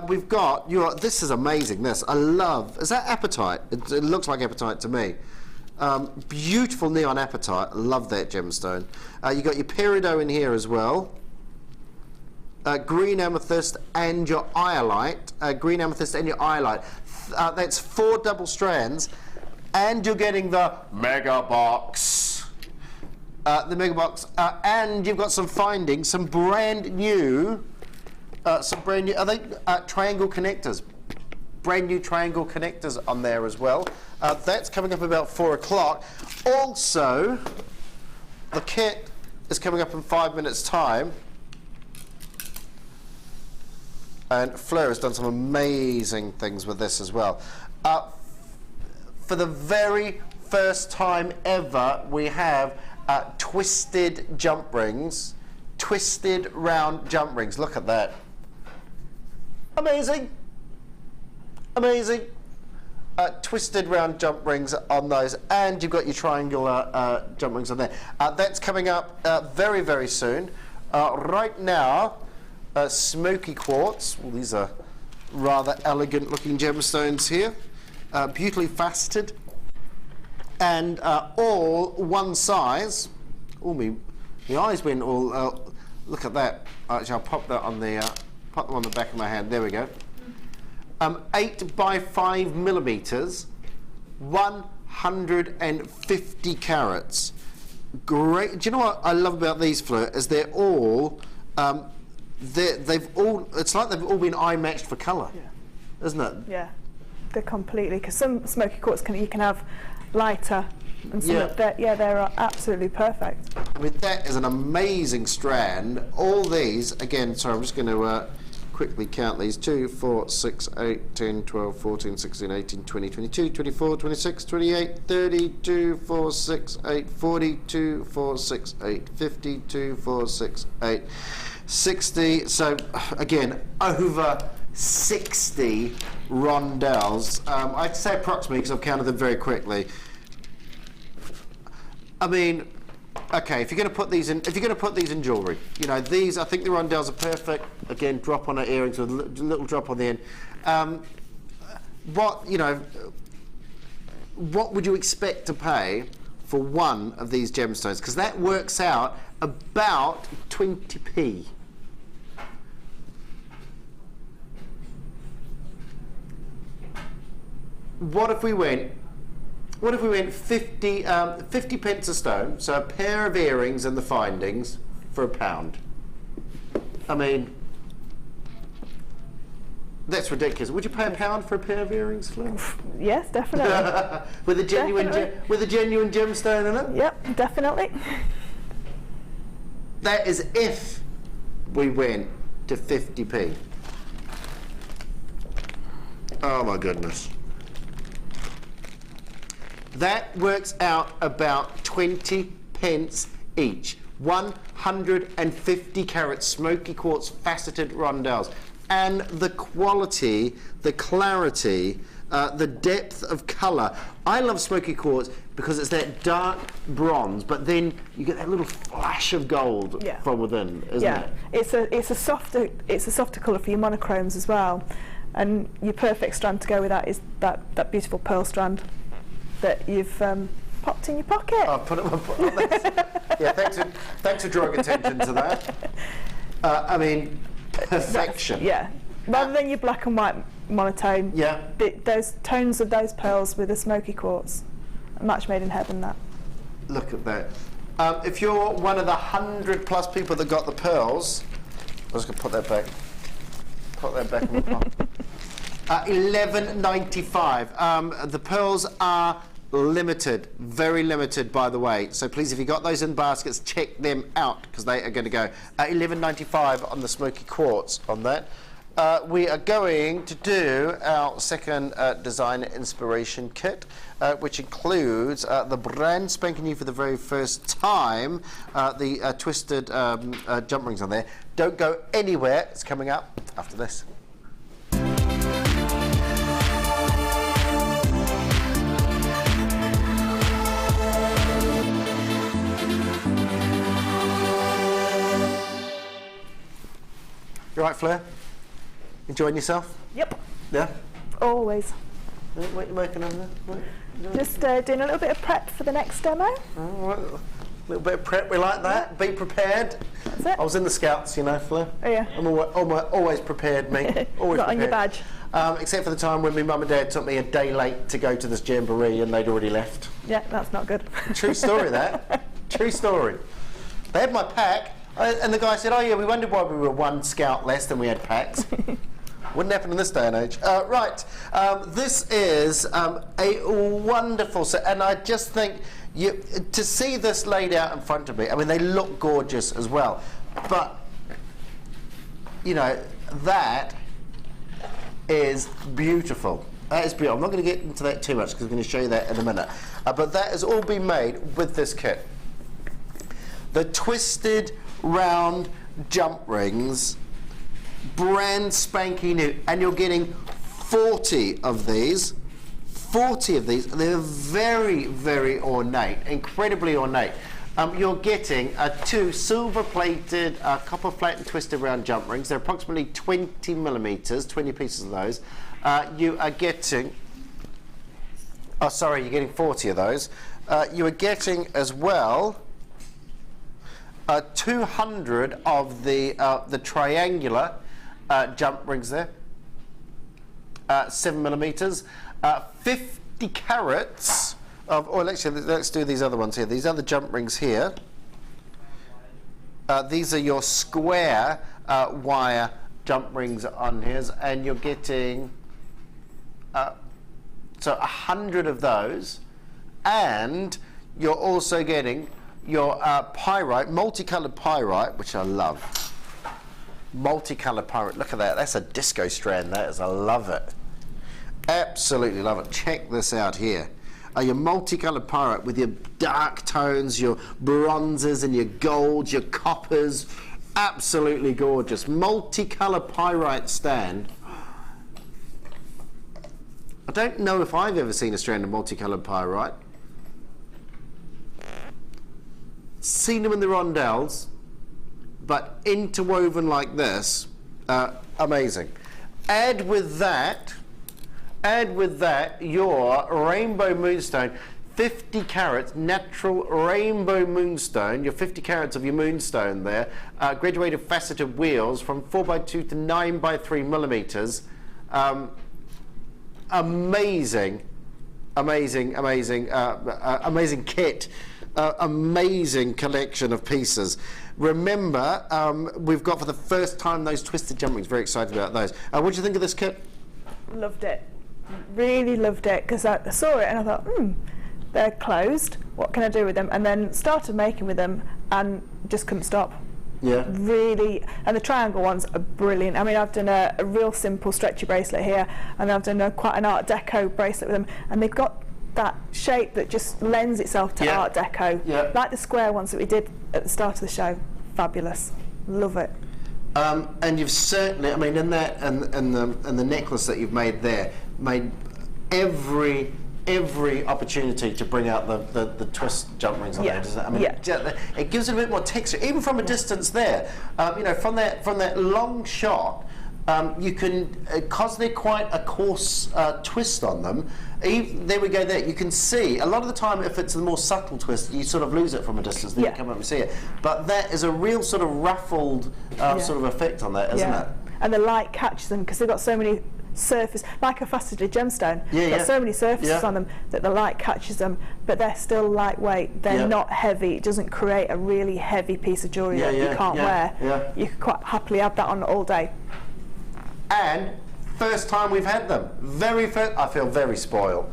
We've got this is amazing. This I love. Is that apatite? It looks like apatite to me. Beautiful neon apatite. I love that gemstone. You got your peridot in here as well. Green amethyst and your iolite. Green amethyst and your iolite. That's 4 double strands. And you're getting the mega box. And you've got some findings, some brand new, are they triangle connectors? Brand new triangle connectors on there as well. That's coming up about 4 o'clock. Also, the kit is coming up in 5 minutes' time. And Fleur has done some amazing things with this as well. For the very first time ever, we have twisted jump rings, twisted round jump rings. Look at that. Amazing. Amazing. Twisted round jump rings on those, and you've got your triangular jump rings on there. That's coming up very, very soon. Right now, smoky quartz. Well, these are rather elegant looking gemstones here. Beautifully faceted, and all one size. Oh, my eyes went all. Look at that. Actually, I'll pop that on the pop them on the back of my hand. There we go. 8 by 5 millimeters, 150 carats. Great. Do you know what I love about these, Fleur? Is they're all. They've all. It's like they've all been eye matched for colour, isn't it? Yeah. They're completely, because some smoky quartz you can have lighter, and some they're absolutely perfect. I mean, that is an amazing strand. All these, again, sorry, I'm just going to quickly count these. 2, 4, 6, 8, 10, 12, 14, 16, 18, 20, 22, 24, 26, 28, 32, 4, 6, 8, 42, 4, 6, 8, 52, 4, 6, 8, 60. So, again, over 60 rondelles. I'd say approximately because I've counted them very quickly. I mean, okay, if you're going to put these in, jewellery, you know, these, I think the rondelles are perfect. Again, drop on our earrings with a little drop on the end. What would you expect to pay for one of these gemstones? Because that works out about 20p. What if we went 50 pence a stone, so a pair of earrings and the findings for £1? I mean, that's ridiculous. Would you pay £1 for a pair of earrings, Fleur? Yes, definitely. with a genuine gemstone in it? Yep, definitely. That is if we went to 50p. Oh my goodness. That works out about 20 pence each. 150 carat smoky quartz faceted rondelles. And the quality, the clarity, the depth of colour. I love smoky quartz because it's that dark bronze, but then you get that little flash of gold from within, isn't it? It's a softer colour for your monochromes as well. And your perfect strand to go with that is that beautiful pearl strand that you've popped in your pocket. I've put it in my pocket. Yeah, thanks for drawing attention to that. I mean, perfection. Rather than your black and white monotone. Yeah. Those tones of those pearls with the smoky quartz, a match made in heaven. That. Look at that. If you're one of the 100+ people that got the pearls, I'm just going to put that back. Put that back in my pocket. $11.95. The pearls are limited, very limited, by the way. So please, if you got those in baskets, check them out because they are going to go $11.95 on the smoky quartz on that. We are going to do our second design inspiration kit, which includes the brand spanking new for the very first time, the twisted jump rings on there. Don't go anywhere. It's coming up after this. You all right, Fleur? Enjoying yourself? Yep. Yeah? Always. What are you making over there? Just doing a little bit of prep for the next demo. All right. A little bit of prep, we like that. Be prepared. That's it. I was in the Scouts, you know, Fleur. Oh, yeah. I'm always prepared, me. Always Got on your badge. Except for the time when my mum and dad took me a day late to go to this jamboree and they'd already left. Yeah, that's not good. True story, that. True story. They had my pack, and the guy said, oh yeah, we wondered why we were one Scout less than we had packs. Wouldn't happen in this day and age. Right, this is a wonderful set, and I just think to see this laid out in front of me, I mean, they look gorgeous as well, but, you know, that is beautiful. That is beautiful. I'm not going to get into that too much because I'm going to show you that in a minute. But that has all been made with this kit. The twisted round jump rings, brand spanking new, and you're getting 40 of these. 40 of these. They're very, very ornate, incredibly ornate. You're getting two silver-plated, copper flat and twisted round jump rings. They're approximately 20 millimeters, 20 pieces of those. You are getting, oh sorry, you're getting 40 of those. You are getting as well 200 of the triangular jump rings there, 7 millimeters, 50 carats of, or actually let's do these other ones here. These other jump rings here. These are your square wire jump rings on here, and you're getting so 100 of those, and you're also getting your pyrite, multicolored pyrite, which I love. Multicolored pyrite, look at that, that's a disco strand, that is, I love it. Absolutely love it. Check this out here. Your multicolored pyrite with your dark tones, your bronzes and your golds, your coppers, absolutely gorgeous. Multicolored pyrite stand. I don't know if I've ever seen a strand of multicolored pyrite. Seen them in the rondelles, but interwoven like this, amazing. Add with that your rainbow moonstone, 50 carats natural rainbow moonstone, your 50 carats of your moonstone there, graduated faceted wheels from 4x2 to 9x3 millimeters. Amazing kit, amazing collection of pieces. Remember, we've got for the first time those twisted jump rings. Very excited about those. What do you think of this kit? Loved it. Really loved it, because I saw it and I thought, they're closed, what can I do with them? And then started making with them and just couldn't stop. Yeah. Really, and the triangle ones are brilliant. I mean, I've done a real simple stretchy bracelet here, and I've done quite an Art Deco bracelet with them, and they've got that shape that just lends itself to Art Deco. Yeah. Like the square ones that we did at the start of the show. Fabulous. Love it. And you've certainly, I mean, in that and the necklace that you've made there, made every opportunity to bring out the twist jump rings on there, doesn't it? I mean, it gives it a bit more texture, even from a distance there. You know, from that long shot, you can, because they're quite a coarse twist on them. There we go. There you can see. A lot of the time, if it's a more subtle twist, you sort of lose it from a distance. Then you come up and see it. But that is a real sort of ruffled sort of effect on that, isn't it? And the light catches them because they've got so many surface, like a faceted gemstone. Got so many surfaces on them that the light catches them, but they're still lightweight. They're not heavy. It doesn't create a really heavy piece of jewellery that you can't wear. You could quite happily have that on all day. and first time we've had them. Very first. I feel very spoiled.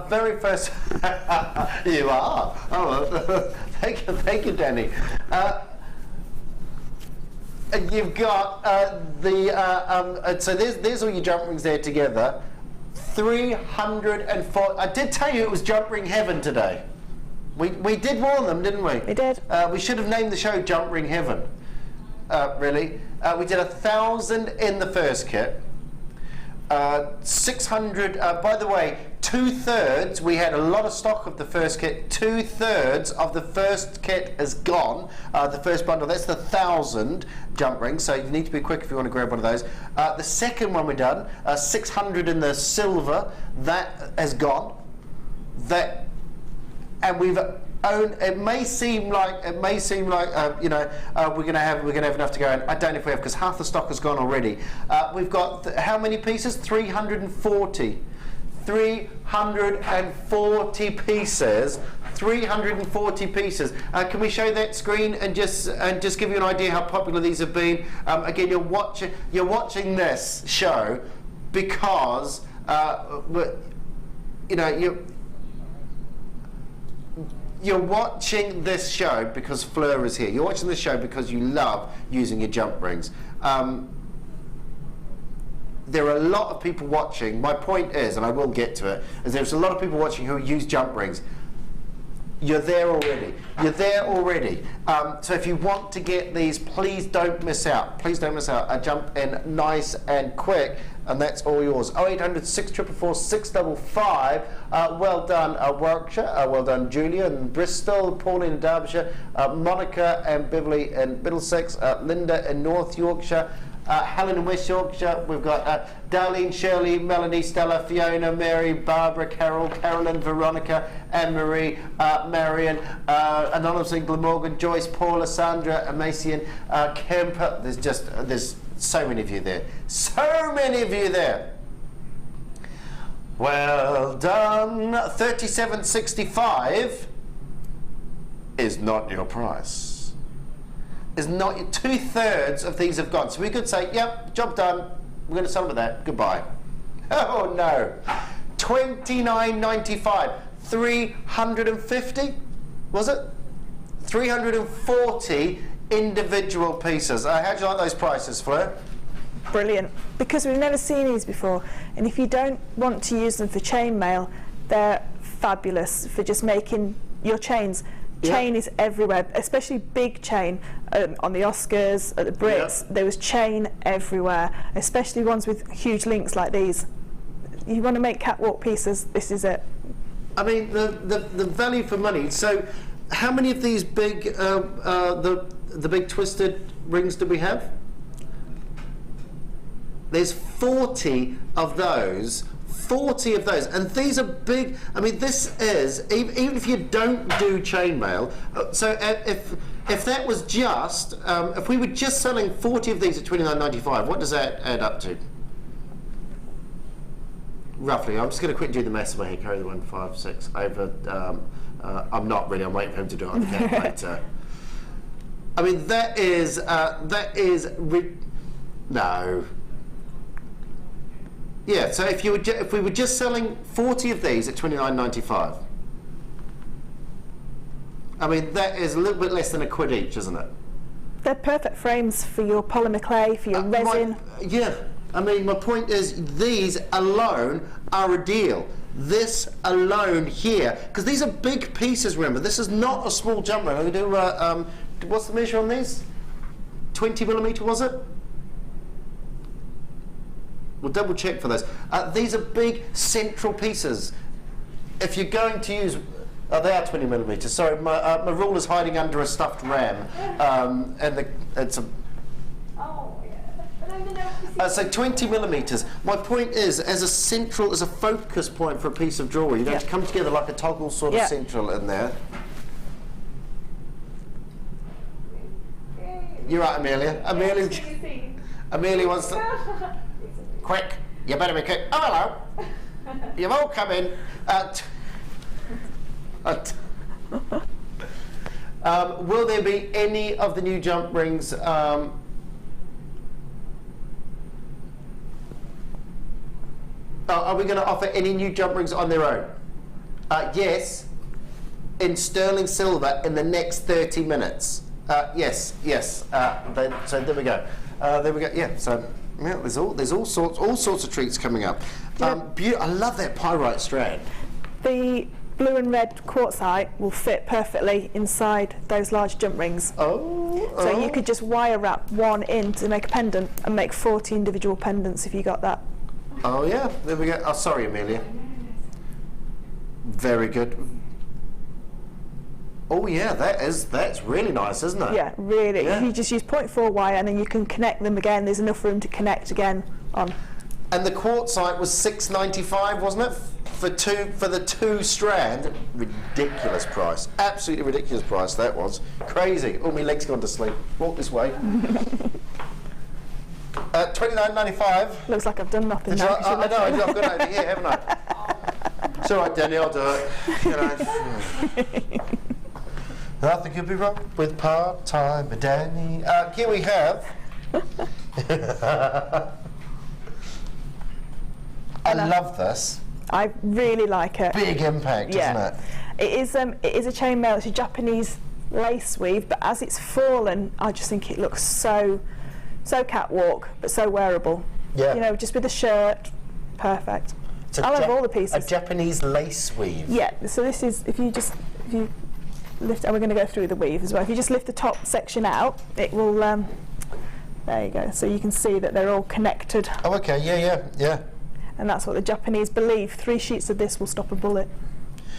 Very first. You are. Oh, thank you, Danny. You've got so there's all your jump rings there together. 304. I did tell you it was jump ring heaven today. We did warn them, didn't we? We did. We should have named the show Jump Ring Heaven. Really. We did 1,000 in the first kit. 600. By the way, 2/3. We had a lot of stock of the first kit. 2/3 of the first kit is gone. The first bundle. That's the 1,000 jump rings. So you need to be quick if you want to grab one of those. The second one we done, 600 in the silver. That has gone. And we've owned. It may seem like you know, we're gonna have enough to go. And I don't know if we have, because half the stock has gone already. We've got how many pieces? 340. 340 pieces. 340 pieces. Can we show that screen and just give you an idea how popular these have been? Again, you're watching this show because you know you're watching this show because Fleur is here. You're watching this show because you love using your jump rings. There are a lot of people watching. My point is, and I will get to it, is there's a lot of people watching who use jump rings. You're there already. You're there already. So if you want to get these, please don't miss out. Please don't miss out. Jump in nice and quick, and that's all yours. 0800 644 655. Well done, Warwickshire. Well done, Julia in Bristol, Pauline in Derbyshire, Monica and Beverly in Middlesex, Linda in North Yorkshire, Helen in West Yorkshire. We've got Darlene, Shirley, Melanie, Stella, Fiona, Mary, Barbara, Carol, Carolyn, Veronica, Anne-Marie, Marion, Anonymous in Glamorgan, Joyce, Paula, Sandra, Amacian, Kemper. There's so many of you there. So many of you there. Well done. 37.65 is not your price. Is not 2/3 of these have gone. So we could say, yep, job done. We're going to sell them at that. Goodbye. Oh no. $29.95. 350. Was it? 340 individual pieces. How do you like those prices, Fleur? Brilliant. Because we've never seen these before, and if you don't want to use them for chainmail, they're fabulous for just making your chains. Chain is everywhere, especially big chain. On the Oscars, at the Brits, there was chain everywhere, especially ones with huge links like these. You want to make catwalk pieces, this is it. I mean, the value for money. So how many of these big, the big twisted rings do we have? There's 40 of those. 40 of those, and these are big. I mean, this is even if you don't do chainmail. So if that was just if we were just selling 40 of these at $29.95, what does that add up to? Roughly, I'm just going to quickly do the maths in my head. Carry the 156 over. I'm not really. I'm waiting for him to do it on the calculator. I mean, that is no. Yeah, so if we were just selling 40 of these at $29.95, I mean, that is a little bit less than £1 each, isn't it? They're perfect frames for your polymer clay, for your resin. I mean, my point is these alone are a deal. This alone here, because these are big pieces, remember, this is not a small jump ring. I'm going to do, what's the measure on these? 20mm, was it? We'll double check for those. These are big central pieces. If you're going to use, they are 20mm. Sorry, my rule is hiding under a stuffed ram, and it's a. Oh yeah. So 20mm. My point is, as a focus point for a piece of jewellery, you don't come together like a toggle sort of central in there. You're right, Amelia. Amelia wants to. Quick, you better be quick. Oh, hello. You've all come in. Will there be any of the new jump rings Are we going to offer any new jump rings on their own? Yes, in sterling silver in the next 30 minutes. Yes. So there we go. Yeah. So yeah, there's all sorts of treats coming up. I love that pyrite strand. The blue and red quartzite will fit perfectly inside those large jump rings. So you could just wire wrap one in to make a pendant and make 40 individual pendants if you got that. Oh yeah, there we go. Oh, sorry, Amelia. Very good. Oh yeah, that's really nice, isn't it? Yeah, really. Yeah. You just use 0.4 wire and then you can connect them again. There's enough room to connect again on. And the quartzite was $6.95, wasn't it? For the 2 strand. Ridiculous price. Absolutely ridiculous price that was. Crazy. Oh, my leg's gone to sleep. Walk this way. $29.95. Looks like I've done nothing now. I know, I've got it over here, haven't I? It's all right, Danny, I'll do it. You know. Nothing could be wrong with part-time Danny. Here we have. I love this. I really like it. Big impact, isn't it? It is a chainmail. It's a Japanese lace weave, but as it's fallen, I just think it looks so catwalk, but so wearable. Yeah. You know, just with the shirt, perfect. I love all the pieces. A Japanese lace weave. Yeah. So this is if you lift, and we're going to go through the weave as well. If you just lift the top section out, it will. There you go. So you can see that they're all connected. Oh, okay. Yeah. And that's what the Japanese believe. 3 sheets of this will stop a bullet.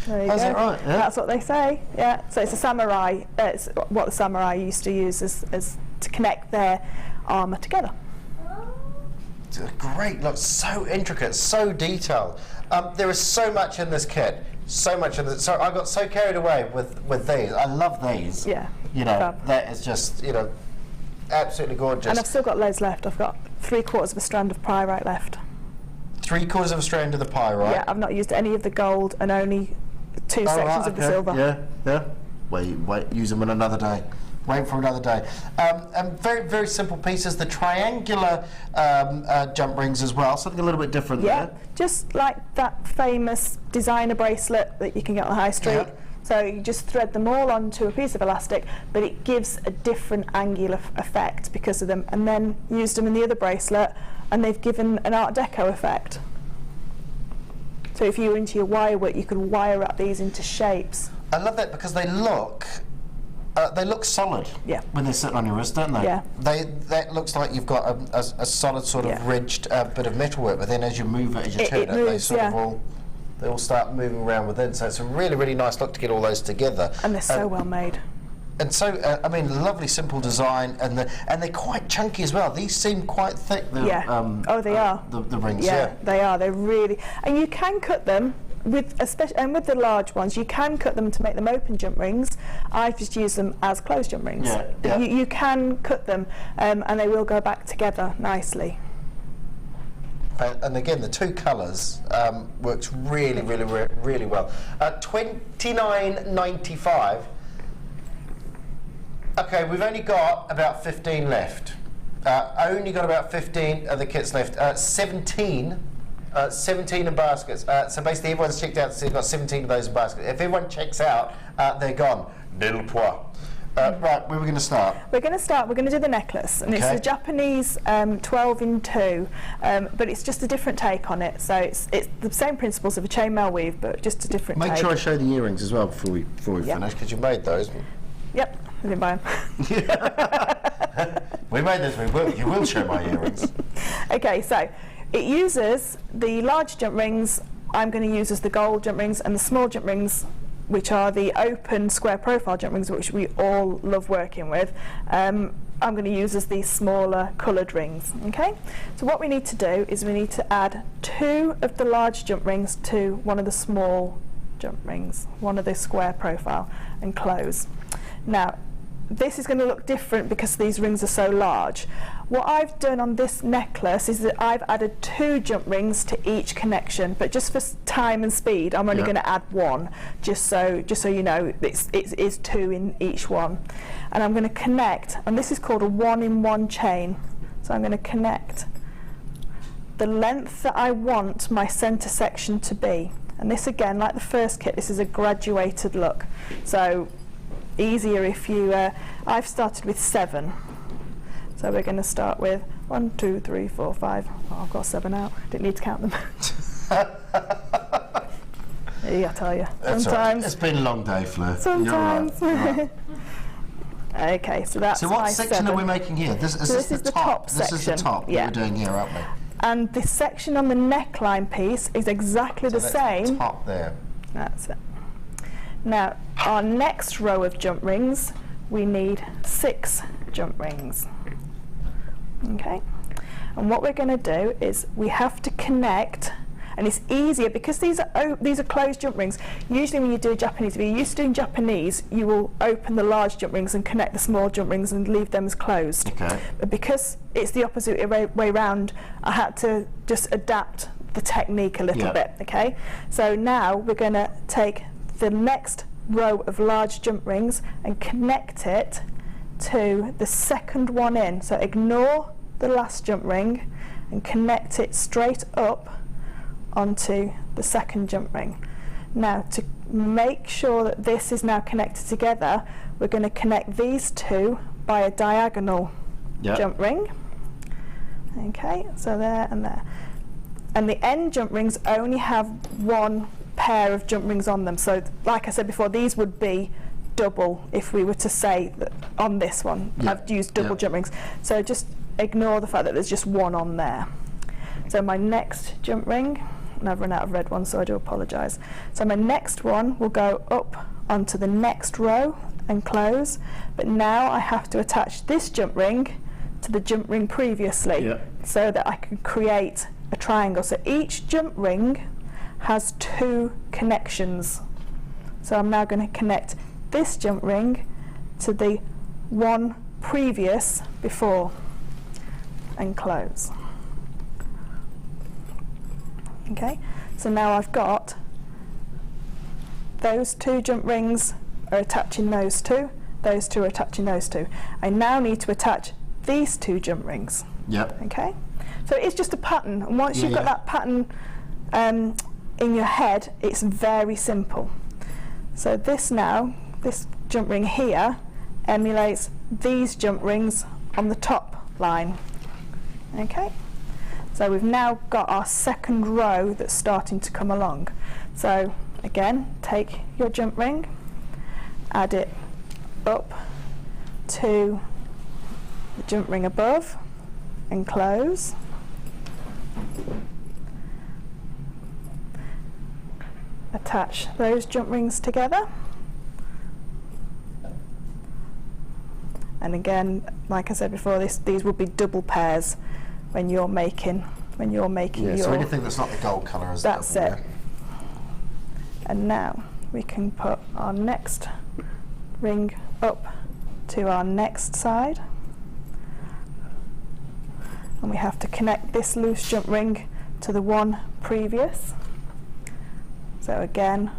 There you go. Is that right? Yeah. That's what they say. Yeah. So it's a samurai. It's what the samurai used to use as to connect their armour together. It's great. Look, so intricate, so detailed. There is so much in this kit. So much in this. So I got so carried away with these. I love these. Yeah. You know, Fab. that is just absolutely gorgeous. And I've still got loads left. I've got 3/4 of a strand of pyrite left. 3/4 of a strand of the pyrite. Yeah, I've not used any of the gold and only 2 sections of the silver. Yeah. Wait. Use them on another day. Wait for another day. And very, very simple pieces. The triangular jump rings as well. Something a little bit different there. Just like that famous designer bracelet that you can get on the high street. Yeah. So you just thread them all onto a piece of elastic, but it gives a different angular effect because of them. And then used them in the other bracelet, and they've given an Art Deco effect. So if you were into your wire work, you could wire up these into shapes. I love that because they look solid. Yeah. When they're sitting on your wrist, don't they? Yeah. That looks like you've got a solid sort of ridged bit of metalwork, but then as you move it, as you turn it, moves, they all start moving around within. So it's a really, really nice look to get all those together. And they're so well made. And so, lovely simple design, and they're quite chunky as well. These seem quite thick. They are. The rings, yeah. They are. They're really, and you can cut them with, especially, and with the large ones, you can cut them to make them open jump rings. I just use them as closed jump rings. Yeah. You can cut them, and they will go back together nicely. And again, the 2 colours works really, really, really well. $29.95. Okay, we've only got about 15 left. Only got about 15 of the kits left. 17 in baskets. So basically, everyone's checked out. So you've got 17 of those in baskets. If everyone checks out, they're gone. Nil point. Right, where are we going to start? We're going to do the necklace, and it's the Japanese 12 in 2, but it's just a different take on it. So it's the same principles of a chainmail weave, but just a different take. Make sure I show the earrings as well before we finish, because you made those. Yep, I didn't buy them. We made this. You will show my earrings. Okay, so it uses the large jump rings. I'm going to use as the gold jump rings, and the small jump rings, which are the open square profile jump rings, which we all love working with. I'm going to use as these smaller coloured rings. Okay, so what we need to do is we need to add 2 of the large jump rings to one of the small jump rings, one of the square profile, and close. Now, this is going to look different because these rings are so large. What I've done on this necklace is that I've added 2 jump rings to each connection, but just for time and speed, I'm only going to add 1, just so you know it is 2 in each one. And I'm going to connect, and this is called a 1-in-1 chain. So I'm going to connect the length that I want my centre section to be. And this again, like the first kit, this is a graduated look. So easier if you, I've started with 7. So we're going to start with 1, 2, 3, 4, 5. Oh, I've got 7 out. Didn't need to count them. I tell you. That's sometimes. Right. It's been a long day, Fleur. Sometimes. You're right. Okay, so that's So what my section 7. are we making here? This is the top section. This is the top that we're doing here, aren't we? And this section on the neckline piece is exactly the same. The top there. That's it. Now, our next row of jump rings, we need 6 jump rings. Okay, and what we're going to do is we have to connect, and it's easier because these are closed jump rings. Usually when you do Japanese, if you're used to doing Japanese, you will open the large jump rings and connect the small jump rings and leave them as closed. Okay. But because it's the opposite way round, I had to just adapt the technique a little bit. Okay, so now we're going to take the next row of large jump rings and connect it to the second one in. So ignore the last jump ring and connect it straight up onto the second jump ring. Now, to make sure that this is now connected together, we're going to connect these two by a diagonal jump ring. Okay, so there and there. And the end jump rings only have one pair of jump rings on them. So like I said before, these would be double if we were to say that on this one I've used double jump rings. So just ignore the fact that there's just one on there. So my next jump ring, and I've run out of red ones, so I do apologise. So my next one will go up onto the next row and close, but now I have to attach this jump ring to the jump ring previously so that I can create a triangle. So each jump ring has 2 connections. So I'm now going to connect this jump ring to the one previous before and close. Okay, so now I've got those 2 jump rings are attaching those 2 are attaching those 2. I now need to attach these 2 jump rings. Okay, so it's just a pattern, and once you've got that pattern in your head, it's very simple. So this jump ring here emulates these jump rings on the top line. Okay, so we've now got our second row that's starting to come along. So again, take your jump ring, add it up to the jump ring above and close. Attach those jump rings together, and again, like I said before, these will be double pairs when you're making your. So anything that's not the gold colour is that's double, it. And now we can put our next ring up to our next side, and we have to connect this loose jump ring to the one previous. So again,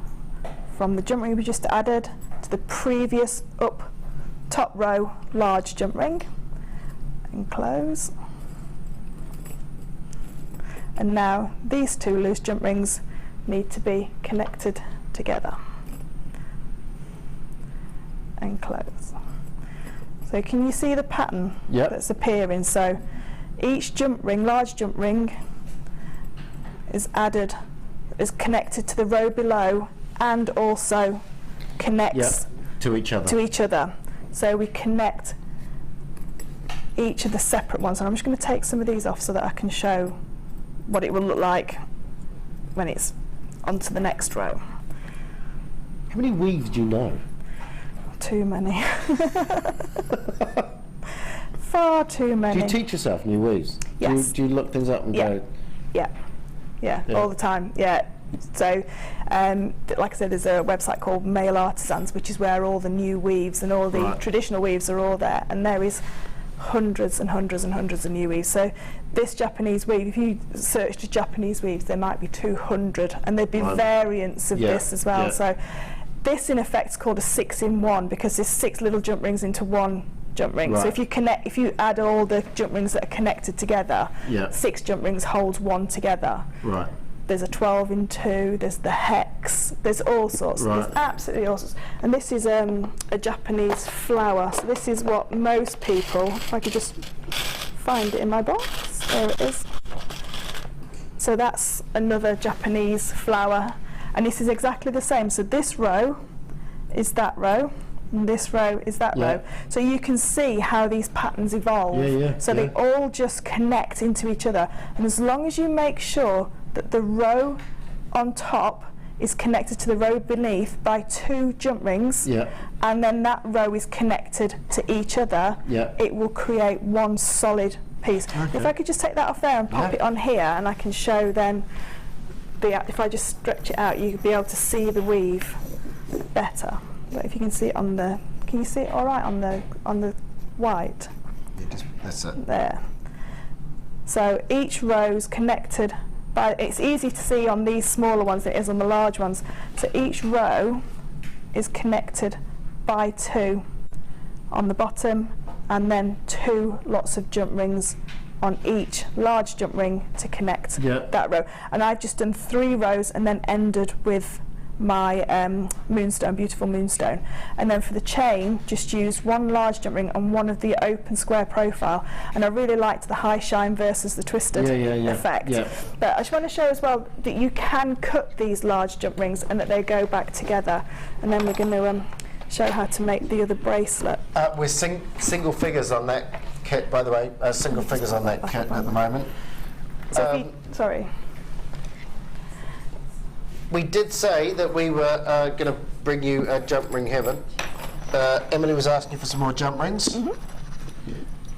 from the jump ring we just added to the previous up top row large jump ring and close. And now these 2 loose jump rings need to be connected together and close. So can you see the pattern that's appearing? So each jump ring, large jump ring, is connected to the row below and also connects to each other. So we connect each of the separate ones, and I'm just going to take some of these off so that I can show what it will look like when it's onto the next row. How many weaves do you know? Too many. Far too many. Do you teach yourself new weaves? Yes. Do you look things up and go? Yeah, all the time. So, like I said, there's a website called Maille Artisans, which is where all the new weaves and all the traditional weaves are all there, and there is hundreds and hundreds and hundreds of new weaves. So this Japanese weave, if you searched Japanese weaves, there might be 200, and there'd be variants of this as well. So this in effect is called a 6-in-1 because there's 6 little jump rings into one jump rings. Right. So if you add all the jump rings that are connected together, Yeah. 6 jump rings holds one together. Right. There's a 12 in 2, there's the hex, there's all sorts. Right. There's absolutely all sorts. And this is a Japanese flower. So this is what most people, if I could just find it in my box, there it is. So that's another Japanese flower. And this is exactly the same. So this row is that row, and this row is that row. So you can see how these patterns evolve. So they all just connect into each other. And as long as you make sure that the row on top is connected to the row beneath by 2 jump rings, and then that row is connected to each other, it will create one solid piece. If I could just take that off there and pop it on here, and I can show then, if I just stretch it out, you'll be able to see the weave better. But if you can see it on the, can you see it all right on the white? That's it. There. So each row's connected by, it's easy to see on these smaller ones than it is on the large ones. So each row is connected by 2 on the bottom, and then 2 lots of jump rings on each large jump ring to connect that row. And I've just done 3 rows and then ended with my moonstone, beautiful moonstone. And then for the chain, just use 1 large jump ring and 1 of the open square profile. And I really liked the high shine versus the twisted effect. But I just want to show as well that you can cut these large jump rings and that they go back together. And then we're going to show how to make the other bracelet. We're single figures on that kit, by the way. Single figures on that kit at the moment. So sorry. We did say that we were going to bring you a jump ring heaven. Emily was asking for some more jump rings.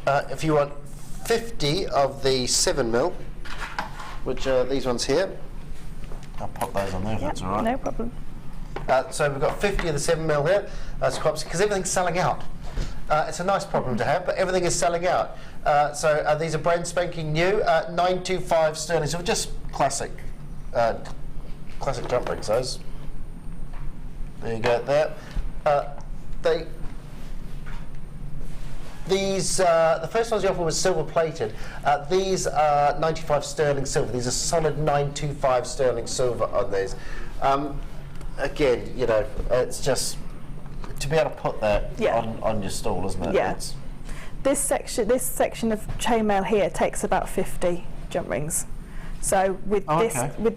If you want 50 of the 7mm, which are these ones here, I'll pop those on there if that's all right. No problem. So we've got 50 of the 7mm here, because everything's selling out. It's a nice problem to have, but everything is selling out. So these are brand spanking new, 925 sterling, so just classic jump rings, those. There you go, there. The first ones you offered was silver plated. These are 95 sterling silver. These are solid 925 sterling silver on these. Again, you know, it's just to be able to put that on your stall, isn't it? Yeah. This section of chainmail here takes about 50 jump rings. So with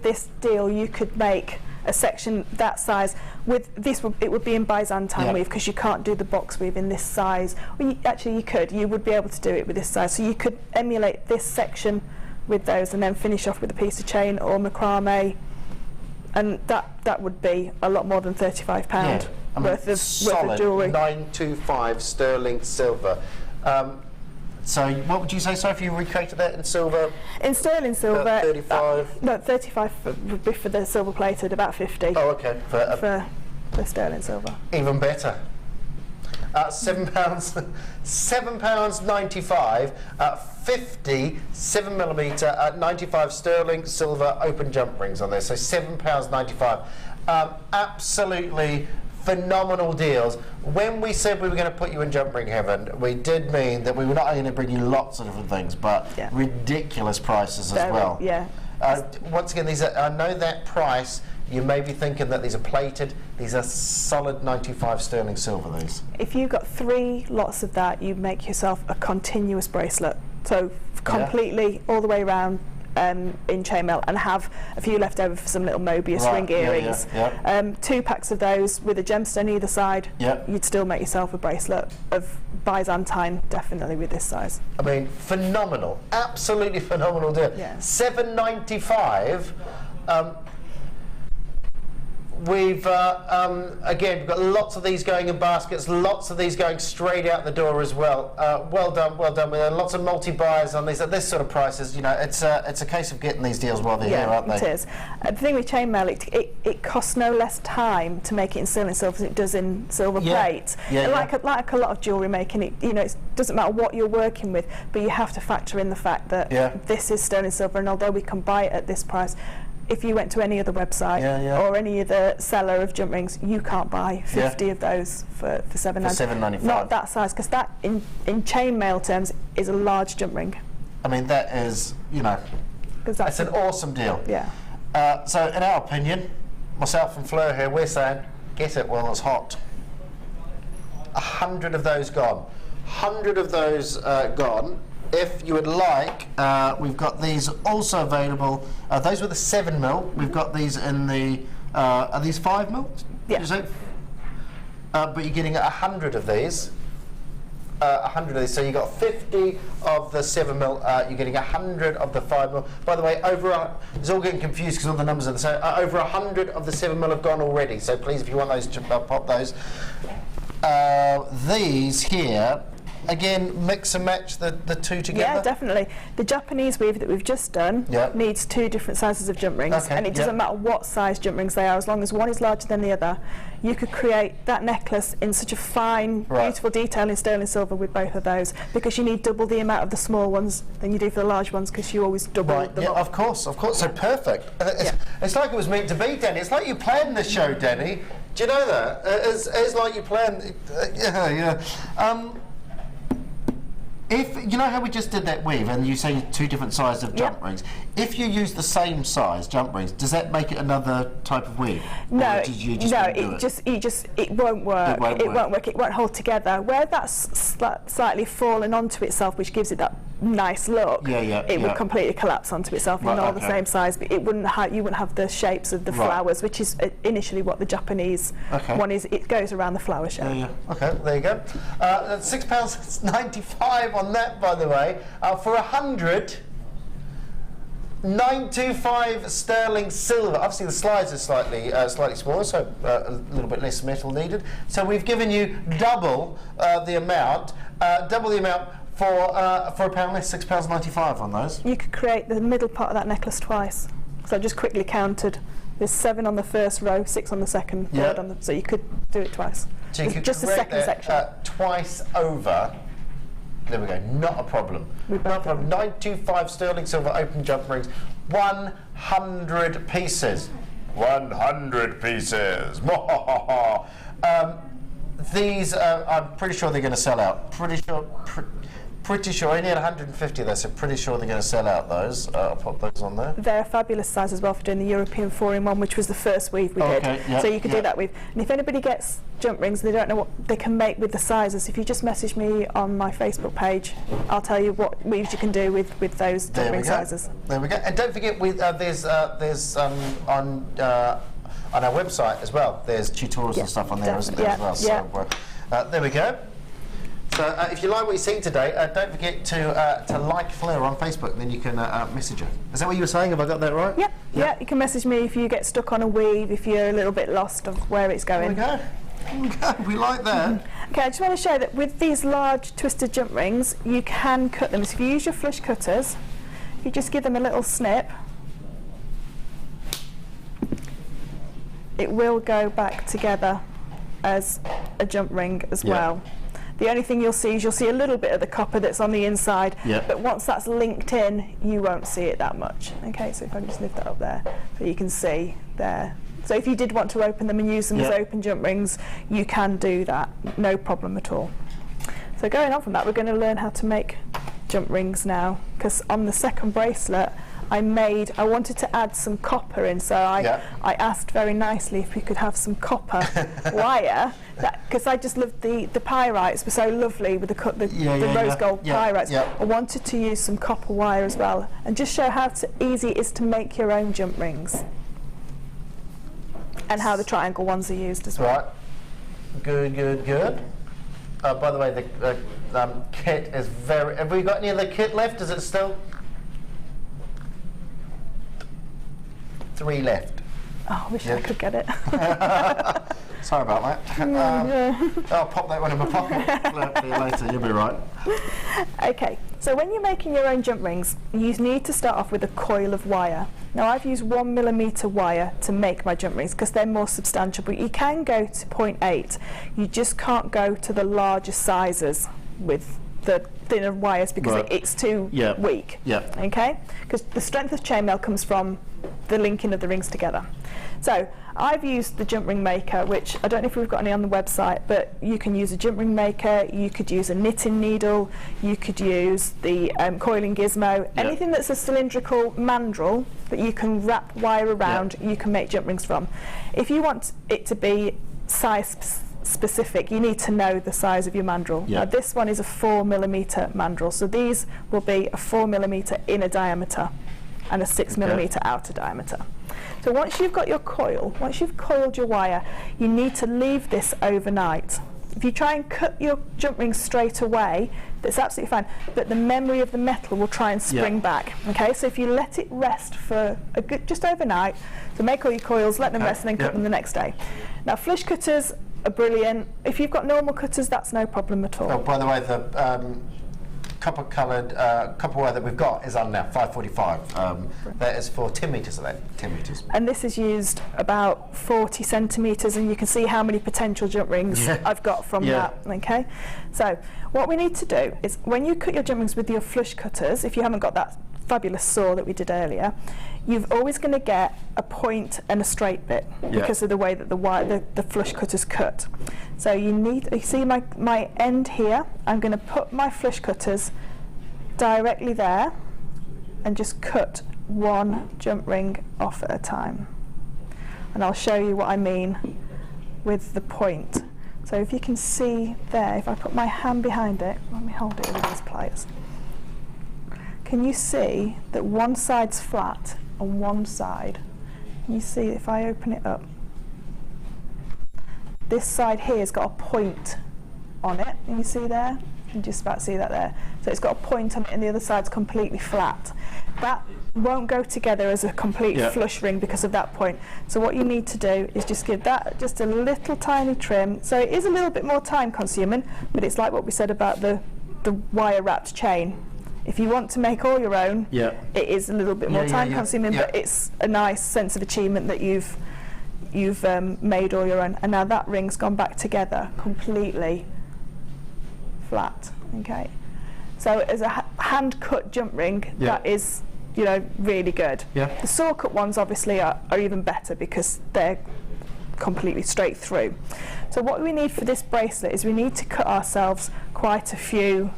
this deal, you could make a section that size. With this, it would be in Byzantine weave, because you can't do the box weave in this size. Well, actually, you could. You would be able to do it with this size. So you could emulate this section with those, and then finish off with a piece of chain or macrame, and that would be a lot more than £35 worth of jewellery. 925 sterling silver. So what would you say, so if you recreated that in silver? In sterling silver, 35? No, 35 would be for the silver plated, about 50. Oh, okay. For sterling silver. Even better. £7, £7.95, 50 7mm at 95 sterling silver open jump rings on there. So £7.95. Absolutely phenomenal deals. When we said we were going to put you in jump ring heaven, we did mean that we were not only going to bring you lots of different things, but ridiculous prices as well. Once again, these are, I know that price, you may be thinking that these are plated. These are solid 95 sterling silver, these. If you got 3 lots of that, you make yourself a continuous bracelet. So completely all the way around in chainmail, and have a few left over for some little Mobius ring earrings. 2 packs of those with a gemstone either side. You'd still make yourself a bracelet of Byzantine, definitely with this size. I mean, phenomenal, absolutely phenomenal deal. $7.95. We've again, we've got lots of these going in baskets, lots of these going straight out the door as well. Well done. With lots of multi-buyers on these at this sort of prices. You know, it's a case of getting these deals while they're here, aren't they? It is. The thing with chainmail, it costs no less time to make it in sterling silver than it does in silver plate. Like a lot of jewellery making, it doesn't matter what you're working with, but you have to factor in the fact that this is sterling silver, and although we can buy it at this price, if you went to any other website or any other seller of jump rings, you can't buy 50 of those for $7.95. Not that size, because that in chainmail terms is a large jump ring. I mean, that is, you know, it's an awesome deal. Yeah. So in our opinion, myself and Fleur here, we're saying get it while it's hot. 100 of those gone. 100 of those gone. If you would like, we've got these also available. Those were the 7mm. We've got these in the. Are these 5mm? Yeah. But you're getting 100 of these. 100 of these. So you got 50 of the 7mm. You're getting 100 of the 5mm. By the way, it's all getting confused because all the numbers are the same. Over 100 of the 7mm have gone already. So please, if you want those, pop those. These here. Again, mix and match the two together? Yeah, definitely. The Japanese weave that we've just done needs 2 different sizes of jump rings, and it doesn't matter what size jump rings they are, as long as one is larger than the other. You could create that necklace in such a fine, beautiful detail in sterling silver with both of those, because you need double the amount of the small ones than you do for the large ones, because you always double them up. Of course. So perfect. It's like it was meant to be, Danny. It's like you planned this show, Danny. Do you know that? It's like you planned. If you know how we just did that weave, and you say 2 different sizes of jump rings. If you use the same size jump rings, does that make it another type of weave? No, it won't work. It won't work. It won't hold together. Where that's slightly fallen onto itself, which gives it that nice look, it would completely collapse onto itself in all the same size. But it wouldn't have. You wouldn't have the shapes of the flowers, which is initially what the Japanese one is. It goes around the flower shape. Okay, there you go. That's £6.95 on that, by the way. For 100. 925 sterling silver. Obviously the slides are slightly smaller, so a little bit less metal needed. So we've given you double the amount for a pound less, £6.95 on those. You could create the middle part of that necklace twice. So I just quickly counted. There's 7 on the first row, 6 on the second, third on the. So you could do it twice. So you could just the second section. Twice over. There we go, not a problem. Not a problem. 925 sterling silver open jump rings, 100 pieces. 100 pieces. These, I'm pretty sure they're going to sell out. Pretty sure. I only had 150 there, so pretty sure they're going to sell out those. I'll pop those on there. They're a fabulous size as well for doing the European 4-in-1, which was the first weave we did. So you could do that with. And if anybody gets jump rings and they don't know what they can make with the sizes, if you just message me on my Facebook page, I'll tell you what weaves you can do with those jump ring sizes. There we go. And don't forget, there's on our website as well. There's tutorials and stuff on there, isn't there, as well? So there we go. So if you like what you see today, don't forget to like Fleur on Facebook, and then you can message her. Is that what you were saying? Have I got that right? Yeah, you can message me if you get stuck on a weave, if you're a little bit lost of where it's going. There we go. We like that. Okay, I just want to show that with these large twisted jump rings, you can cut them. So if you use your flush cutters, you just give them a little snip, it will go back together as a jump ring as well. The only thing you'll see is a little bit of the copper that's on the inside, but once that's linked in, you won't see it that much. Okay, so if I just lift that up there, so you can see there. So if you did want to open them and use them as open jump rings, you can do that, no problem at all. So going on from that, we're going to learn how to make jump rings now, because on the second bracelet, I wanted to add some copper in, so I asked very nicely if we could have some copper wire, because I just loved the pyrites were so lovely with the rose gold pyrites. I wanted to use some copper wire as well, and just show how easy it is to make your own jump rings, and how the triangle ones are used as well. Right, good. By the way, the kit is very. Have we got any of the kit left? Is it still? 3 left. Oh, I wish I could get it. Sorry about that. I'll pop that one in my pocket for you later, you'll be right. Okay, so when you're making your own jump rings, you need to start off with a coil of wire. Now I've used 1mm wire to make my jump rings because they're more substantial, but you can go to 0.8. You just can't go to the larger sizes with the thinner wires because it's too weak. Okay, because the strength of chainmail comes from the linking of the rings together. So I've used the jump ring maker, which I don't know if we've got any on the website, but you can use a jump ring maker, you could use a knitting needle, you could use the coiling gizmo, anything that's a cylindrical mandrel that you can wrap wire around, you can make jump rings from. If you want it to be size specific, you need to know the size of your mandrel. Now this one is a 4mm mandrel, so these will be a 4mm inner diameter and a 6mm outer diameter. So once you've got your coil, once you've coiled your wire, you need to leave this overnight. If you try and cut your jump ring straight away, that's absolutely fine, but the memory of the metal will try and spring back. Okay, so if you let it rest for a good, just overnight, so make all your coils, let them rest, and then cut them the next day. Now flush cutters are brilliant. If you've got normal cutters, that's no problem at all. Oh, by the way, the copper-coloured copper wire that we've got is on now, 545. That is for 10 metres of that, 10 metres. And this is used about 40 centimetres, and you can see how many potential jump rings I've got from that. Okay, so what we need to do is when you cut your jump rings with your flush cutters, if you haven't got that fabulous saw that we did earlier, you're always going to get a point and a straight bit because of the way that the flush cutters cut. So you see my end here, I'm going to put my flush cutters directly there and just cut one jump ring off at a time. And I'll show you what I mean with the point. So if you can see there, if I put my hand behind it, let me hold it with these pliers. Can you see that one side's flat on one side? Can you see if I open it up? This side here has got a point on it. Can you see there? You can just about see that there. So it's got a point on it and the other side's completely flat. That won't go together as a complete flush ring because of that point. So what you need to do is just give that just a little tiny trim. So it is a little bit more time consuming, but it's like what we said about the wire wrapped chain. If you want to make all your own, it is a little bit more time consuming, but it's a nice sense of achievement that you've made all your own. And now that ring's gone back together completely flat. Okay, so as a hand cut jump ring, that is, you know, really good. The saw cut ones obviously are even better because they're completely straight through. So what we need for this bracelet is we need to cut ourselves quite a few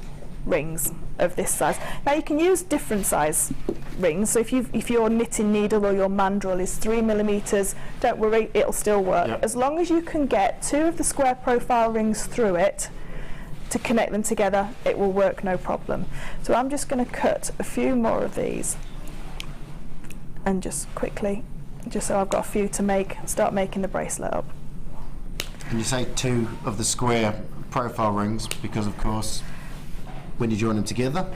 rings of this size. Now you can use different size rings, so if your knitting needle or your mandrel is 3mm, don't worry, it'll still work. As long as you can get 2 of the square profile rings through it to connect them together, it will work no problem. So I'm just going to cut a few more of these and just quickly, just so I've got a few to start making the bracelet up. And you say 2 of the square profile rings because of course when you join them together,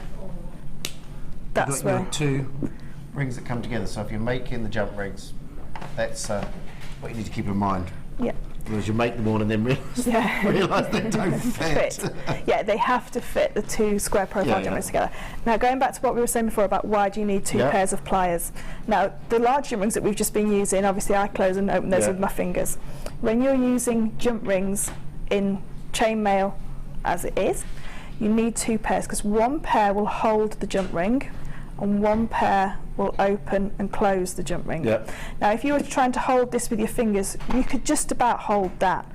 that's you've got your 2 rings that come together. So if you're making the jump rings, that's what you need to keep in mind. Because you make them all and then realise they don't fit. They have to fit the 2 square profile jump rings together. Now going back to what we were saying before about why do you need 2 pairs of pliers. Now the large jump rings that we've just been using, obviously I close and open those with my fingers. When you're using jump rings in chainmail as it is, you need 2 pairs because 1 pair will hold the jump ring and 1 pair will open and close the jump ring. Now if you were trying to hold this with your fingers, you could just about hold that.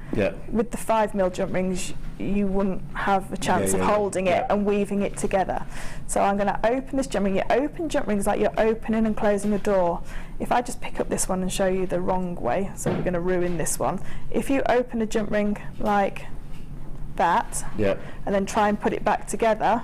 With the 5mm jump rings you wouldn't have a chance of holding it and weaving it together. So I'm going to open this jump ring. You open jump rings like you're opening and closing a door. If I just pick up this one and show you the wrong way, so we're going to ruin this one. If you open a jump ring like that and then try and put it back together,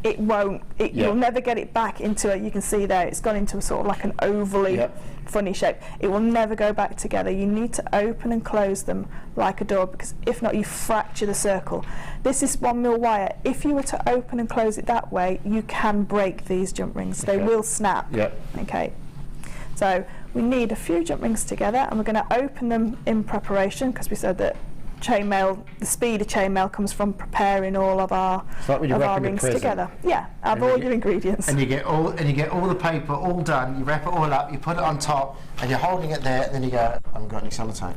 it won't, you'll never get it back into it. You can see there it's gone into a sort of like an ovally funny shape. It will never go back together. You need to open and close them like a door because if not you fracture the circle. This is 1mm wire. If you were to open and close it that way, you can break these jump rings. They will snap. Okay, so we need a few jump rings together and we're going to open them in preparation because we said that chainmail, the speed of chainmail comes from preparing all of our rings together. Have all your ingredients. And you get all the paper all done. You wrap it all up. You put it on top, and you're holding it there. And then you go, I haven't got any sellotape.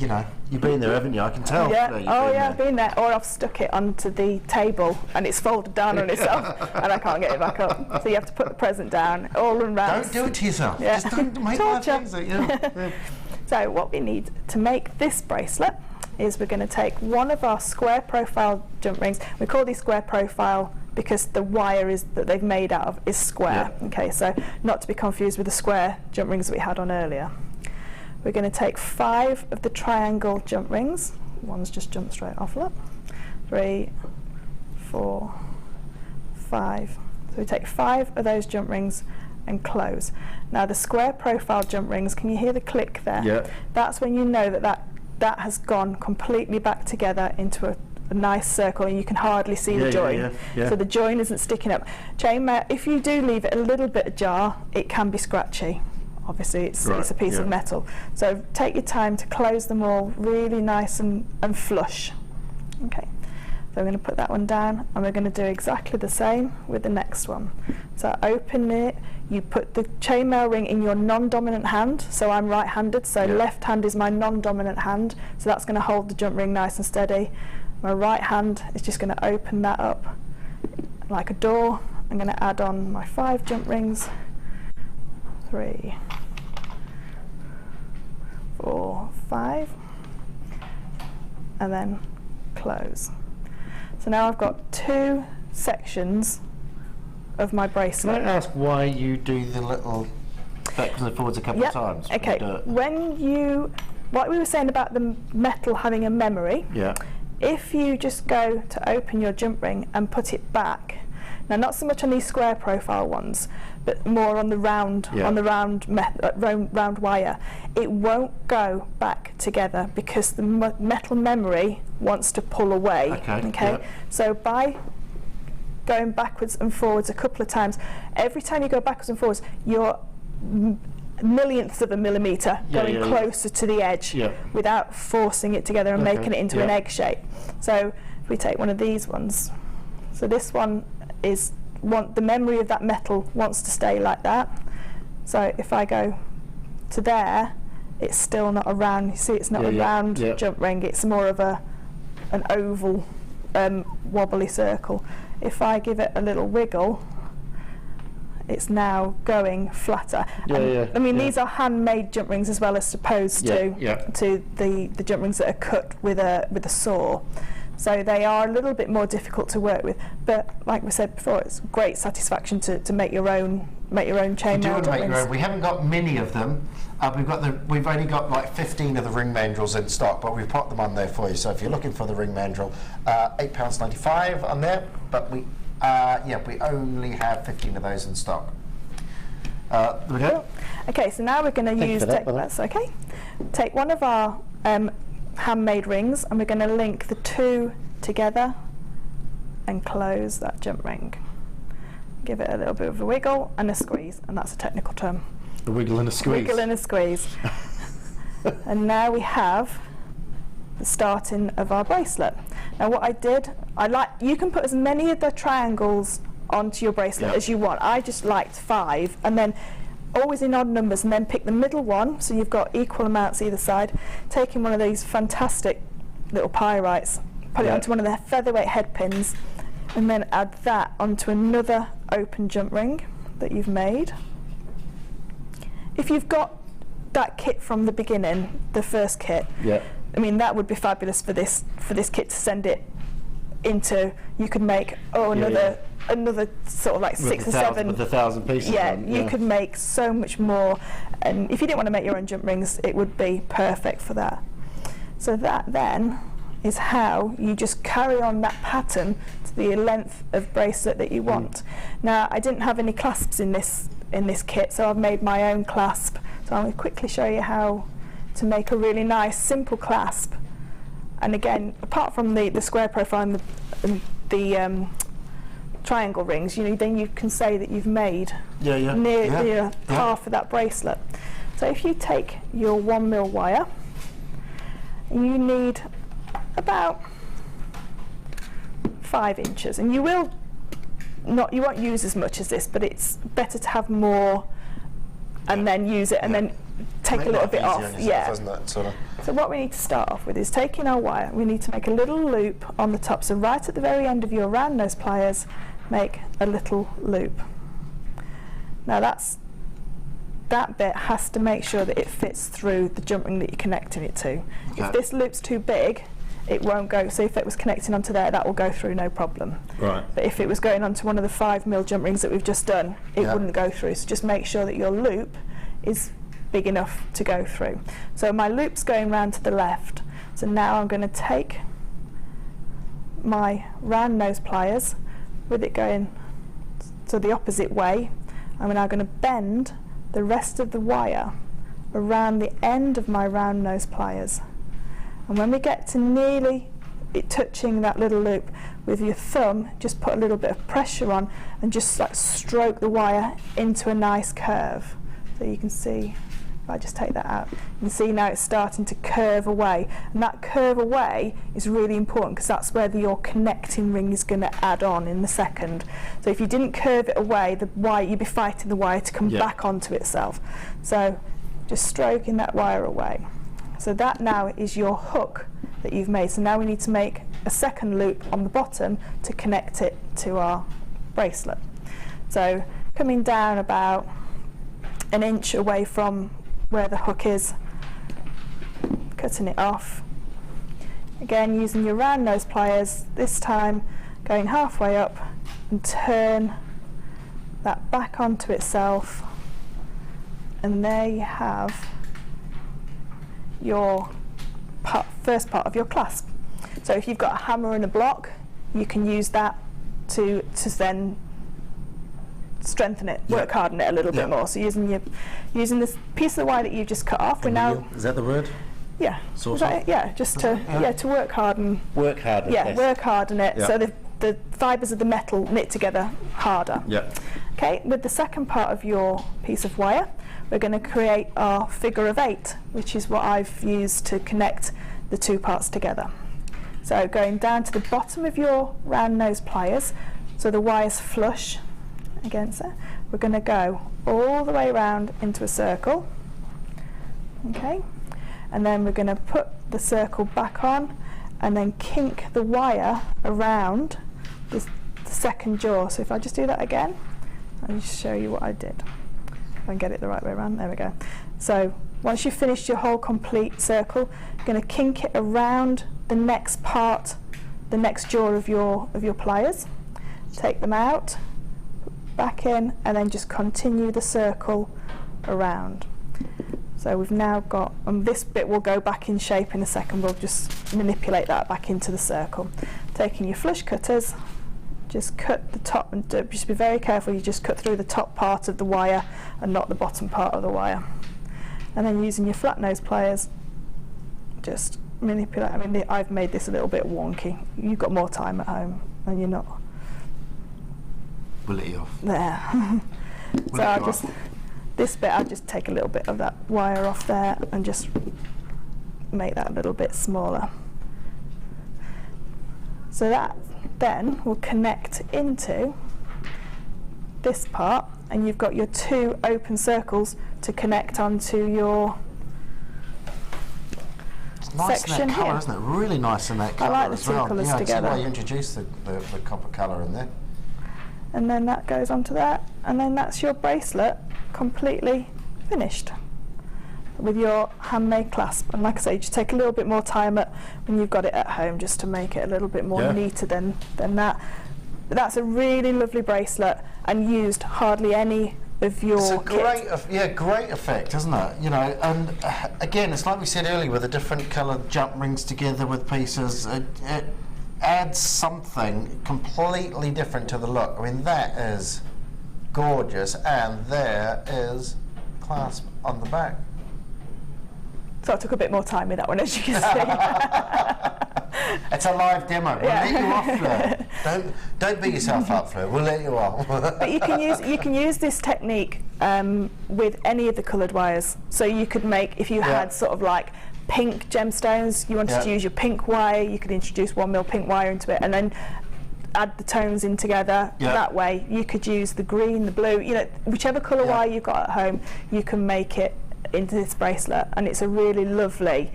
you know, you've been there, haven't you? I can tell. Yeah. You've Oh been yeah, I've there. been there. Or I've stuck it onto the table and it's folded down on itself, and I can't get it back up. So you have to put the present down, all unwrapped. Don't do it to yourself. Yeah. Just don't make bad Torture. things. Yeah. So what we need to make this bracelet is we're going to take one of our square profile jump rings. We call these square profile because the wire that they've made out of is square. Yeah. Okay, so not to be confused with the square jump rings that we had on earlier. We're going to take 5 of the triangle jump rings. One's just jumped straight off. Look. 3, 4, 5. So we take 5 of those jump rings and close. Now the square profile jump rings, can you hear the click there? Yeah. That's when you know that has gone completely back together into a nice circle, and you can hardly see the join. Yeah. So the join isn't sticking up. Chainmail, if you do leave it a little bit ajar, it can be scratchy. Obviously it's a piece of metal. So take your time to close them all really nice and flush. Okay. So we're going to put that one down, and we're going to do exactly the same with the next one. So open it, you put the chainmail ring in your non-dominant hand. So I'm right-handed, so left hand is my non-dominant hand. So that's going to hold the jump ring nice and steady. My right hand is just going to open that up like a door. I'm going to add on my 5 jump rings. 3, 4, 5, and then close. So now I've got 2 sections of my bracelet. Can I ask why you do the little backwards and forwards a couple of times? Okay. What we were saying about the metal having a memory. Yeah. If you just go to open your jump ring and put it back, now not so much on these square profile ones, but more on the round, round wire, it won't go back together because the metal memory wants to pull away. Okay. So by going backwards and forwards a couple of times, every time you go backwards and forwards, you're millionths of a millimetre going closer to the edge without forcing it together and making it into an egg shape. So if we take one of these ones, so this one is the memory of that metal wants to stay like that. So if I go to there, it's still not a round. You see, it's not a round jump ring. It's more of an oval, wobbly circle. If I give it a little wiggle, it's now going flatter. I mean, these are handmade jump rings as well as opposed to the jump rings that are cut with a saw. So they are a little bit more difficult to work with, but like we said before, it's great satisfaction to make your own chainmail jump rings. We haven't got many of them. We've only got like 15 of the ring mandrels in stock, but we've put them on there for you. So if you're looking for the ring mandrel, £8.95 on there. But we only have 15 of those in stock. There we go. Okay, so now we're going to use that's okay. Take one of our handmade rings, and we're going to link the 2 together and close that jump ring. Give it a little bit of a wiggle and a squeeze, and that's a technical term. A wiggle and a squeeze. Wiggle and a squeeze. And now we have the starting of our bracelet. Now what I did, you can put as many of the triangles onto your bracelet as you want. I just liked 5, and then always in odd numbers, and then pick the middle one, so you've got equal amounts either side. Taking one of these fantastic little pyrites, put it onto one of their featherweight head pins, and then add that onto another open jump ring that you've made. If you've got that kit from the beginning, the first kit, I mean, that would be fabulous for this kit to send it into. You could make another sort of like 6 or 7 with 1,000 pieces. You could make so much more, and if you didn't want to make your own jump rings, it would be perfect for that. So that then is how you just carry on that pattern to the length of bracelet that you want. Now I didn't have any clasps in this kit, so I've made my own clasp. So I'm going to quickly show you how to make a really nice simple clasp. And again, apart from the square profile and the triangle rings, then you can say that you've made near half of that bracelet. So if you take your 1mm wire, you need about 5 inches, and you won't use as much as this, but it's better to have more and then use it and then take a little bit off. Yeah. Doesn't it, sort of? So what we need to start off with is taking our wire. We need to make a little loop on the top. So right at the very end of your round nose pliers, make a little loop. Now that bit has to make sure that it fits through the jump ring that you're connecting it to. Okay. If this loop's too big, it won't go. So if it was connecting onto there, that will go through no problem. Right. But if it was going onto one of the 5mm jump rings that we've just done, it wouldn't go through. So just make sure that your loop is big enough to go through. So my loop's going round to the left. So now I'm going to take my round nose pliers with it going so the opposite way. I'm now going to bend the rest of the wire around the end of my round nose pliers. And when we get to nearly it touching that little loop, with your thumb just put a little bit of pressure on and just like stroke the wire into a nice curve. So you can see, if I just take that out, you can see now it's starting to curve away, and that curve away is really important because that's where your connecting ring is going to add on in the second. So if you didn't curve it away, the wire, you'd be fighting the wire to come back onto itself. So just stroking that wire away. So that now is your hook that you've made. So now we need to make a second loop on the bottom to connect it to our bracelet. So coming down about an inch away from where the hook is, cutting it off. Again, using your round nose pliers, this time going halfway up, and turn that back onto itself, and there you have your first part of your clasp. So if you've got a hammer and a block, you can use that to then strengthen it, work harden it a little bit more. So using this piece of the wire that you've just cut off, we're now, Is that the word? yeah, Sort of? yeah, just to work harden. Work harden. Yeah, yes. work harden it so the fibres of the metal knit together harder. Yeah. Okay, with the second part of your piece of wire, we're going to create our figure of 8, which is what I've used to connect the two parts together. So going down to the bottom of your round nose pliers, so the wire's flush against it, we're going to go all the way around into a circle. Okay, and then we're going to put the circle back on and then kink the wire around the second jaw. So if I just do that again, I'll just show you what I did. If I can get it the right way around, there we go. So once you've finished your whole complete circle, you're going to kink it around the next part, the next jaw of your pliers. Take them out, back in, and then just continue the circle around. So we've now got, and this bit will go back in shape in a second, we'll just manipulate that back into the circle. Taking your flush cutters, just cut the top, and just be very careful, you just cut through the top part of the wire and not the bottom part of the wire. And then using your flat nose pliers, just manipulate. I mean, I've made this a little bit wonky. You've got more time at home and you're not. We'll let you off. There. So I'll just, this bit, I'll just take a little bit of that wire off there and just make that a little bit smaller. So that then will connect into this part, and you've got your two open circles to connect onto your Nice section in that colour, here. isn't it? Really nice in that colour I like the as two well. colours yeah, together. I see why you introduced the copper colour in there. And then that goes onto that, and then that's your bracelet completely finished with your handmade clasp. And like I say, just take a little bit more time when you've got it at home, just to make it a little bit more neater than that. But that's a really lovely bracelet, and used hardly any of your It's a kit. great effect, isn't it? You know, and again, it's like we said earlier, with the different coloured jump rings together with pieces, it adds something completely different to the look. I mean, that is gorgeous, and there is clasp on the back. So I took a bit more time with that one, as you can see. It's a live demo. We'll let you off, Fleur. Don't beat yourself up, Fleur. We'll let you off. But you can use this technique with any of the coloured wires. So you could make, if you had sort of like pink gemstones, you wanted to use your pink wire, you could introduce 1mm pink wire into it, and then add the tones in together. That way you could use the green, the blue, you know, whichever colour wire you've got at home, you can make it into this bracelet, and it's a really lovely,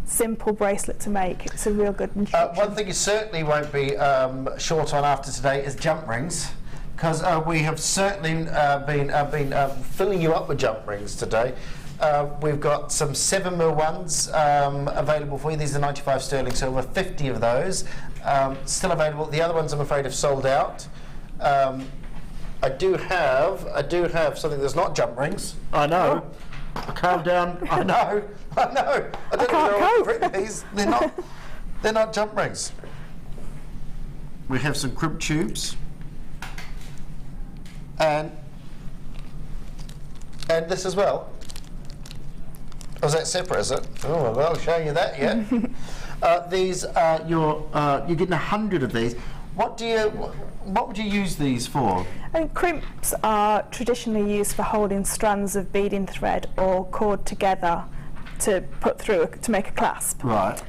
simple bracelet to make. It's a real good introduction. One thing you certainly won't be short on after today is jump rings, because we have certainly been filling you up with jump rings today. We've got some 7mm ones available for you. These are 95 sterling silver, 50 of those still available. The other ones, I'm afraid, have sold out. I do have something that's not jump rings. I know. Calm down. I know. I don't know what to these. They're not jump rings. We have some crimp tubes, and this as well. Oh, is that separate? Is it? Oh, well, I'll show you that. Yeah. These are you're getting 100 of these. What would you use these for? And crimps are traditionally used for holding strands of beading thread or cord together to put through to make a clasp. Right.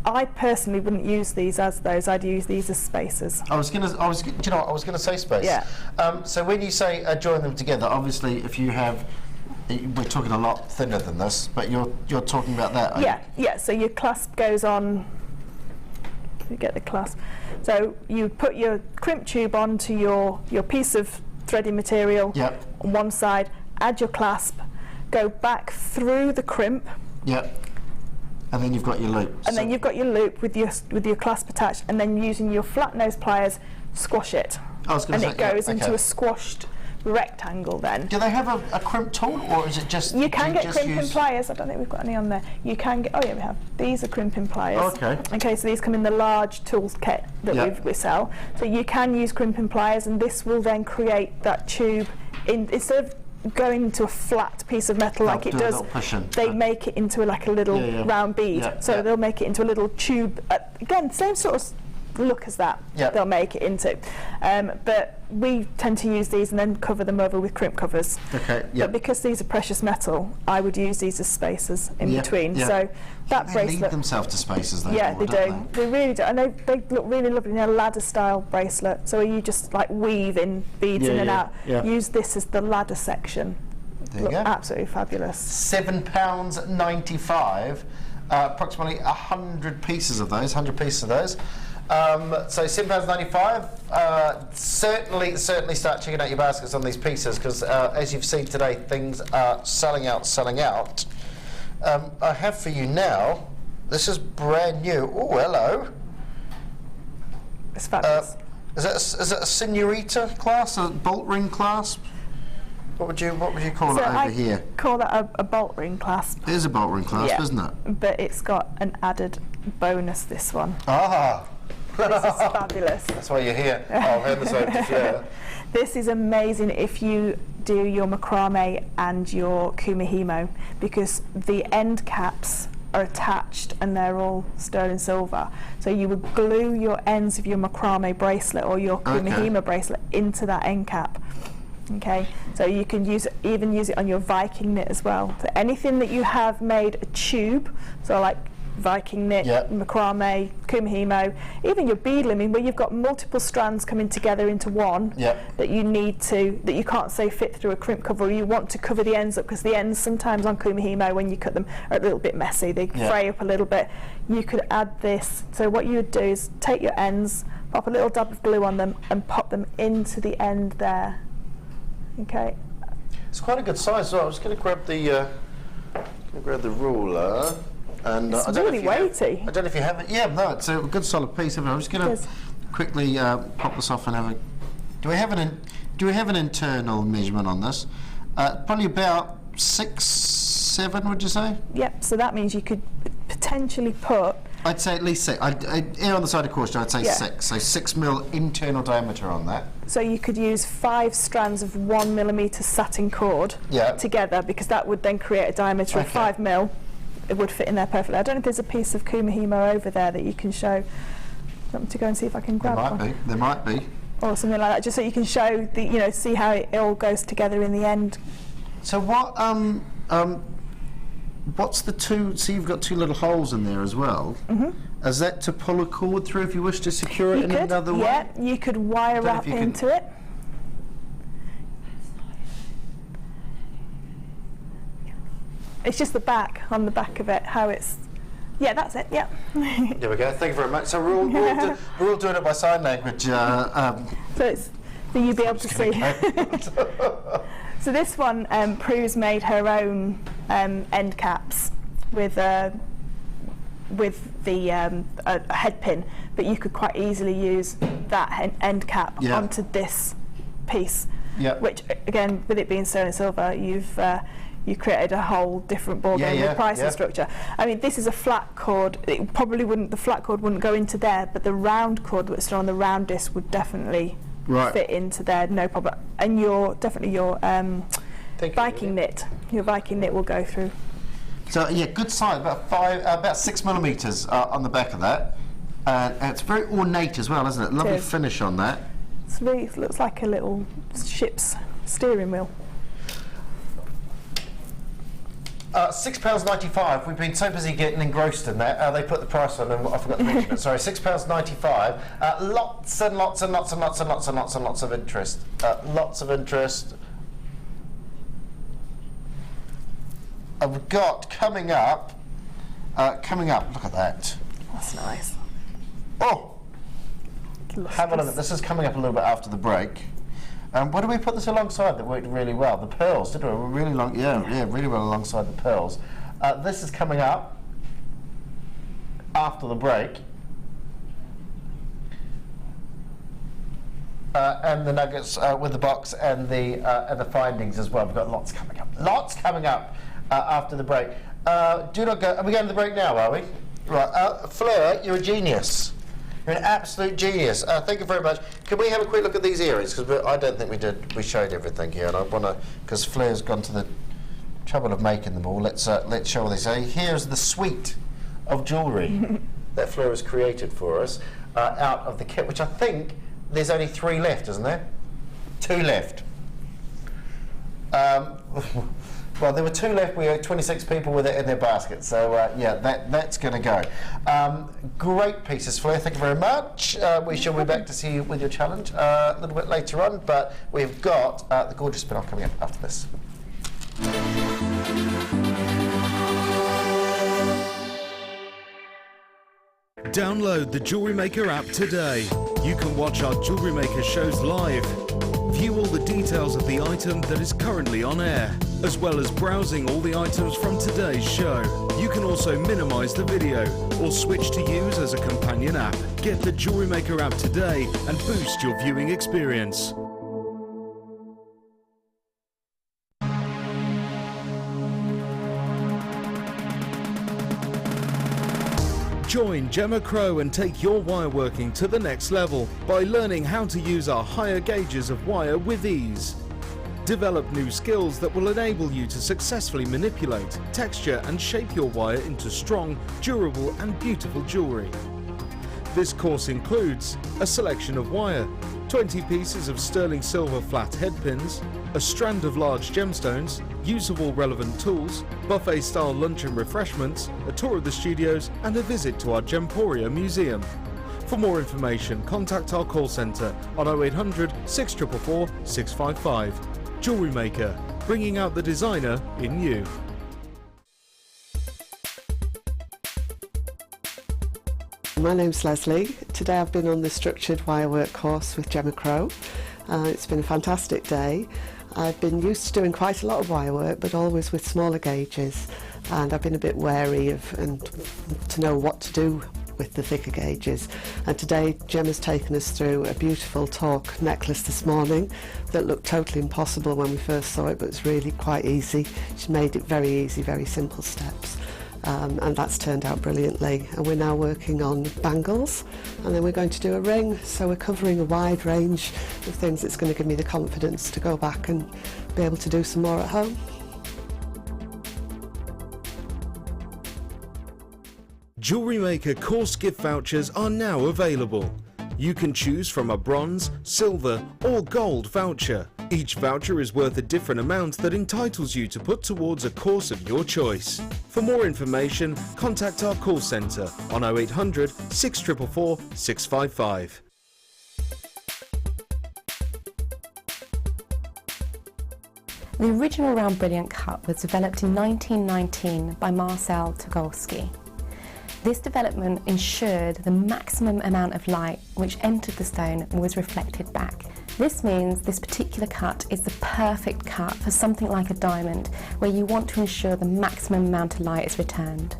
I personally wouldn't use these as those. I'd use these as spacers. I was gonna say space. Yeah. So when you say join them together, obviously, if you have, we're talking a lot thinner than this, but you're talking about that. Yeah. So your clasp goes on. You get the clasp. So you put your crimp tube onto your piece of threading material on one side, add your clasp, go back through the crimp. Yep. And then you've got your loop. And then you've got your loop with your clasp attached, and then using your flat nose pliers, squash it. And it goes into a squashed rectangle then. Do they have a crimp tool, or is it just... You can get crimping pliers. I don't think we've got any on there. You can get... Oh yeah, we have. These are crimping pliers. Okay, so these come in the large tools kit that we sell. So you can use crimping pliers, and this will then create that tube instead of going into a flat piece of metal like it does, they make it into like a little round bead. So they'll make it into a little tube. Again, same sort of look as that. They'll make it into. But we tend to use these and then cover them over with crimp covers. But because these are precious metal, I would use these as spacers in between. So that bracelet. They lead themselves to spacers, though. Yeah, they do. They really do. And they look really lovely in a ladder style bracelet. So you just like weave in beads in and out. Use this as the ladder section. There you go. Absolutely fabulous. £7.95. Approximately 100 pieces of those. So £7.95. Certainly start checking out your baskets on these pieces, because as you've seen today, things are selling out. I have for you now, this is brand new. Oh, hello. It's fabulous. Is it a senorita clasp, a bolt ring clasp? What would you call it over here? I call that a bolt ring clasp. It is a bolt ring clasp, isn't it? But it's got an added bonus, this one. This is fabulous. That's why you're here. I'll hand this over to Claire. This is amazing if you do your macrame and your kumihimo, because the end caps are attached and they're all sterling silver. So you would glue your ends of your macrame bracelet or your kumihimo bracelet into that end cap. Okay, so you can even use it on your Viking knit as well. So anything that you have made a tube, so like Viking knit, macrame, kumihimo, even your bead limbing, where you've got multiple strands coming together into one that you can't say fit through a crimp cover, or you want to cover the ends up, because the ends sometimes on kumihimo when you cut them are a little bit messy, they fray up a little bit. You could add this. So what you would do is take your ends, pop a little dab of glue on them and pop them into the end there. Okay. It's quite a good size. So I was going to grab the ruler. And it's really weighty. I don't know if you have it. Yeah, no, it's a good solid piece. I'm just going to quickly pop this off and have a. Do we have an internal measurement on this? Probably about 6, 7. Would you say? Yep. So that means you could potentially put. I'd say at least 6. I'd err on the side of caution. I'd say 6. So 6mm internal diameter on that. So you could use 5 strands of 1mm satin cord together, because that would then create a diameter of 5mm. It would fit in there perfectly. I don't know if there's a piece of kumihimo over there that you can show. Want me to go and see if I can grab one? There might be. Or something like that, just so you can show the, see how it all goes together in the end. So what's the two? So you've got 2 little holes in there as well. Is that to pull a cord through if you wish to secure it in another way? Yeah, you could wire wrap into it. It's just the back, on the back of it, how it's... Yeah, that's it, yeah. There we go, thank you very much. So we're all doing it by sign language. So it's for you to be able to see. So this one, Prue's made her own end caps with a head pin, but you could quite easily use that end cap onto this piece. Yeah. Which again, with it being sterling silver, you created a whole different ballgame with pricing structure. I mean, this is a flat cord. It probably wouldn't. The flat cord wouldn't go into there, but the round cord that's still on the round disc would definitely fit into there, no problem. And your Viking knit. Your Viking knit will go through. So yeah, good size, about 6 millimeters on the back of that, and it's very ornate as well, isn't it? Lovely finish on that. It's really, it looks like a little ship's steering wheel. £6.95. We've been so busy getting engrossed in that. They put the price on, and I forgot to mention it. Sorry, £6.95. Lots and lots and lots and lots and lots and lots and lots of interest. Lots of interest. I've got coming up. Look at that. That's nice. Oh, have a look. This is coming up a little bit after the break. What did we put this alongside that worked really well? The pearls, didn't we? Really long, yeah, really well alongside the pearls. This is coming up after the break. And the nuggets with the box and the findings as well. We've got lots coming up. Lots coming up after the break. Do not go. Are we going to the break now? Are we? Right, Fleur, you're a genius. You're an absolute genius. Thank you very much. Can we have a quick look at these earrings? Because I don't think we did. We showed everything here, and I want to, because Fleur's gone to the trouble of making them all. Let's show all these. Here's the suite of jewellery that Fleur has created for us out of the kit, which I think there's only 3 left, isn't there? 2 left. Well, there were 2 left. We had 26 people with it in their basket. So, yeah, that's going to go. Great pieces, Fleur. Thank you very much. We shall be back to see you with your challenge a little bit later on. But we've got the gorgeous spin-off coming up after this. Download the JewelleryMaker app today. You can watch our JewelleryMaker shows live, view all the details of the item that is currently on air, as well as browsing all the items from today's show. You can also minimize the video or switch to use as a companion app. Get the JewelleryMaker app today and boost your viewing experience. Join Gemma Crow and take your wire working to the next level by learning how to use our higher gauges of wire with ease. Develop new skills that will enable you to successfully manipulate, texture and shape your wire into strong, durable and beautiful jewellery. This course includes a selection of wire, 20 pieces of sterling silver flat head pins, a strand of large gemstones, use of all relevant tools, buffet-style lunch and refreshments, a tour of the studios and a visit to our Gemporia museum. For more information, contact our call centre on 0800 644 655. JewelleryMaker, bringing out the designer in you. My name's Leslie. Today I've been on the structured wirework course with Gemma Crow. It's been a fantastic day. I've been used to doing quite a lot of wirework, but always with smaller gauges, and I've been a bit wary of to know what to do with the thicker gauges. And today Gemma's taken us through a beautiful torque necklace this morning that looked totally impossible when we first saw it, but it's really quite easy. She's made it very easy, very simple steps. And that's turned out brilliantly, and we're now working on bangles, and then we're going to do a ring, so we're covering a wide range of things that's going to give me the confidence to go back and be able to do some more at home. JewelleryMaker course gift vouchers are now available. You can choose from a bronze, silver or gold voucher. Each voucher is worth a different amount that entitles you to put towards a course of your choice. For more information, contact our call centre on 0800 644 655. The original round brilliant cut was developed in 1919 by Marcel Togolski. This development ensured the maximum amount of light which entered the stone was reflected back. This means this particular cut is the perfect cut for something like a diamond, where you want to ensure the maximum amount of light is returned.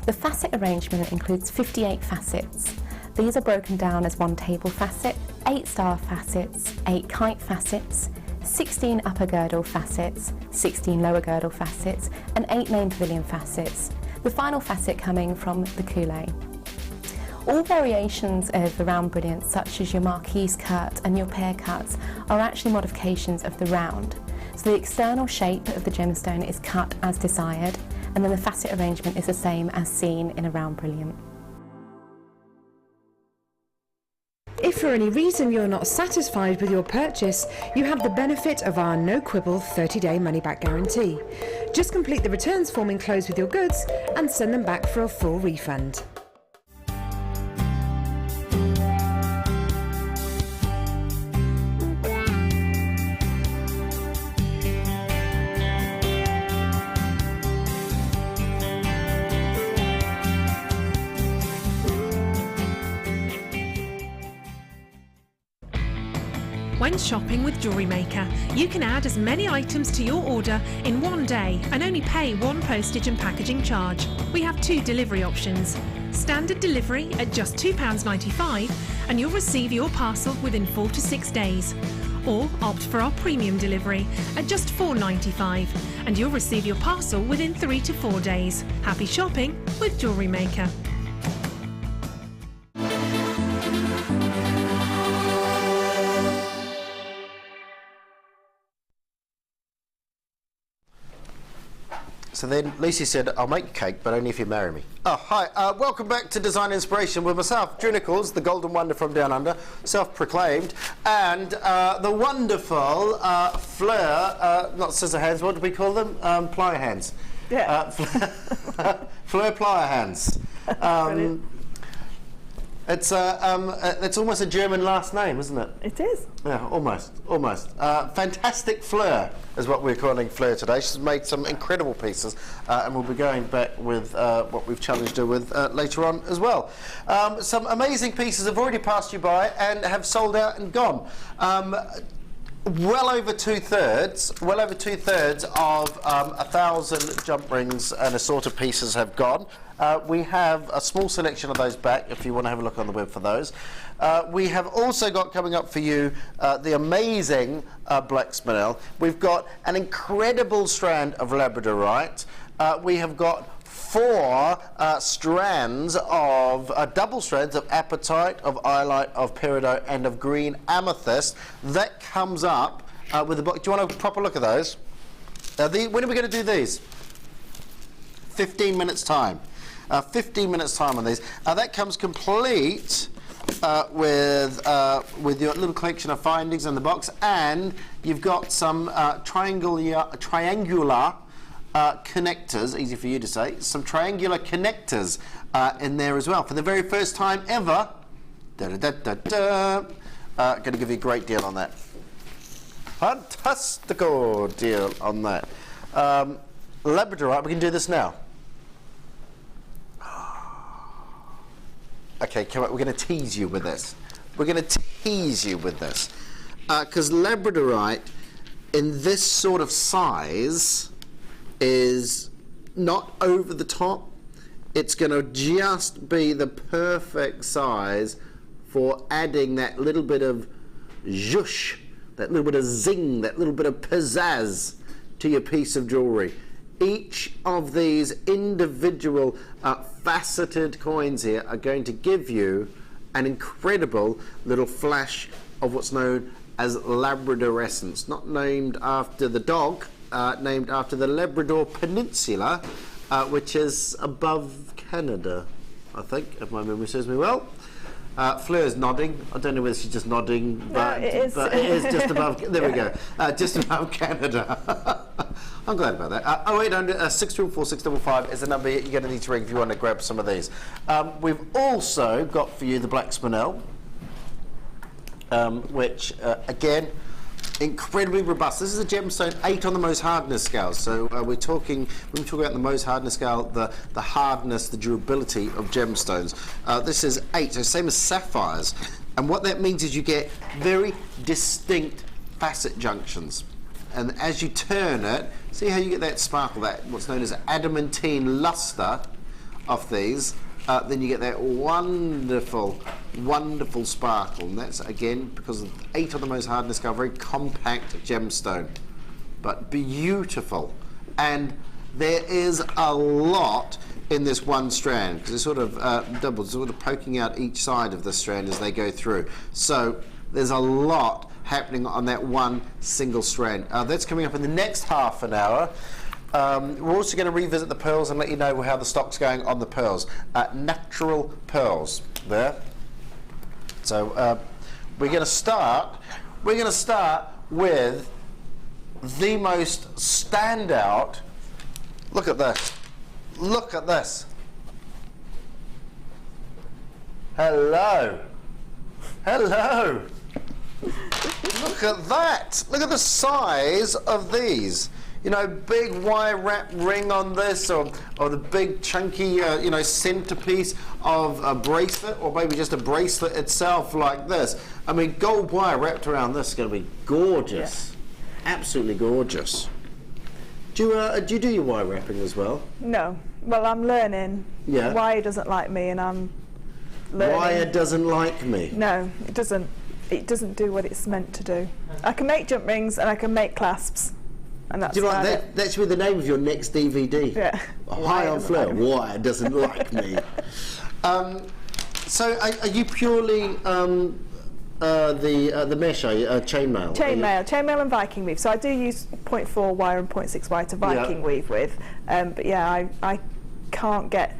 The facet arrangement includes 58 facets. These are broken down as 1 table facet, 8 star facets, 8 kite facets, 16 upper girdle facets, 16 lower girdle facets, and 8 main pavilion facets, the final facet coming from the coulee. All variations of the round brilliant, such as your marquise cut and your pear cuts, are actually modifications of the round. So the external shape of the gemstone is cut as desired, and then the facet arrangement is the same as seen in a round brilliant. If for any reason you're not satisfied with your purchase, you have the benefit of our no quibble 30-day money-back guarantee. Just complete the returns form enclosed with your goods and send them back for a full refund. When shopping with JewelleryMaker, you can add as many items to your order in one day and only pay 1 postage and packaging charge. We have 2 delivery options. Standard delivery at just £2.95 and you'll receive your parcel within 4 to 6 days. Or opt for our premium delivery at just £4.95 and you'll receive your parcel within 3 to 4 days. Happy shopping with JewelleryMaker. So then Lucy said, I'll make cake, but only if you marry me. Oh, hi. Welcome back to Design Inspiration with myself, Nicholls, the golden wonder from down under, self-proclaimed, and the wonderful Fleur, not scissor hands, what do we call them? Plier hands. Yeah. Fleur plier hands. It's almost a German last name, isn't it? It is. Yeah, almost. Fantastic Fleur is what we're calling Fleur today. She's made some incredible pieces, and we'll be going back with what we've challenged her with later on as well. Some amazing pieces have already passed you by and have sold out and gone. Well over two-thirds of 1,000 jump rings and assorted pieces have gone. We have a small selection of those back if you want to have a look on the web for those. We have also got coming up for you the amazing black spinel. We've got an incredible strand of Labradorite. We have got 4 strands of double strands of apatite, of iolite, of peridot, and of green amethyst. That comes up with the book. Do you want a proper look at those? When are we going to do these? 15 minutes time. 15 minutes time on these. That comes complete with your little collection of findings in the box, and you've got some triangular connectors, easy for you to say, some triangular connectors in there as well. For the very first time ever, going to give you a great deal on that. Fantastical deal on that. Labradorite, we can do this now. Okay, come on, we're going to tease you with this. We're going to tease you with this. Because Labradorite in this sort of size is not over the top. It's going to just be the perfect size for adding that little bit of zhuzh, that little bit of zing, that little bit of pizzazz to your piece of jewellery. Each of these individual faceted coins here are going to give you an incredible little flash of what's known as Labradorescence, not named after the dog, named after the Labrador Peninsula, which is above Canada, I think, if my memory serves me well. Fleur's nodding. I don't know whether she's just nodding, but, no, it is just above. There we go. Just above Canada. I'm glad about that. 0800 644 655 is the number you're going to need to ring if you want to grab some of these. We've also got for you the black spinel, which again, incredibly robust. This is a gemstone 8 on the Mohs hardness scale. So when we talk about the Mohs hardness scale, the hardness, the durability of gemstones. This is 8, so same as sapphires. And what that means is you get very distinct facet junctions. And as you turn it, see how you get that sparkle, that what's known as adamantine luster of these. Then you get that wonderful, wonderful sparkle, and that's again because of 8 on the Mohs hardness scale, very compact gemstone, but beautiful. And there is a lot in this one strand because it's sort of doubled, sort of poking out each side of the strand as they go through. So there's a lot happening on that one single strand. That's coming up in the next half an hour. We're also going to revisit the pearls and let you know how the stock's going on the pearls. Natural pearls there. So we're going to start with the most standout. Look at this. Look at this. Hello. Hello. Look at that. Look at the size of these. You know, big wire wrap ring on this, or the big chunky, centerpiece of a bracelet, or maybe just a bracelet itself like this. I mean, gold wire wrapped around this is going to be gorgeous. Yeah. Absolutely gorgeous. Do you do your wire wrapping as well? No. Well, I'm learning. Yeah. Wire doesn't like me, and I'm learning. Wire doesn't like me? No, it doesn't. It doesn't do what it's meant to do. I can make jump rings and I can make clasps. And that's that should be the name of your next DVD. Yeah. High on Fleur. Wire doesn't like me. So are you purely the mesh, are you? Chainmail? Chainmail and Viking weave. So I do use 0.4 wire and 0.6 wire to Viking weave with. But yeah, I can't get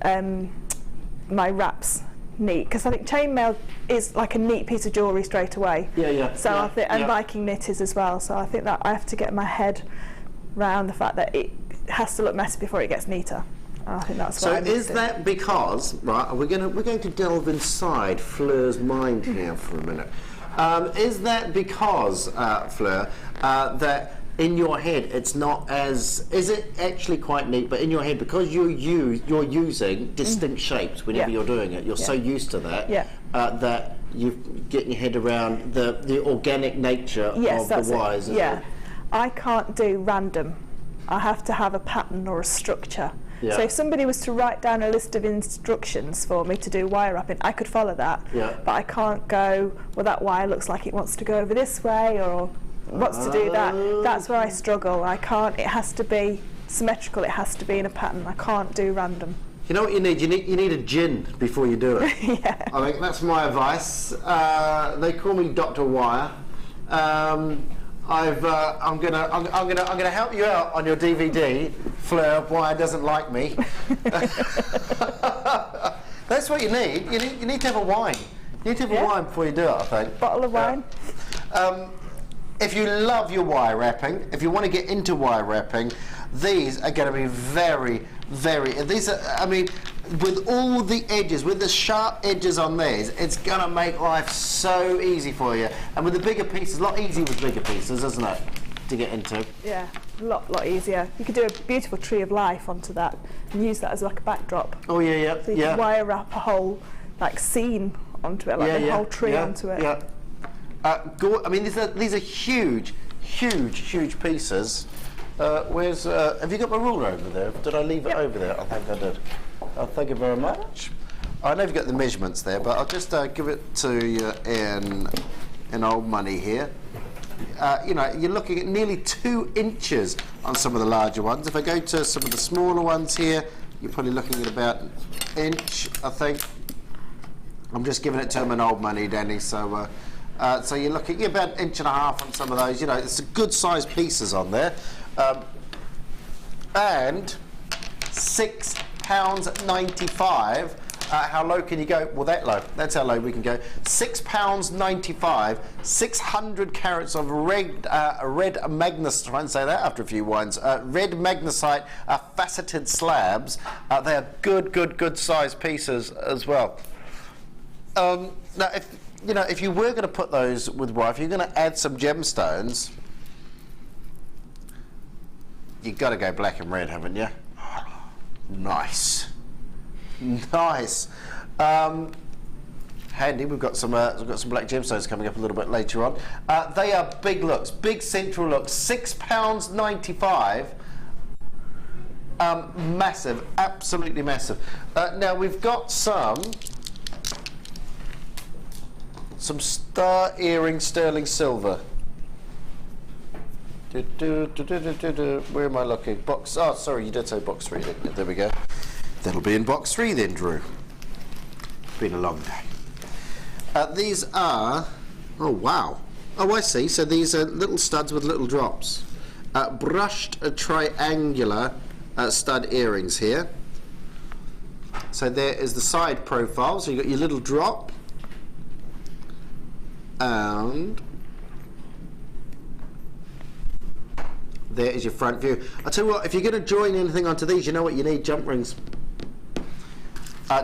my wraps neat, because I think chainmail is like a neat piece of jewellery straight away. So I think, and Viking knit is as well. So I think that I have to get my head around the fact that it has to look messy before it gets neater. And I think that's what is that because we're going to delve inside Fleur's mind here for a minute. Is that because Fleur that in your head it's not as, is it actually quite neat, but in your head, because you're using distinct shapes whenever you're doing it, you're so used to that that you're getting your head around the organic nature of the wires. I can't do random. I have to have a pattern or a structure. So if somebody was to write down a list of instructions for me to do wire wrapping, I could follow that, but I can't go, well, that wire looks like it wants to go over this way, or wants to do that. That's where I struggle. I can't. It has to be symmetrical. It has to be in a pattern. I can't do random. You know what you need? You need a gin before you do it. I think that's my advice. They call me Dr. Wire. I'm gonna help you out on your DVD, Fleur. Wire doesn't like me. That's what you need. You need to have a wine. You need to have a wine before you do it, I think. Bottle of wine. If you love your wire wrapping, if you want to get into wire wrapping, these are going to be very, very, these are, I mean, with all the edges, with the sharp edges on these, it's going to make life so easy for you. And with the bigger pieces, a lot easier with bigger pieces, isn't it, to get into? Yeah, a lot easier. You could do a beautiful tree of life onto that and use that as like a backdrop. Oh yeah. So you can wire wrap a whole like scene onto it, like a whole tree onto it. I mean, these are huge pieces. Where's have you got my ruler over there? Did I leave it over there? I think I did. Thank you very much. I know you've got the measurements there, but I'll just give it to you in old money here. You know, you're looking at nearly 2 inches on some of the larger ones. If I go to some of the smaller ones here, you're probably looking at about an inch, I think. I'm just giving it to him in old money, Danny. So. So you're looking at about 1.5 inches on some of those. You know, it's good sized pieces on there, and £6.95. How low can you go? Well, that low. That's how low we can go. £6.95. 600 carats of red magnesite. Try and say that after a few wines. Red magnesite faceted slabs. They are good sized pieces as well. Now, if you were going to put those with wire, if you're going to add some gemstones, you've got to go black and red, haven't you? Nice. Nice. Handy. We've got some black gemstones coming up a little bit later on. They are big looks, big central looks. £6.95. Massive, absolutely massive. Now we've got some star earring sterling silver. Where am I looking? Box. Oh, sorry, you did say box 3, didn't you? There we go. That'll be in box 3 then, Drew. It's been a long day. These are. Oh wow. Oh, I see. So these are little studs with little drops. Brushed triangular stud earrings here. So there is the side profile. So you've got your little drop. And there is your front view. I'll tell you what, if you're going to join anything onto these, you know what you need? Jump rings.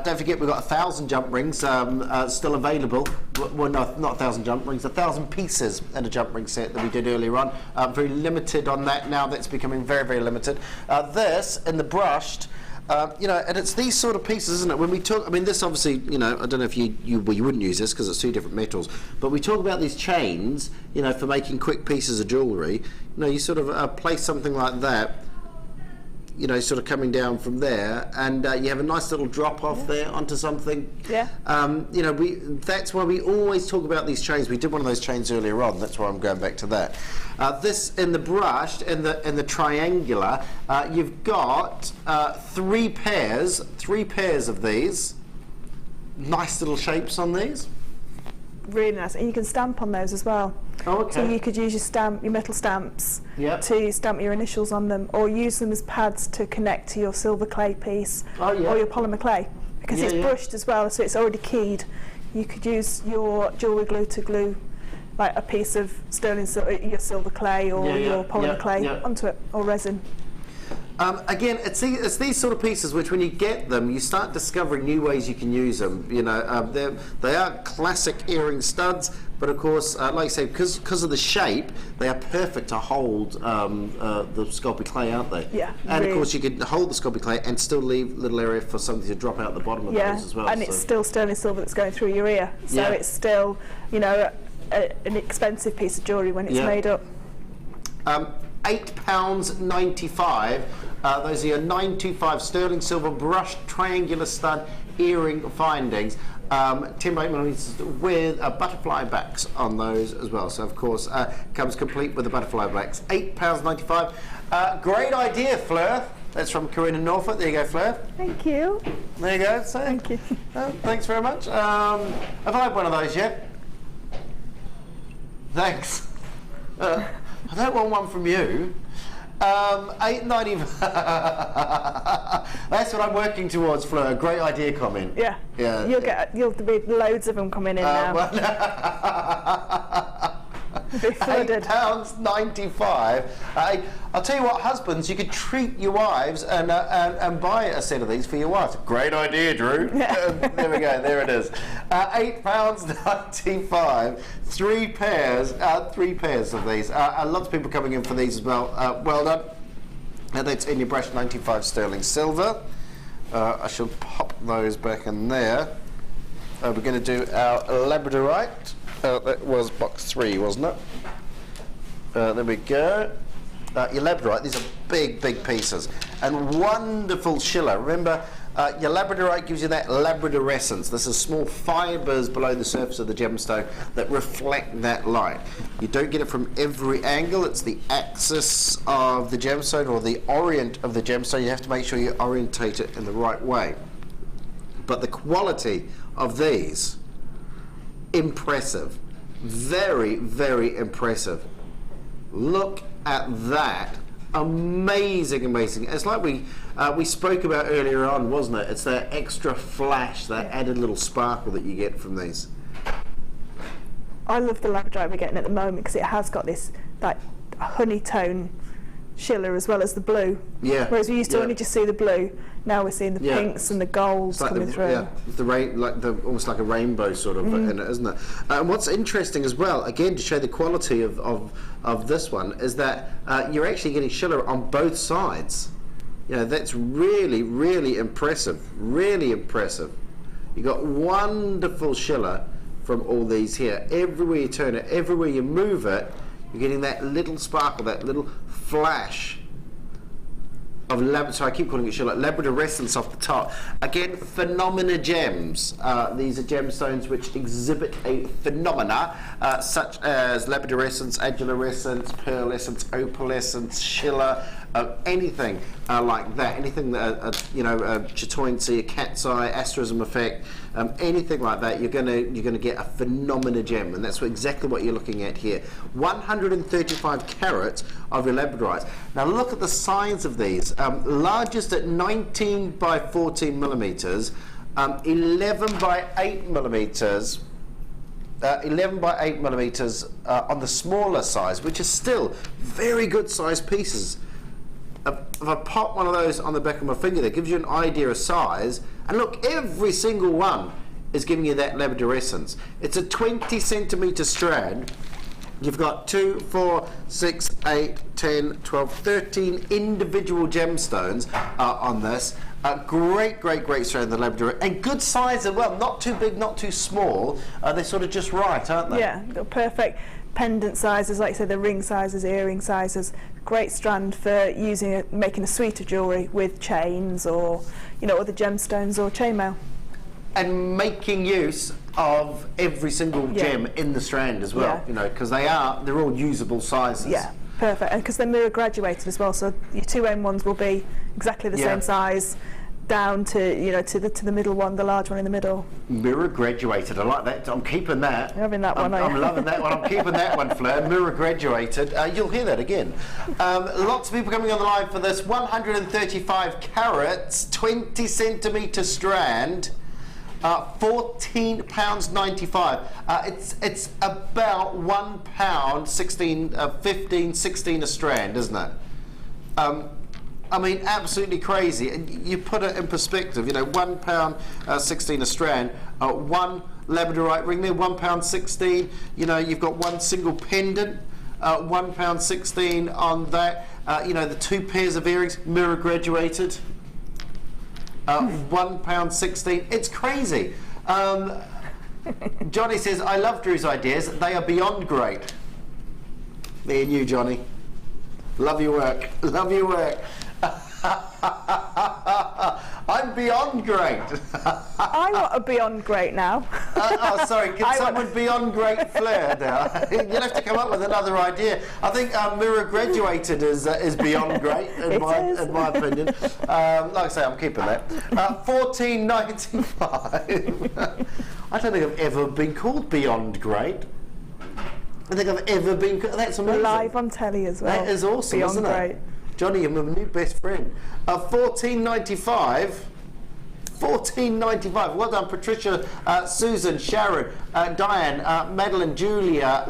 Don't forget, we've got 1,000 jump rings still available. Well, no, not 1,000 jump rings, 1,000 pieces in a jump ring set that we did earlier on. Very limited on that now. That's becoming very, very limited. This in the brushed. And it's these sort of pieces, isn't it? When we talk, I mean, this obviously, I don't know if you wouldn't use this because it's 2 different metals, but we talk about these chains, for making quick pieces of jewellery. You sort of place something like that, sort of coming down from there, and you have a nice little drop off there onto something. Yeah. That's why we always talk about these chains. We did one of those chains earlier on. That's why I'm going back to that. This in the brushed, in the triangular, you've got 3 pairs of these. Nice little shapes on these. Really nice, and you can stamp on those as well. Oh, okay. So you could use your metal stamps to stamp your initials on them, or use them as pads to connect to your silver clay piece or your polymer clay, because it's brushed as well, so it's already keyed. You could use your jewellery glue to glue like a piece of your silver clay or your polymer clay onto it, or resin. Again, it's these sort of pieces which, when you get them, you start discovering new ways you can use them. They are classic earring studs, but of course, like I say, because of the shape, they are perfect to hold the sculpted clay, aren't they? Yeah. And really, of course, you can hold the sculpted clay and still leave a little area for something to drop out the bottom of those as well. And it's still sterling silver that's going through your ear, so it's still, an expensive piece of jewellery when it's made up. £8.95. Those are your 925 sterling silver brushed triangular stud earring findings. 10mm with butterfly backs on those as well. So of course comes complete with the butterfly backs. £8.95. Great idea, Fleur. That's from Corinne in Norfolk. There you go, Fleur. Thank you. There you go. So, thank you. Thanks very much. Have I had one of those yet? Thanks. I don't want one from you. $8.95. That's what I'm working towards, Fleur. Great idea comment. Yeah. You'll be loads of them coming in now. £8.95. I'll tell you what, husbands, you could treat your wives and buy a set of these for your wives. Great idea, Drew. There we go. There it is. £8.95. 3 pairs. 3 pairs of these. Lots of people coming in for these as well. Well done. And that's in your brush 95 sterling silver. I shall pop those back in there. We're going to do our Labradorite. That was box 3, wasn't it? There we go. Your Labradorite, these are big, big pieces. And wonderful schiller. Remember, your Labradorite gives you that labradorescence. This is small fibres below the surface of the gemstone that reflect that light. You don't get it from every angle. It's the axis of the gemstone, or the orient of the gemstone. You have to make sure you orientate it in the right way. But the quality of these, impressive. Very, very impressive. Look at that. Amazing, amazing. It's like we spoke about earlier on, wasn't it? It's that extra flash, that added little sparkle that you get from these. I love the Labradorite we're getting at the moment because it has got this honey tone shiller as well as the blue. Yeah. Whereas we used to only just see the blue. Now we're seeing the pinks and the golds like coming through. Yeah, almost like a rainbow sort of in it, isn't it? And what's interesting as well, again to show the quality of this one, is that you're actually getting shiller on both sides. You know, that's really, really impressive. Really impressive. You got wonderful shiller from all these here. Everywhere you turn it, everywhere you move it, you're getting that little sparkle, that little flash of so I keep calling it shiller, Labradorescence off the top. Again, phenomena gems. These are gemstones which exhibit a phenomena such as labradorescence, adulorescence, pearlescence, opalescence, shiller, anything like that. Anything that chatoyancy, a cat's eye, asterism effect, anything like that. You're gonna get a phenomena gem, and that's exactly what you're looking at here. 135 carats of your labradorites. Now look at the size of these. Largest at 19 by 14 millimeters, 11 by 8 millimeters. 11 by 8 millimeters on the smaller size, which is still very good size pieces. If I pop one of those on the back of my finger, that gives you an idea of size. And look, every single one is giving you that labradorescence. It's a 20 centimeter strand. You've got 2, 4, 6, 8, 10, 12, 13 individual gemstones on this. Great strand of the Labradorite, and good size as well. Not too big, not too small. They're sort of just right, aren't they? Yeah, they're perfect pendant sizes, like you said, the ring sizes, earring sizes. Great strand for making a suite of jewellery with chains or other gemstones or chainmail. And making use of every single gem in the strand as well, because they're all usable sizes. Yeah, perfect, and because they're mirror graduated as well, so your 2M ones will be exactly the same size down to to the middle one, the large one in the middle. Mirror graduated, I like that. I'm keeping that. You're having that one. I'm loving that one. I'm keeping that one, Fleur. Mirror graduated. You'll hear that again. Lots of people coming on the live for this. 135 carats, 20 centimetre strand. £14.95. It's about £1, 15, 16 a strand, isn't it? I mean, absolutely crazy. And you put it in perspective. £1, 16 a strand. One Labradorite ring there, £1.16. You've got one single pendant. £1.16 on that. The 2 pairs of earrings, mirror graduated. £1.16. It's crazy. Johnny says, I love Drew's ideas. They are beyond great. Me and you, Johnny. Love your work. Love your work. I'm beyond great. I want a beyond great now. Sorry, can someone beyond great Fleur now? You'll have to come up with another idea. I think mirror graduated is beyond great in my opinion. Like I say, I'm keeping that. £14.95. I don't think I've ever been called beyond great. I think I've ever been. That's amazing. Live on telly as well. That is awesome, beyond isn't great. it? Johnny, you're my new best friend. £14.95. £14.95. Well done, Patricia, Susan, Sharon, Diane, Madeline, Julia,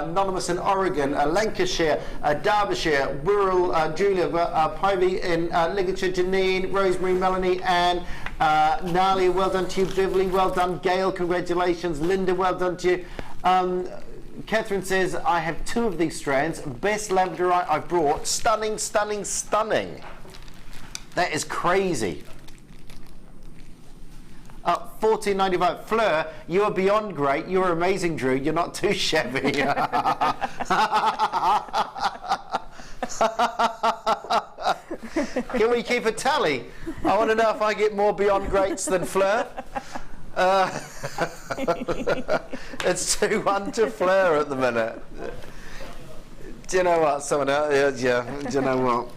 Anonymous in Oregon, Lancashire, Derbyshire, Wirral, Julia, Pivy in Lincolnshire, Janine, Rosemary, Melanie, Anne, Nali, well done to you. Beverly, well done. Gail, congratulations. Linda, well done to you. Catherine says, I have 2 of these strands. Best Labradorite I've brought. Stunning, stunning, stunning. That is crazy. £14.95. Fleur, you are beyond great. You're amazing, Drew. You're not too shabby. Can we keep a tally? I want to know if I get more beyond greats than Fleur. It's 2-1 to Fleur at the minute. Do you know what? Someone else? Yeah. Do you know what?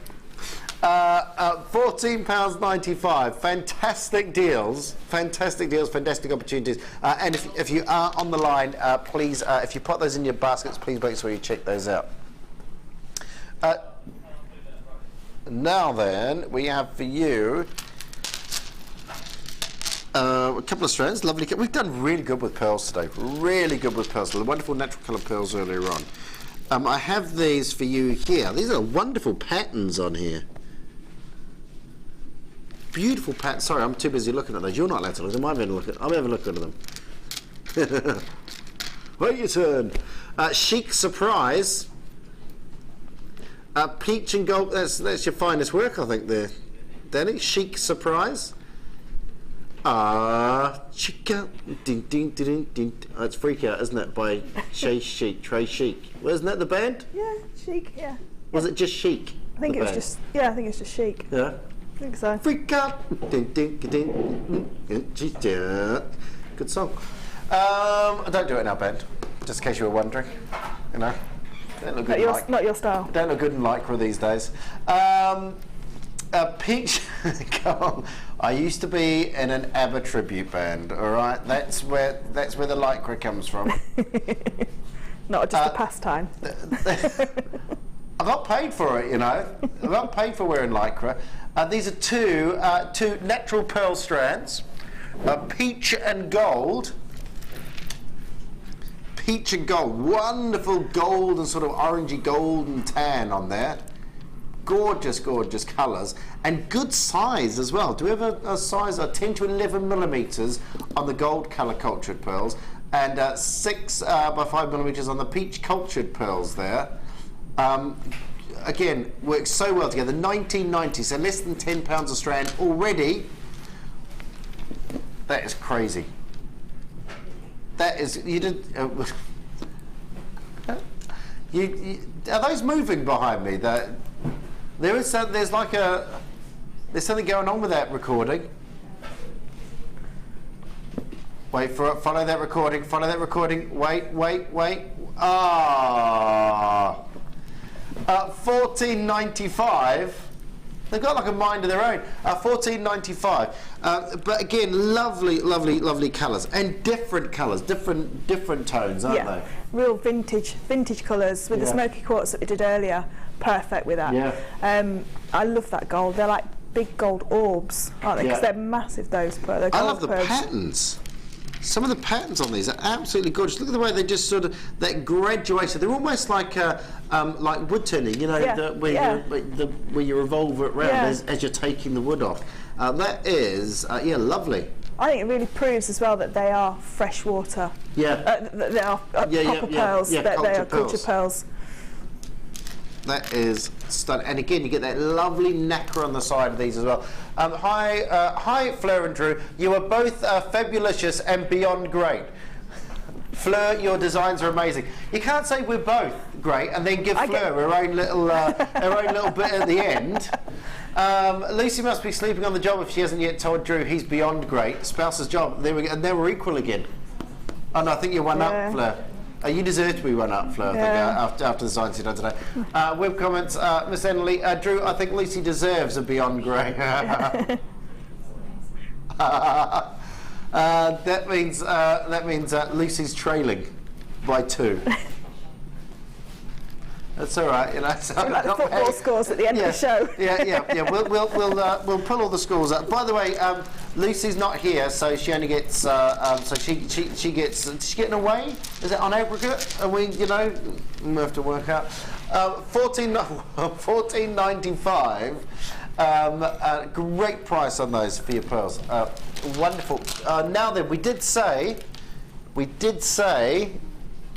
£14.95. Fantastic deals. Fantastic deals. Fantastic opportunities. And if you are on the line, please, if you put those in your baskets, please make sure you check those out. Now then, we have for you a couple of strands, lovely. We've done really good with pearls today. Really good with pearls. The wonderful natural colour pearls earlier on. I have these for you here. These are wonderful patterns on here. Beautiful patterns. Sorry, I'm too busy looking at those. You're not allowed to look at them. I'm having a look at them. Wait your turn. Chic Surprise. Peach and gold. That's your finest work, I think, there, Danny. Chic Surprise. Chica. Ding, ding, ding, ding. Oh, it's Freak Out, isn't it? By Trey Chic. Wasn't that the band? Yeah, Chic. Yeah. Was it just Chic? I think it was just. Yeah, I think it's just Chic. Yeah. I think so. Freak Out. Ding, ding, ding. Good song. I don't do it in our band, just in case you were wondering. You know, don't look good. Not your style. Don't look good in lycra these days. Peach. Come on. I used to be in an ABBA tribute band. All right, that's where the lycra comes from. Not just a pastime. I got paid for it, you know. I got paid for wearing lycra. These are two natural pearl strands, peach and gold. Peach and gold, wonderful gold and sort of orangey gold and tan on there. Gorgeous, gorgeous colours and good size as well. Do we have a size of 10 to 11 millimetres on the gold colour cultured pearls and 6 by 5 millimetres on the peach cultured pearls there. Again, works so well together. 1990, so less than £10 a strand already. That is crazy. That is, you did. Are those moving behind me? There's something going on with that recording. Wait for it. Follow that recording. Follow that recording. Wait. Ah. 14.95. They've got like a mind of their own. 14.95. But again, lovely colours and different colours, different tones, aren't they? Real vintage colours with the smoky quartz that we did earlier. Perfect with that. Yeah. I love that gold. They're like big gold orbs, aren't they? Because they're massive. Those pearls. I love the patterns. Some of the patterns on these are absolutely gorgeous. Look at the way they just sort of that graduated. They're almost like wood turning, you know, where you revolve it round as you're taking the wood off. That is lovely. I think it really proves as well that they are freshwater. Yeah. They are proper pearls. Yeah, they are cultured pearls. That is stunning. And again, you get that lovely nacre on the side of these as well. Hi, Fleur and Drew. You are both fabulous and beyond great. Fleur, your designs are amazing. You can't say we're both great and then give Fleur her own little bit at the end. Lucy must be sleeping on the job if she hasn't yet told Drew he's beyond great. Spouse's job. There we go. And now we're equal again. Oh no, I think you're one up, Fleur. You deserve to be one up, Fleur, I think, after the designs you've done today. Web comments, Miss Emily, Drew, I think Lucy deserves a beyond grey. That means Lucy's trailing by 2. That's all right, you know. So like the football scores at the end of the show. Yeah. We'll pull all the scores up. By the way, Lucy's not here, so she only gets. So she gets. Is she getting away? Is it on aggregate? Are we? You know, we have to work out. 14.95. Great price on those for your pearls. Wonderful. Now then, we did say we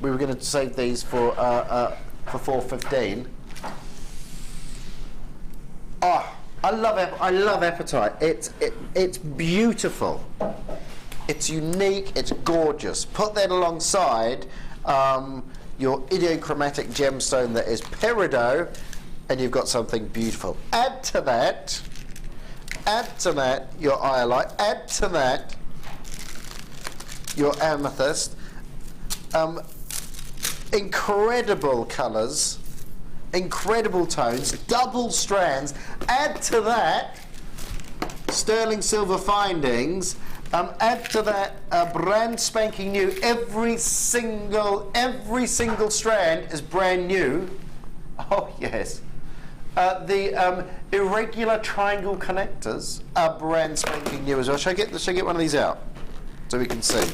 were going to save these for $4.15. Oh, I love Apatite. It's beautiful. It's unique. It's gorgeous. Put that alongside your idiochromatic gemstone that is peridot, and you've got something beautiful. Add to that your iolite. Add to that your amethyst. Incredible colours, incredible tones, double strands. Add to that sterling silver findings. Add to that brand spanking new. Every single strand is brand new. Oh yes. The irregular triangle connectors are brand spanking new as well. Shall I get one of these out so we can see?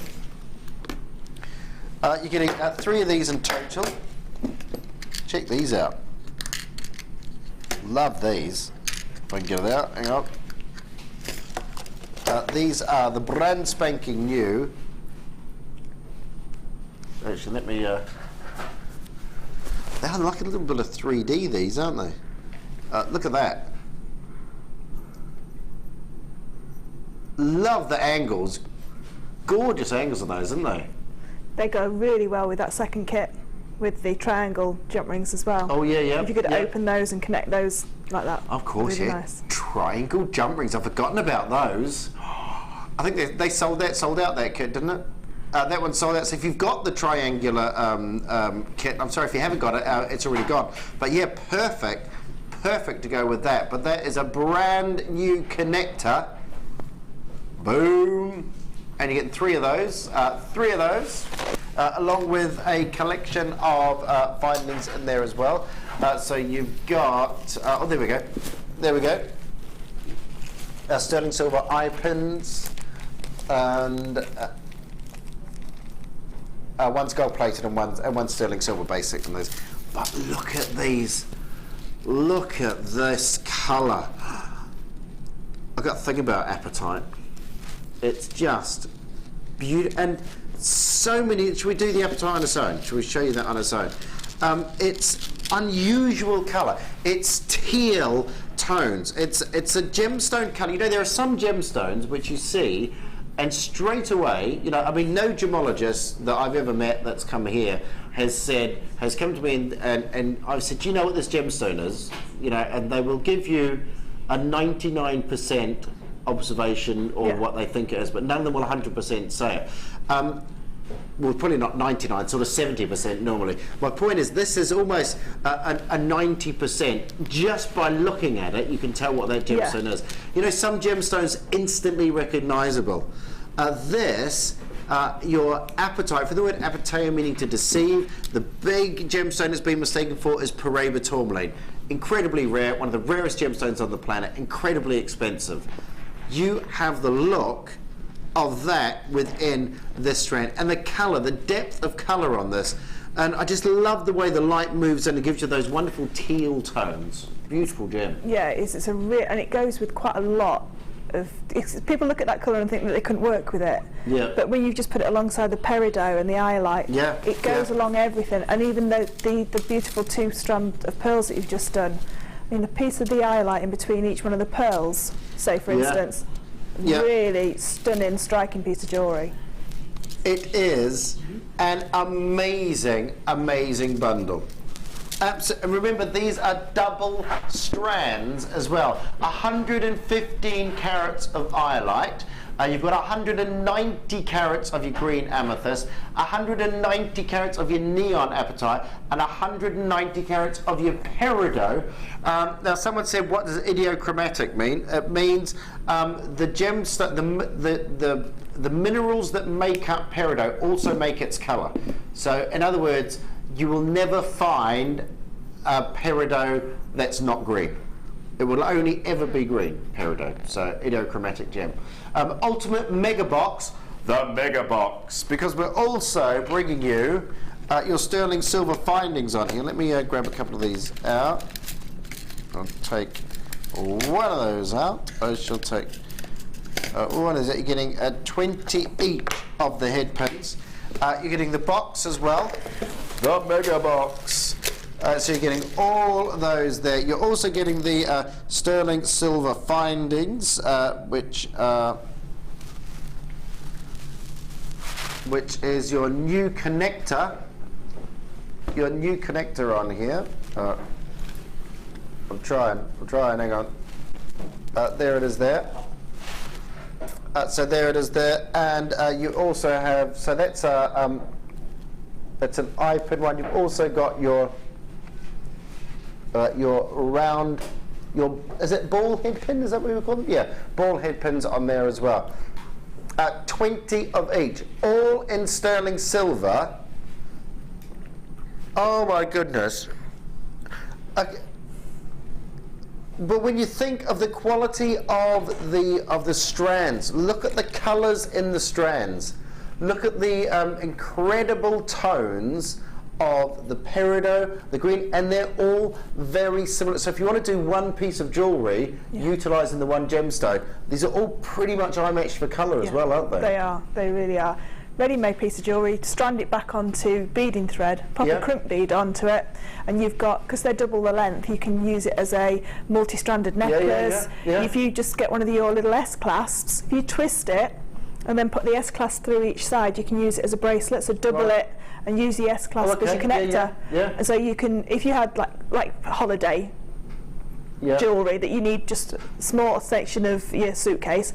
You're getting 3 of these in total. Check these out. Love these. If I can get it out, hang on. These are the brand spanking new. Actually, let me. They're like a little bit of 3D, these, aren't they? Look at that. Love the angles. Gorgeous angles on those, aren't they? They go really well with that second kit, with the triangle jump rings as well. Oh yeah, yeah. If you could open those and connect those like that. Of course, really yeah. Nice. Triangle jump rings. I've forgotten about those. I think they sold out that kit, didn't it? That one sold out. So if you've got the triangular kit, I'm sorry if you haven't got it. It's already gone. But yeah, perfect to go with that. But that is a brand new connector. Boom. And you're getting three of those, along with a collection of findings in there as well. So you've got, oh, there we go. There we go. Sterling silver eye pins, and one's gold plated and one's sterling silver basic on those. But look at these. Look at this colour. I've got to think about apatite. It's just beautiful, and so many. Should we do the apatite on its own? Should we show you that on its own? It's unusual colour. It's teal tones. It's a gemstone colour. You know, there are some gemstones which you see, and straight away, you know, I mean, no gemologist that I've ever met that's come here has come to me and I've said, do you know what this gemstone is? You know, and they will give you a 99% observation or what they think it is, but none of them will 100% say it. Well, probably not 99, sort of 70% normally. My point is, this is almost a 90%. Just by looking at it, you can tell what that gemstone is. You know, some gemstones instantly recognizable. Your apatite, for the word apatite meaning to deceive, the big gemstone it's been mistaken for is Paraiba tourmaline. Incredibly rare, one of the rarest gemstones on the planet, incredibly expensive. You have the look of that within this strand, and the colour, the depth of colour on this, and I just love the way the light moves and it gives you those wonderful teal tones. Beautiful gem. Yeah, it's a real, and it goes with quite a lot of. People look at that colour and think that they couldn't work with it. Yeah. But when you just put it alongside the peridot and the highlight, it goes along everything, and even the beautiful 2-strand of pearls that you've just done. I mean, the piece of the highlight in between each one of the pearls, say for instance, really stunning, striking piece of jewellery. It is an amazing, amazing bundle. And remember, these are double strands as well. 115 carats of iolite. You've got 190 carats of your green amethyst, 190 carats of your neon apatite, and 190 carats of your peridot. Now, someone said, what does idiochromatic mean? It means the minerals that make up peridot also make its colour. So, in other words, you will never find a peridot that's not green. It will only ever be green, peridot, so idiochromatic gem. Ultimate Mega Box, the Mega Box, because we're also bringing you your sterling silver findings on here. Let me grab a couple of these out. I'll take one of those out. I shall take one is that you're getting 20 each of the head pins. You're getting the box as well, the Mega Box. So you're getting all those there. You're also getting the sterling silver findings, which is your new connector. Your new connector on here. I'm trying. Hang on. There it is there. So there it is there, and you also have. So that's an eye pin one. You've also got your round, is it ball head pin? Is that what we call them? Yeah, ball head pins on there as well. 20 of each, all in sterling silver. Oh my goodness. But when you think of the quality of the strands, look at the colours in the strands. Look at the incredible tones of the peridot, the green, and they're all very similar. So if you want to do one piece of jewellery utilising the one gemstone, these are all pretty much eye matched for colour as well, aren't they? They are, they really are. Ready-made piece of jewellery, strand it back onto beading thread, pop a crimp bead onto it, and you've got, because they're double the length, you can use it as a multi-stranded necklace. If you just get one of your little S-clasps, if you twist it and then put the S-clasp through each side, you can use it as a bracelet, so double it and use the S-clasp as your connector. And so you can, if you had like holiday jewellery that you need just a small section of your suitcase,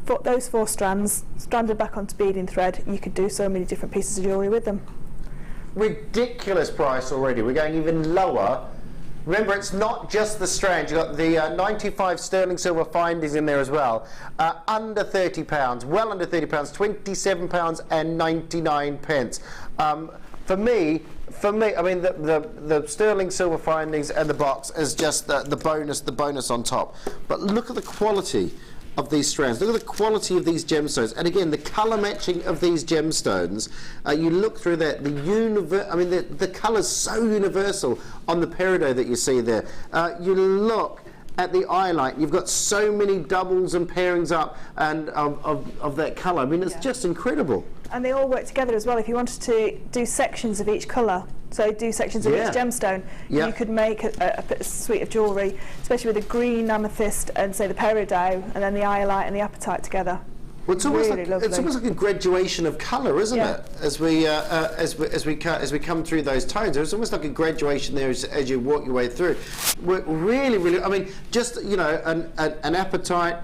put those 4 strands stranded back onto beading thread, you could do so many different pieces of jewellery with them. Ridiculous price already. We're going even lower. Remember, it's not just the strands. You've got the 95 sterling silver findings in there as well. Under £30, well under £30, £27.99. For me, I mean, the sterling silver findings and the box is just the bonus on top. But look at the quality of these strands. Look at the quality of these gemstones, and again the colour matching of these gemstones. You look through that, the colour's so universal on the peridot that you see there. You look at the eyelight, you've got so many doubles and pairings up and of that colour. I mean, it's just incredible. And they all work together as well. If you wanted to do sections of each colour, so do sections of each gemstone, you could make a suite of jewellery, especially with the green amethyst and say the peridot, and then the iolite and the apatite together. Well, it's almost like a graduation of colour, isn't it? As we come through those tones, there's almost like a graduation there as you walk your way through. We're really, I mean, just an apatite,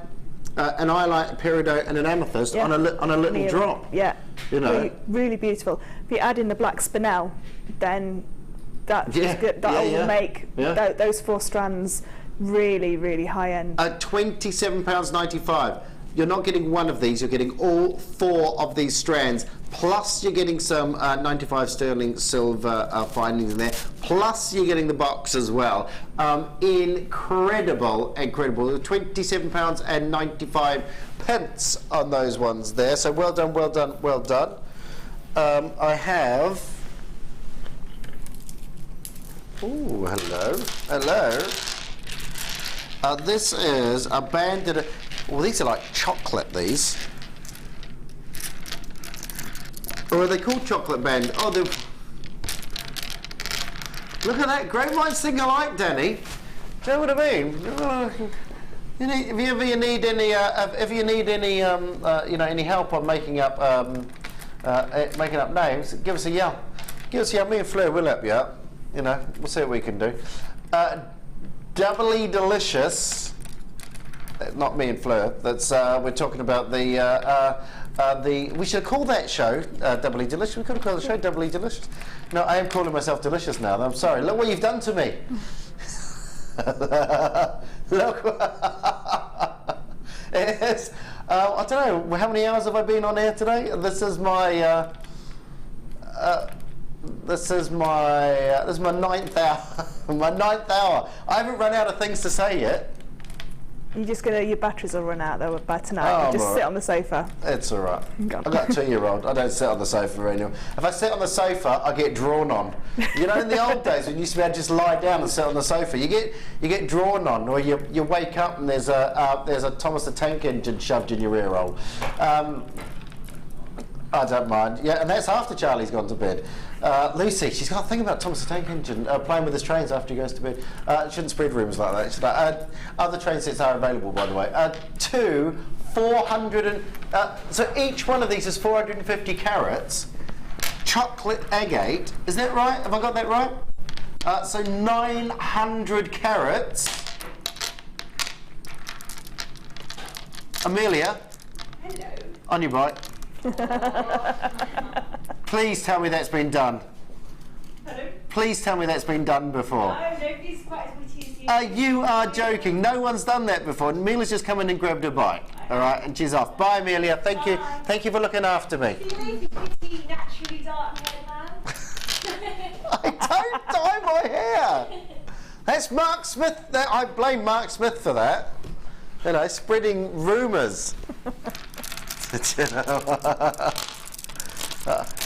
an iolite, a peridot, and an amethyst on a little drop. Yeah, you know, really beautiful. If you add in the black spinel, then that will make those 4 strands really high end. £27.95. You're not getting one of these, you're getting all 4 of these strands, plus you're getting some 95 sterling silver findings in there, plus you're getting the box as well. Incredible. £27.95 on those ones there, so well done. I have... Ooh, hello. This is a banded... Well, these are like chocolate, these. Or are they called chocolate band? Oh, they're... Look at that, great minds think alike, Danny. Do you know what I mean? If you need any help on making up names, give us a yell. Me and Fleur will help you out. You know, we'll see what we can do. Doubly delicious. Not me and Fleur. That's we're talking about the. We should call that show Doubly Delicious. We could have called the show Doubly Delicious. No, I am calling myself Delicious now. I'm sorry. Look what you've done to me. Look. Yes. I don't know. How many hours have I been on air today? This is my. This is my 9th hour. My 9th hour. I haven't run out of things to say yet. Your batteries will run out though by tonight. You just sit on the sofa. It's all right. I've got a 2-year-old. I don't sit on the sofa anymore. If I sit on the sofa, I get drawn on. You know, in the old days when you used to be able to just lie down and sit on the sofa, you get drawn on, or you wake up and there's a Thomas the Tank Engine shoved in your ear hole. I don't mind. Yeah, and that's after Charlie's gone to bed. Lucy, she's got a thing about Thomas the Tank Engine playing with his trains after he goes to bed. Shouldn't spread rumours like that. Other train sets are available, by the way. 400 so each one of these is 450 carats. Chocolate agate. Is that right? Have I got that right? So 900 carats. Amelia. Hello. On your bike. Please tell me that's been done. Hello? Please tell me that's been done before. No, nobody's quite as witty as you. You are joking. No one's done that before. Amelia's just come in and grabbed her bike. All right, and she's off. Bye, Amelia. Thank you. Thank you for looking after me. Do you think witty, naturally dark-haired man? I don't dye my hair. That's Mark Smith. I blame Mark Smith for that. You know, spreading rumours.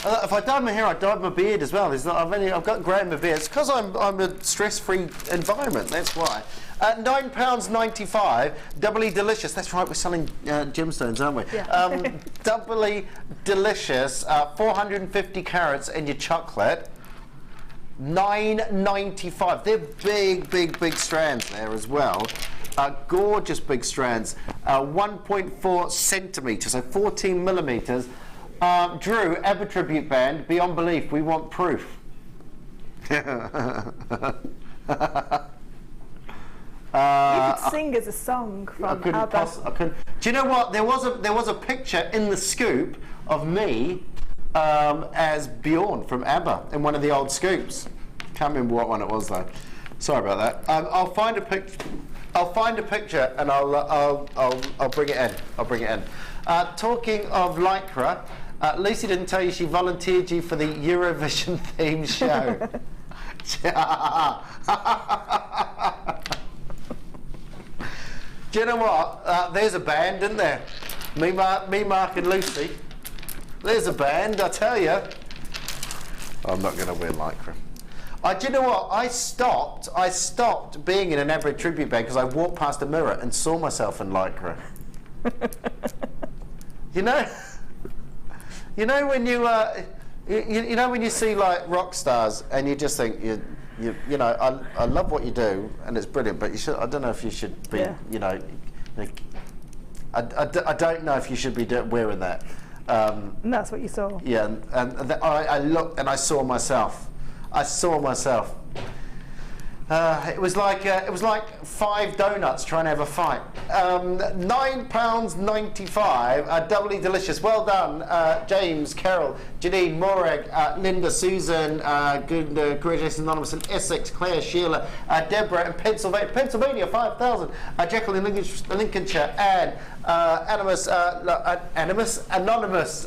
If I dyed my hair, I'd dye my beard as well. I've got grey in my beard. It's because I'm a stress-free environment. That's why. £9.95, doubly delicious. That's right, we're selling gemstones, aren't we? Yeah. Doubly delicious, 450 carats in your chocolate. £9.95. They're big strands there as well. Gorgeous big strands. 1.4 centimetres, so 14 millimetres. Drew, Abba tribute band, beyond belief, we want proof. You could sing as a song from Abba. Do you know what? There was a picture in the scoop of me as Bjorn from ABBA in one of the old scoops. Can't remember what one it was though. Sorry about that. I'll find a picture. I'll find a picture and I'll bring it in. I'll bring it in. Talking of Lycra, Lucy didn't tell you she volunteered you for the Eurovision theme show. Do you know what? There's a band, isn't there? Me, Mark, and Lucy. There's a band, I tell you. I'm not going to wear Lycra. Do you know what? I stopped being in an ABBA tribute band because I walked past a mirror and saw myself in Lycra. You know when you know when you see like rock stars and you just think you know I love what you do and it's brilliant, but you should, I don't know if you should be you know I don't know if you should be wearing that. And that's what you saw. Yeah, and I looked and I saw myself. I saw myself. It was like 5 donuts trying to have a fight. £9.95, doubly delicious. Well done, James, Carol, Janine, Morag, Linda, Susan, Courageous Anonymous in Essex, Claire, Sheila, Deborah in Pennsylvania, 5,000. Jekyll in Lincolnshire, Anne, Anonymous,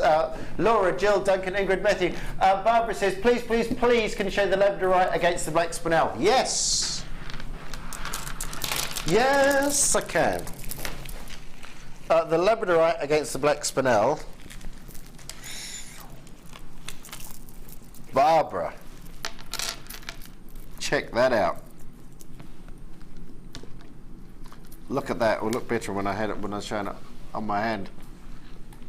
Laura, Jill, Duncan, Ingrid, Matthew. Barbara says, please, can you show the Labradorite against the black spinel? Yes. Yes, I can. The Labradorite against the black spinel. Barbara. Check that out. Look at that. It will look better when I had it, when I was showing it on my hand.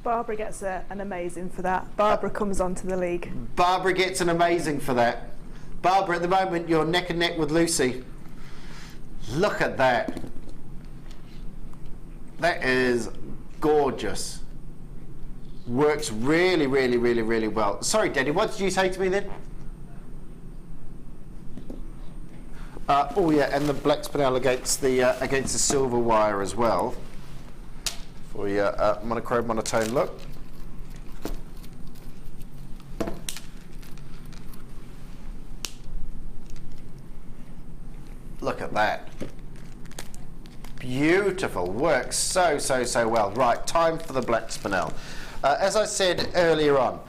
Barbara gets an amazing for that. Barbara comes onto the league. Barbara gets an amazing for that. Barbara, at the moment, you're neck and neck with Lucy. Look at that. That is gorgeous. Works really well. Sorry, Daddy, what did you say to me then? Oh yeah, and the black spinel against the silver wire as well for your monochrome monotone look. Look at that. Beautiful. Works so well. Right, time for the black spinel. As I said earlier on,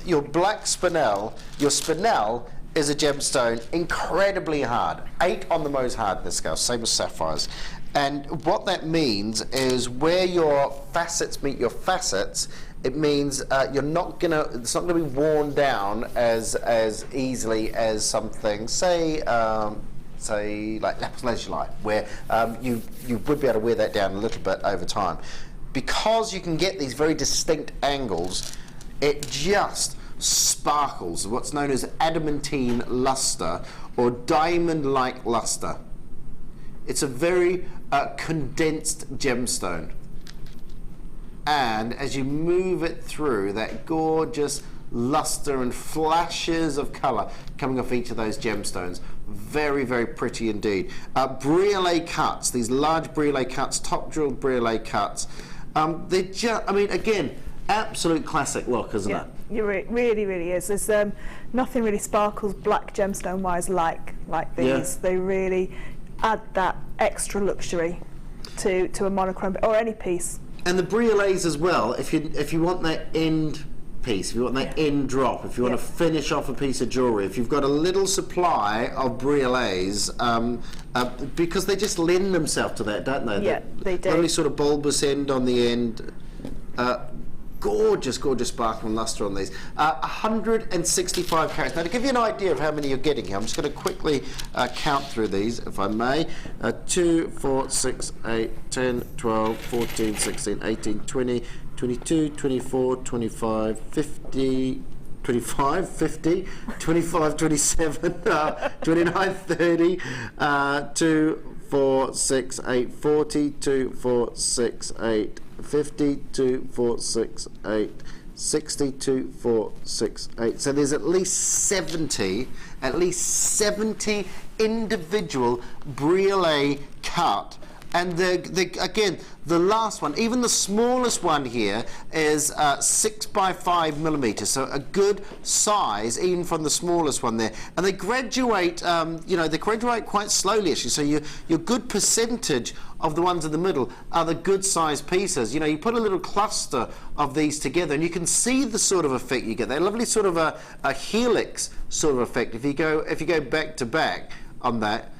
your black spinel, your spinel is a gemstone, incredibly hard. 8 on the most hardness scale, same as sapphires. And what that means is where your facets meet your facets, it means it's not gonna be worn down as easily as something, say like lapis lazuli, where you would be able to wear that down a little bit over time. Because you can get these very distinct angles, it just sparkles, what's known as adamantine luster or diamond-like luster. It's a very condensed gemstone. And as you move it through, that gorgeous luster and flashes of colour coming off each of those gemstones. Very pretty indeed. Briolet cuts, these large briolet cuts, top drilled briolet cuts. They're just, I mean, again, absolute classic look, isn't it? It really is. There's nothing really sparkles black gemstone wise like these. Yeah. They really add that extra luxury to a monochrome or any piece. And the briolets as well, if you want that end piece, if you want that end drop, if you want to finish off a piece of jewellery, if you've got a little supply of briolets, because they just lend themselves to that, don't they? Yeah, they do. Only sort of bulbous end on the end. gorgeous, gorgeous sparkle and luster on these. 165 carats. Now, to give you an idea of how many you're getting here, I'm just going to quickly count through these, if I may. 2, 4, 6, 8, 10, 12, 14, 16, 18, 20, 22, 24, 25, 50, 25, 50, 25, 27, 29, 30, 2, 4, 6, 8, 40, 2, 4, 6, 8, 50, 2, 4, 6, 8, 60, 2, 4, 6, 8. So there's at least 70 individual briolet cut. And again, the last one, even the smallest one here is 6 by 5 millimeters, so a good size even from the smallest one there. And they graduate, you know, they graduate quite slowly actually. So your good percentage of the ones in the middle are the good size pieces. You know, you put a little cluster of these together, and you can see the sort of effect you get. They're lovely sort of a helix sort of effect. If you go back to back on that.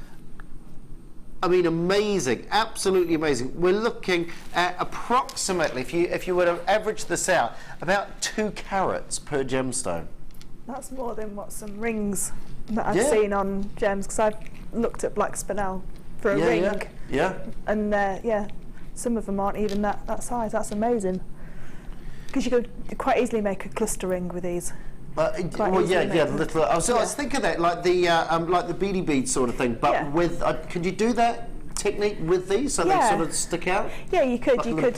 I mean, amazing, absolutely amazing. We're looking at approximately, if you were to average this out, about 2 carats per gemstone. That's more than what some rings that I've seen on gems, because I've looked at black spinel for a ring. Yeah. And yeah, some of them aren't even that size. That's amazing. Because you could quite easily make a cluster ring with these. Well, yeah, little. I was thinking that, like the beady bead sort of thing, but with. Could you do that technique with these so they sort of stick out? Yeah, you could. Like You could.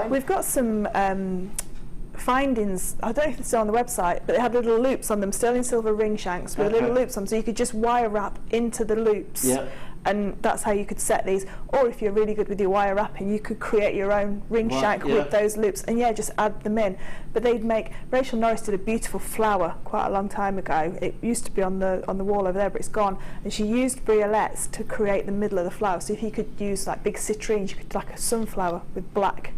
We've got some findings. I don't know if it's on the website, but they had little loops on them, sterling silver ring shanks with little loops on, so you could just wire wrap into the loops. Yeah. And that's how you could set these. Or if you're really good with your wire wrapping, you could create your own ring shank with those loops, and just add them in. But they'd make. Rachel Norris did a beautiful flower quite a long time ago. It used to be on the wall over there, but it's gone. And she used briolets to create the middle of the flower. So if you could use like big citrines, you could like a sunflower with black.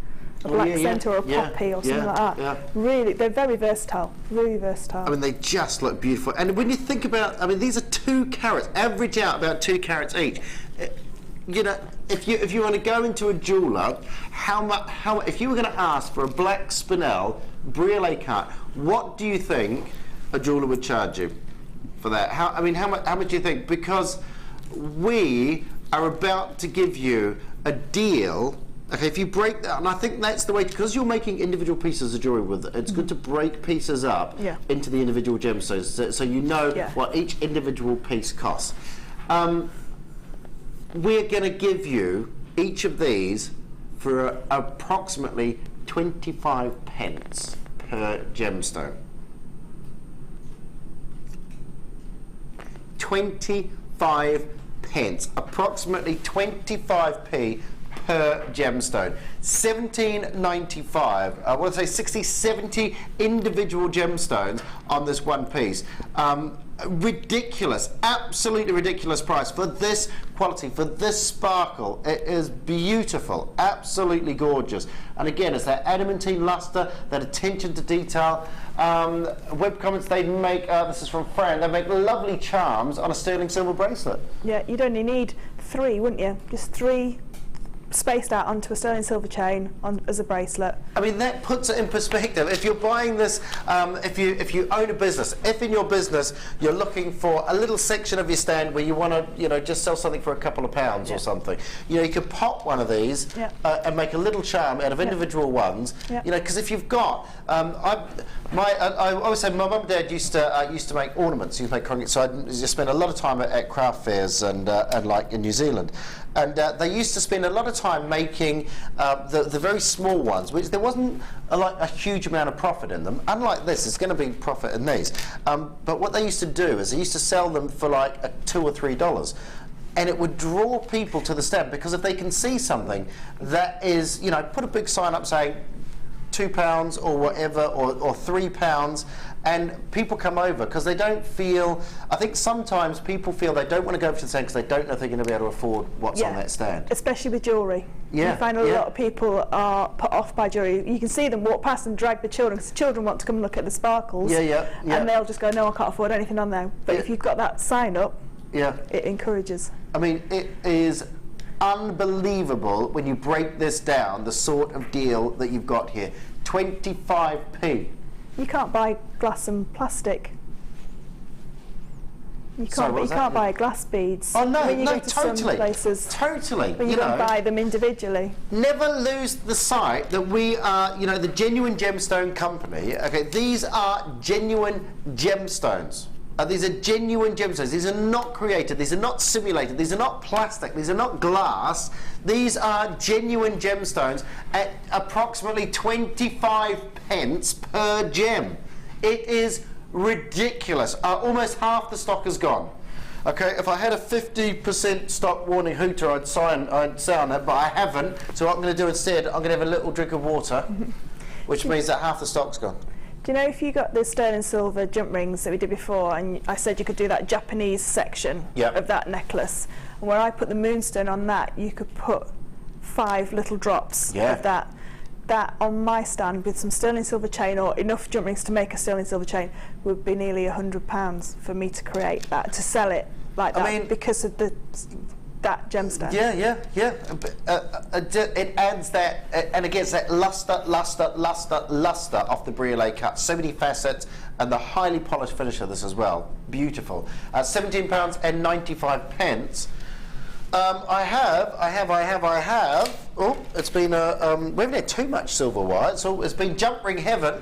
A black centre or a poppy or something like that. Yeah. Really, they're very versatile. Really versatile. I mean, they just look beautiful. And when you think about, I mean, these are 2 carats, average out about 2 carats each. You know, if you want to go into a jeweller, if you were going to ask for a black spinel briolet cut, what do you think a jeweller would charge you for that? How much do you think? Because we are about to give you a deal. Okay, if you break that, and I think that's the way, because you're making individual pieces of jewellery with it, it's good to break pieces up into the individual gemstones, so you know what each individual piece costs. We're going to give you each of these for approximately 25 pence per gemstone. 25 pence, approximately 25p per gemstone. 17.95. I want to say 60, 70 individual gemstones on this one piece. Ridiculous, absolutely ridiculous price for this quality, for this sparkle. It is beautiful, absolutely gorgeous. And again, it's that adamantine luster, that attention to detail. Web comments they make, this is from Fran, they make lovely charms on a sterling silver bracelet. Yeah, you'd only need 3, wouldn't you? Just 3 spaced out onto a sterling silver chain as a bracelet. I mean, that puts it in perspective. If you're buying this, if you own a business, if in your business you're looking for a little section of your stand where you want to, just sell something for a couple of pounds or something, you could pop one of these and make a little charm out of individual ones. Because if you've got, I always say my mum and dad used to make ornaments. Used to make concrete, so I just spent a lot of time at craft fairs and like in New Zealand. And they used to spend a lot of time making the very small ones, which there wasn't a huge amount of profit in them. Unlike this, there's going to be profit in these. But what they used to do is they used to sell them for like $2 or $3. And it would draw people to the stand, because if they can see something that is, put a big sign up saying £2 or whatever, or £3, and people come over because they don't feel, I think sometimes people feel they don't want to go over to the stand because they don't know if they're going to be able to afford what's on that stand. Especially with jewellery. You find a lot of people are put off by jewellery. You can see them walk past and drag the children, because the children want to come and look at the sparkles. And they'll just go, no, I can't afford anything on there. But if you've got that sign up, it encourages. I mean, it is unbelievable when you break this down, the sort of deal that you've got here. 25p. You can't buy glass and plastic. You Sorry, can't buy glass beads. Oh no, when you no, go to some totally, places, totally. when you can buy them individually. Never lose the sight that we are, you know, the genuine gemstone company. Okay, these are genuine gemstones. These are genuine gemstones. These are not created. These are not simulated. These are not plastic. These are not glass. These are genuine gemstones at approximately 25p per gem. It is ridiculous. Almost half the stock is gone. Okay, if I had a 50% stock warning hooter, I'd sound it, but I haven't. So what I'm going to do instead, I'm going to have a little drink of water, which means that half the stock's gone. Do you know if you got the sterling silver jump rings that we did before, and I said you could do that Japanese section of that necklace, and where I put the moonstone on that, you could put 5 little drops of that. That on my stand with some sterling silver chain or enough jump rings to make a sterling silver chain would be nearly £100 for me to create that, to sell it like that, I mean, because of that gemstone. Yeah. It adds that, and it gets that luster off the briolet cut. So many facets, and the highly polished finish of this as well. Beautiful. £17.95. I have. Oh, it's been we haven't had too much silver wire. So it's been jump ring heaven.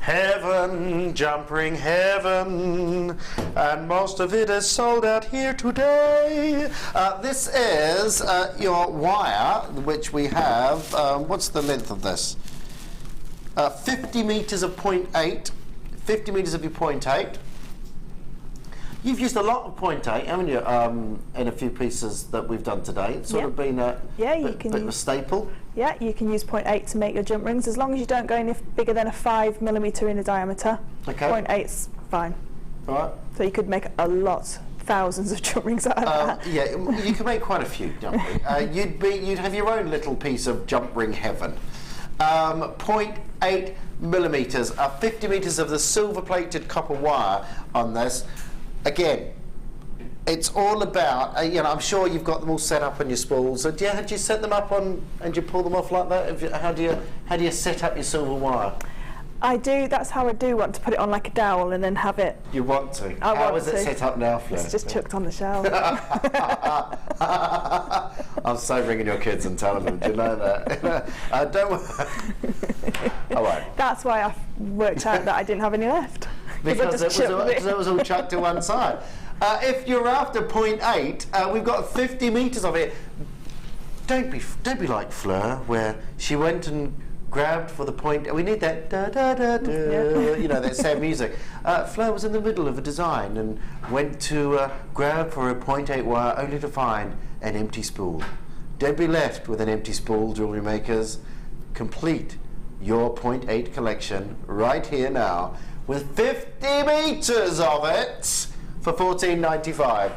Heaven, jump ring heaven, and most of it is sold out here today. This is your wire, which we have. What's the length of this? 50 meters of 0.8. 50 meters of your 0.8. You've used a lot of 0.8, haven't you, in a few pieces that we've done today? It's sort of been a bit of a staple. Yeah, you can use 0.8 to make your jump rings, as long as you don't go any bigger than a 5mm in the diameter. Okay. 0.8's fine. All right. So you could make a lot, thousands of jump rings out of that. Yeah, you can make quite a few jump rings. You'd have your own little piece of jump ring heaven. 0.8mm, 50 meters of the silver-plated copper wire on this. Again, it's all about, you know, I'm sure you've got them all set up on your spools. So had you set them up on, and you pull them off like that? How do you set up your silver wire? I do. That's how I do want to put it on like a dowel and then have it. You want to? How is it set up now, Flo? It's just chucked on the shelf. I'm so ringing your kids and telling them. Do you know that? Don't. All right. That's why I worked out that I didn't have any left. Because it was all chucked to one side. If you're after 0.8, we've got 50 meters of it. Don't be like Fleur, where she went and grabbed for the point. We need that da da da da. You know, that sad music. Fleur was in the middle of a design and went to grab for a 0.8 wire, only to find an empty spool. Don't be left with an empty spool, jewellery makers. Complete your 0.8 collection right here now, with 50 meters of it for £14.95.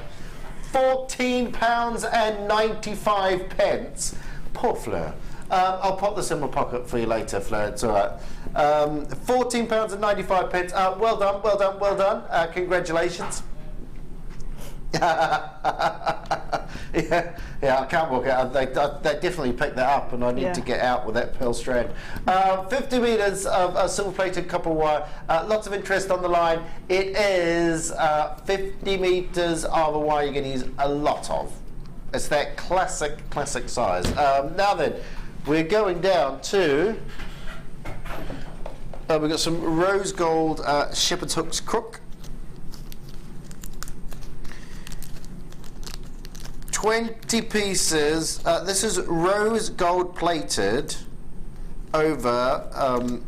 £14.95. Poor Fleur. I'll pop this in my pocket for you later, Fleur. It's all right. £14.95. Well done. Congratulations. Yeah, I can't walk out. They definitely picked that up, and I need to get out with that pearl strand. 50 meters of silver-plated copper wire. Lots of interest on the line. It is 50 meters of a wire you're going to use a lot of. It's that classic size. Now then, we're going down to. We've got some rose gold shepherd's hooks crook. 20 pieces. This is rose gold plated over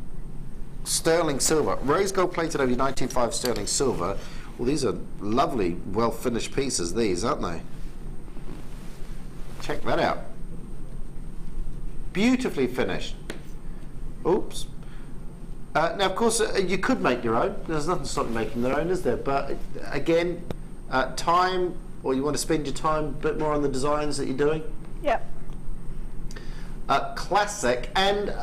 sterling silver. Rose gold plated over 19.5 sterling silver. Well, these are lovely, well finished pieces, these, aren't they? Check that out. Beautifully finished. Oops. Now, of course, you could make your own. There's nothing stopping making their own, is there? But again, time. Or you want to spend your time a bit more on the designs that you're doing? Yep. Classic. And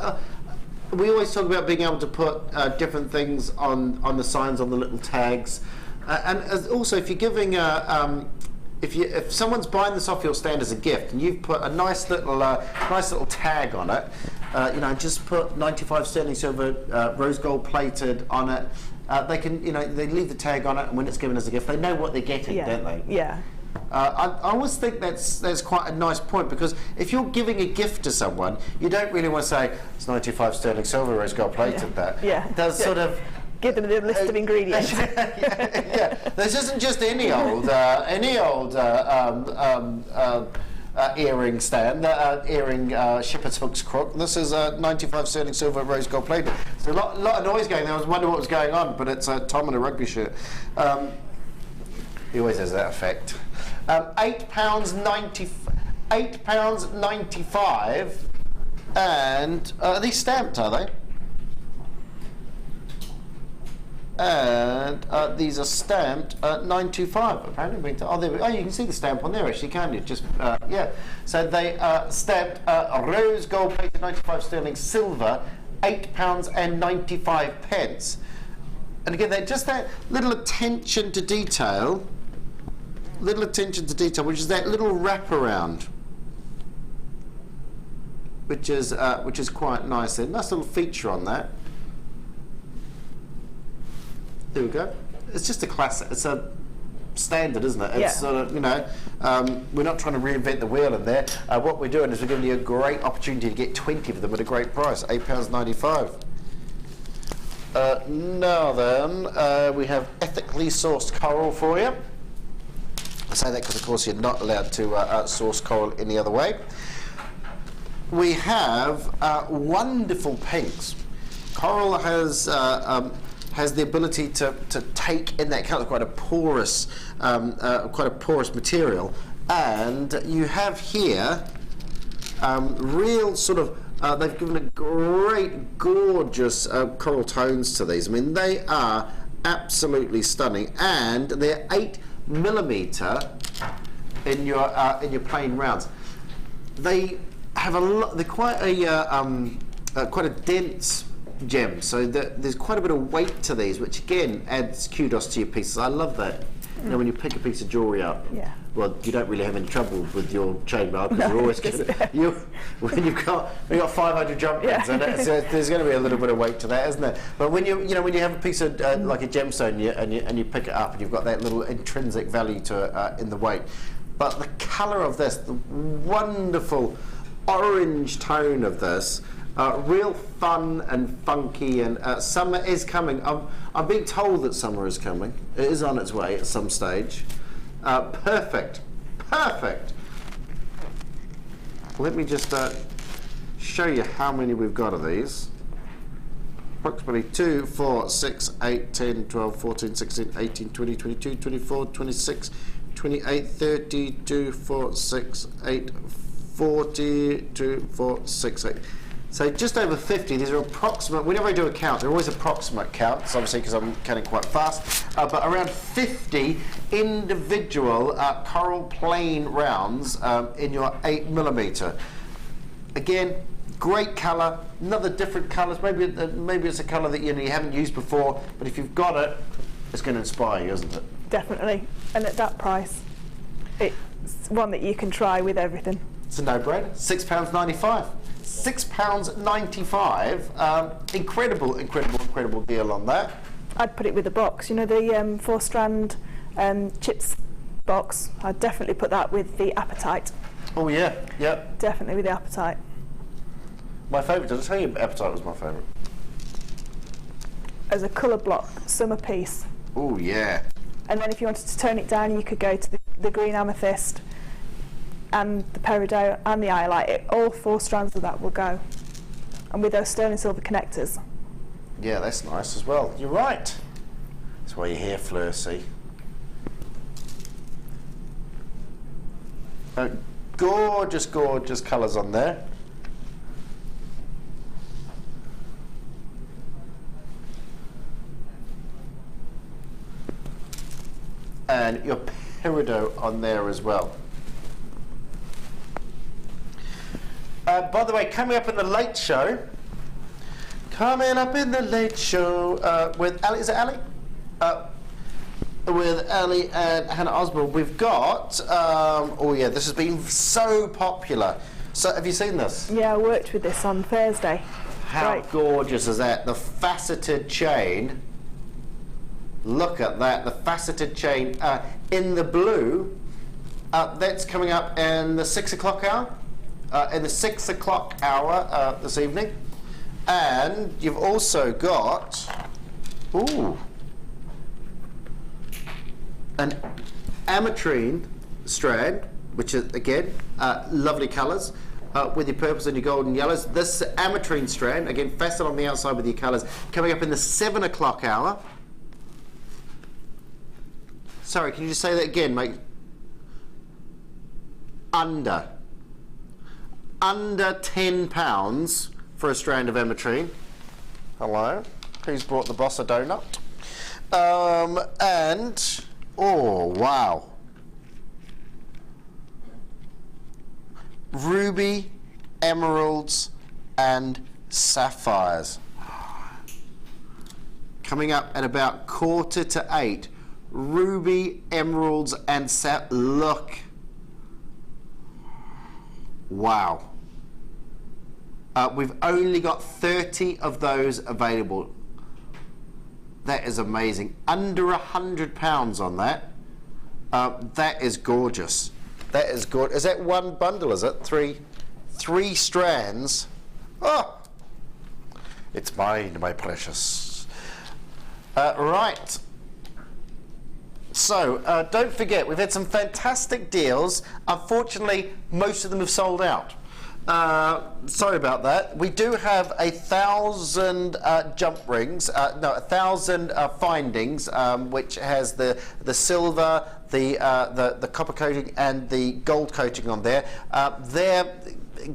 we always talk about being able to put different things on the signs, on the little tags. And also, if you're giving if someone's buying this off your stand as a gift, and you've put a nice little tag on it, you know, just put 95 sterling silver, rose gold plated on it. They can, you know, they leave the tag on it, and when it's given as a gift, they know what they're getting, don't they? Yeah. I always think that's quite a nice point, because if you're giving a gift to someone, you don't really want to say it's 95 sterling silver, rose gold plated. It does sort of give them the list of ingredients. yeah, this isn't just any old earring stand, earring shepherd's hooks crook. This is 95 sterling silver, rose gold plated. There's a lot of noise going there. I was wondering what was going on, but it's Tom in a rugby shirt. He always has that effect. £8.90, £8.95, and are these stamped? Are they? And these are stamped at 925. Apparently, oh, there we, you can see the stamp on there. Actually, can you? Just yeah. So they stamped rose gold plated 95 sterling silver, £8.95. And again, just that little attention to detail. Little attention to detail, which is that little wraparound, which is quite nice. There, nice little feature on that. There we go. It's just a classic. It's a standard, isn't it? It's sort of, you know, we're not trying to reinvent the wheel in there. What we're doing is we're giving you a great opportunity to get 20 of them at a great price, £8.95. Now then, we have ethically sourced coral for you. I say that because, of course, you're not allowed to source coral any other way. We have wonderful pinks. Coral has the ability to take in that colour, quite a porous material, and you have here real sort of. They've given a great, gorgeous coral tones to these. I mean, they are absolutely stunning, and they're 8mm in your plain rounds. They have a lot. They're quite a dense gem, so there's quite a bit of weight to these, which again adds kudos to your pieces. I love that. You know, when you pick a piece of jewellery up, well, you don't really have any trouble with your chainmail, because you're always when you've got 500 jump pins in it, so there's going to be a little bit of weight to that, isn't there? But when you have a piece of like a gemstone, and you pick it up, and you've got that little intrinsic value to it in the weight. But the colour of this, the wonderful orange tone of this. Real fun and funky, and summer is coming. I'm being told that summer is coming. It is on its way at some stage. Perfect. Let me just show you how many we've got of these. Approximately 2, 4, 6, 8, 10, 12, 14, 16, 18, 20, 22, 24, 26, 28, 32, 4, 6, 8, 40, 2, 4, 6, 8. So just over 50. These are approximate. Whenever I do a count, they're always approximate counts, obviously, because I'm counting quite fast. But around 50 individual coral plain rounds in your 8mm. Again, great colour. Another different colours. Maybe it's a colour that you haven't used before, but if you've got it, it's going to inspire you, isn't it? Definitely. And at that price, it's one that you can try with everything. It's a no-brainer. £6.95. £6.95. Incredible deal on that. I'd put it with the box. You know, the 4-strand chips box. I'd definitely put that with the apatite. Oh yeah. Definitely with the apatite. My favourite. Did I tell you apatite was my favourite? As a colour block, summer piece. Oh yeah. And then if you wanted to tone it down, you could go to the green amethyst and the peridot and the iolite. All 4 strands of that will go, and with those sterling silver connectors. Yeah, that's nice as well. You're right. That's why you're here, Fleur. See, gorgeous colours on there. And your peridot on there as well. By the way, coming up in the late show, with Ali, is it Ali? With Ali and Hannah Osborne, we've got, oh yeah, this has been so popular. So have you seen this? Yeah, I worked with this on Thursday. How gorgeous is that? The faceted chain. Look at that, the faceted chain in the blue. That's coming up in the 6 o'clock hour. In the 6 o'clock hour this evening. And you've also got, an ametrine strand, which is, again, lovely colours. With your purples and your gold and yellows. This ametrine strand, again, faceted on the outside with your colours, coming up in the 7 o'clock hour. Sorry, can you just say that again, mate? Under £10 for a strand of ametrine. Hello, who's brought the boss a donut? And, oh, wow. Ruby, emeralds, and sapphires. Coming up at about 7:45. Ruby, emeralds, and look. Wow. We've only got 30 of those available. That is amazing. Under £100 on that. That is gorgeous. That is good. Is that one bundle, is it? Three strands. Oh! It's mine, my precious. Right. So, don't forget, we've had some fantastic deals. Unfortunately, most of them have sold out. Sorry about that. We do have 1,000 jump rings, 1,000 findings, which has the silver, the copper coating and the gold coating on there. They're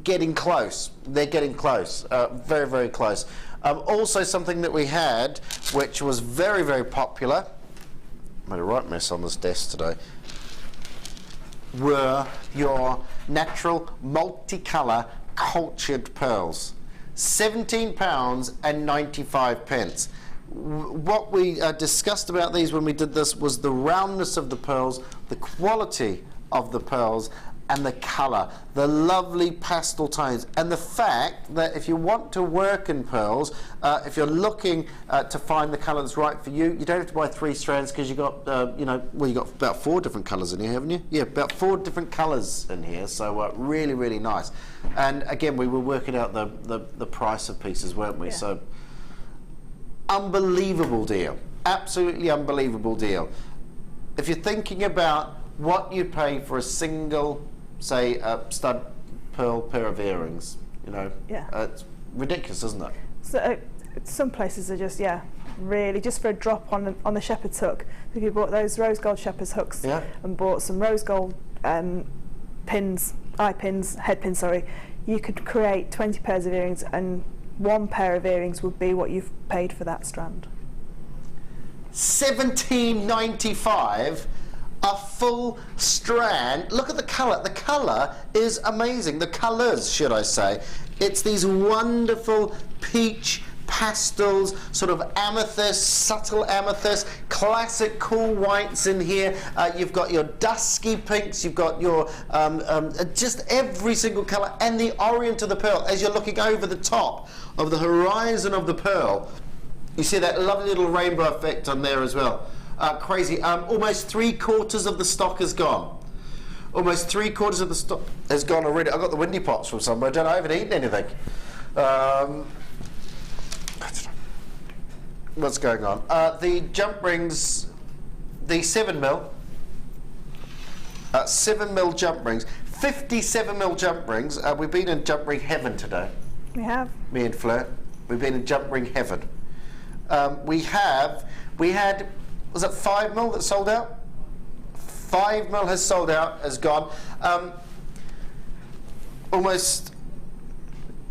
getting close. They're getting close. Very, very close. Also something that we had, which was very, very popular, made a right mess on this desk today, were your natural multicolour cultured pearls. £17.95. What we discussed about these when we did this was the roundness of the pearls, the quality of the pearls, and the colour, the lovely pastel tones, and the fact that if you want to work in pearls, if you're looking to find the colour that's right for you, you don't have to buy 3 strands because you've got, well, you've got about 4 different colours in here, haven't you? Yeah, about 4 different colours in here, so really, really nice. And again, we were working out the price of pieces, weren't we? Yeah. So, unbelievable deal. Absolutely unbelievable deal. If you're thinking about what you pay for a single, say, stud pearl pair of earrings, you know, it's ridiculous, isn't it? So some places are just, really just for a drop on the shepherd's hook. If you bought those rose gold shepherd's hooks and bought some rose gold pins, head pins, you could create 20 pairs of earrings, and 1 pair of earrings would be what you've paid for that strand. £17.95. A full strand. Look at the colour. The colour is amazing. The colours, should I say. It's these wonderful peach pastels, sort of amethyst, subtle amethyst, classic cool whites in here. You've got your dusky pinks, you've got your just every single colour, and the orient of the pearl. As you're looking over the top of the horizon of the pearl, you see that lovely little rainbow effect on there as well. Crazy. Almost 3/4 of the stock is gone. Almost 3/4 of the stock has gone already. I got the windy pots from somewhere. I haven't eaten anything. What's going on? The jump rings, the 7mm, 7mm jump rings, 57mm jump rings. We've been in jump ring heaven today. We have. Me and Fleur. We've been in jump ring heaven. We had. Was it 5mm that sold out? 5mm has sold out, has gone. Almost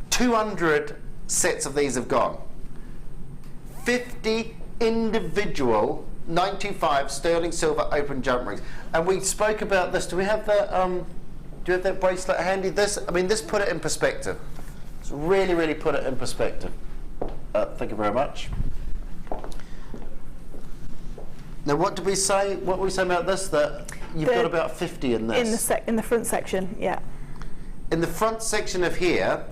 200 sets of these have gone. 50 individual 925 sterling silver open jump rings. And we spoke about this. Do we have that? Do you have that bracelet handy? This put it in perspective. It's really, really put it in perspective. Thank you very much. Now, what did we say? What were we saying about this? That you've got about 50 in this. In the front section, yeah. in the front section of here,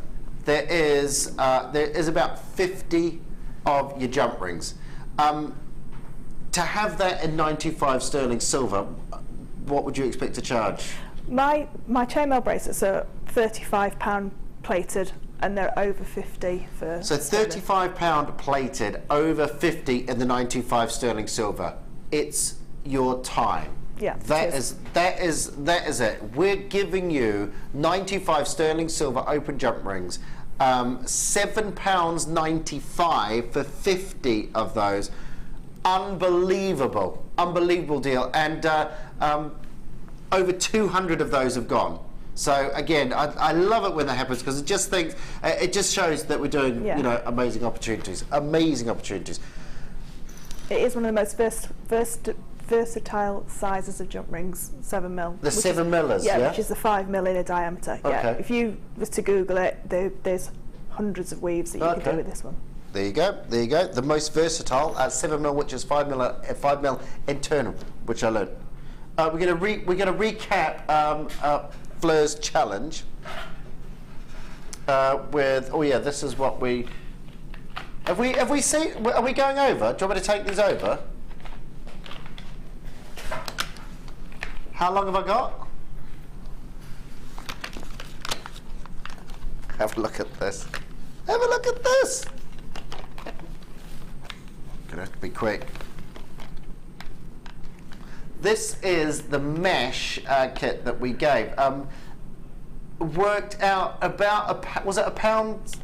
there is about 50 of your jump rings. To have that in 95 sterling silver, what would you expect to charge? My chainmail bracelets are £35 plated, and they're over 50 for. So £35 plated, over 50 in the 95 sterling silver. It's your time. Yeah, that is it. We're giving you 95 sterling silver open jump rings, £7.95 for 50 of those. Unbelievable deal, and over 200 of those have gone. So again, I love it when that happens, because it just shows that we're doing amazing opportunities. It is one of the most versatile sizes of jump rings, 7mm. The 7mm, yeah, which is the 5mm in diameter. Okay. Yeah, if you was to Google it, there's hundreds of weaves that you can do with this one. There you go. The most versatile 7mm, which is 5mm internal, which I learned. We're going to recap Fleur's challenge with. Oh yeah, this is what we. Have we seen? Are we going over? Do you want me to take these over? How long have I got? Have a look at this. Have a look at this. Gonna have to be quick. This is the mesh kit that we gave. Worked out about was it £1?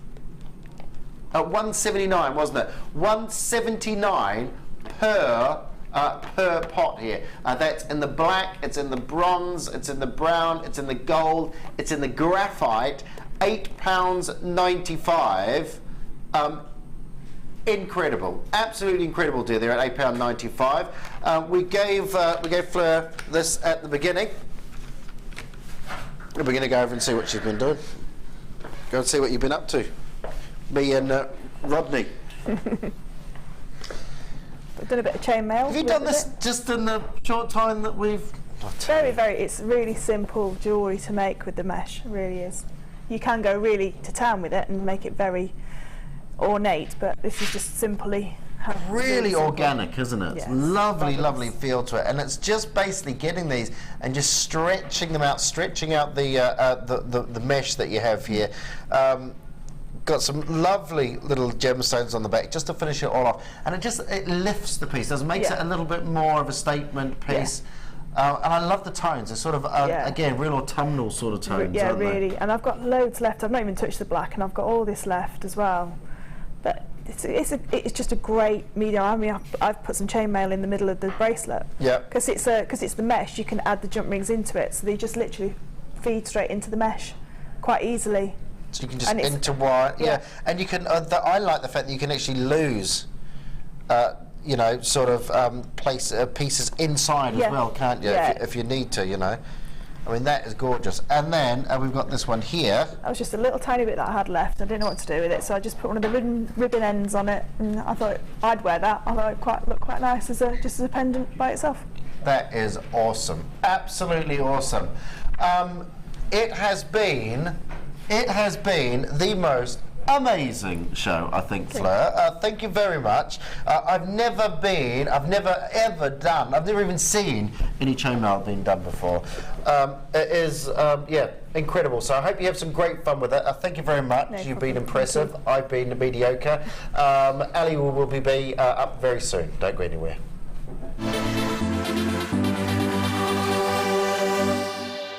179, wasn't it? 179 per pot here. That's in the black, it's in the bronze, it's in the brown, it's in the gold, it's in the graphite. £8.95. Incredible, absolutely incredible deal there at £8.95. We gave Fleur this at the beginning. We're going to go over and see what she's been doing. Go and see what you've been up to. Me and Rodney. I've done a bit of chainmail. Have you done this just in the short time that we've? It's really simple jewellery to make with the mesh. It really is. You can go really to town with it and make it very ornate, but this is just simply really organic, isn't it? Yeah, it's lovely feel to it, and it's just basically getting these and just stretching them out, stretching out the mesh that you have here. Got some lovely little gemstones on the back just to finish it all off, and it lifts the piece, makes it a little bit more of a statement piece. And I love the tones. They're sort of again real autumnal sort of tones. Yeah, aren't really. they? And I've got loads left. I've not even touched the black, and I've got all this left as well. But it's just a great medium. I mean, I've put some chainmail in the middle of the bracelet. Yeah. Because it's the mesh. You can add the jump rings into it, so they just literally feed straight into the mesh quite easily. So you can just intertwine. Yeah. And you can. I like the fact that you can actually lose. You know, sort of place pieces inside as well, can't you? If you need to, you know. I mean, that is gorgeous. And then we've got this one here. That was just a little tiny bit that I had left. I didn't know what to do with it, so I just put one of the ribbon ends on it, and I thought I'd wear that. I thought it'd look quite nice just as a pendant by itself. That is awesome. Absolutely awesome. It has been the most amazing show, I think, Fleur. Thank you very much. I've never even seen any chainmail being done before. It is, incredible. So I hope you have some great fun with it. Thank you very much. You've been impressive. I've been mediocre. Ali will be up very soon. Don't go anywhere.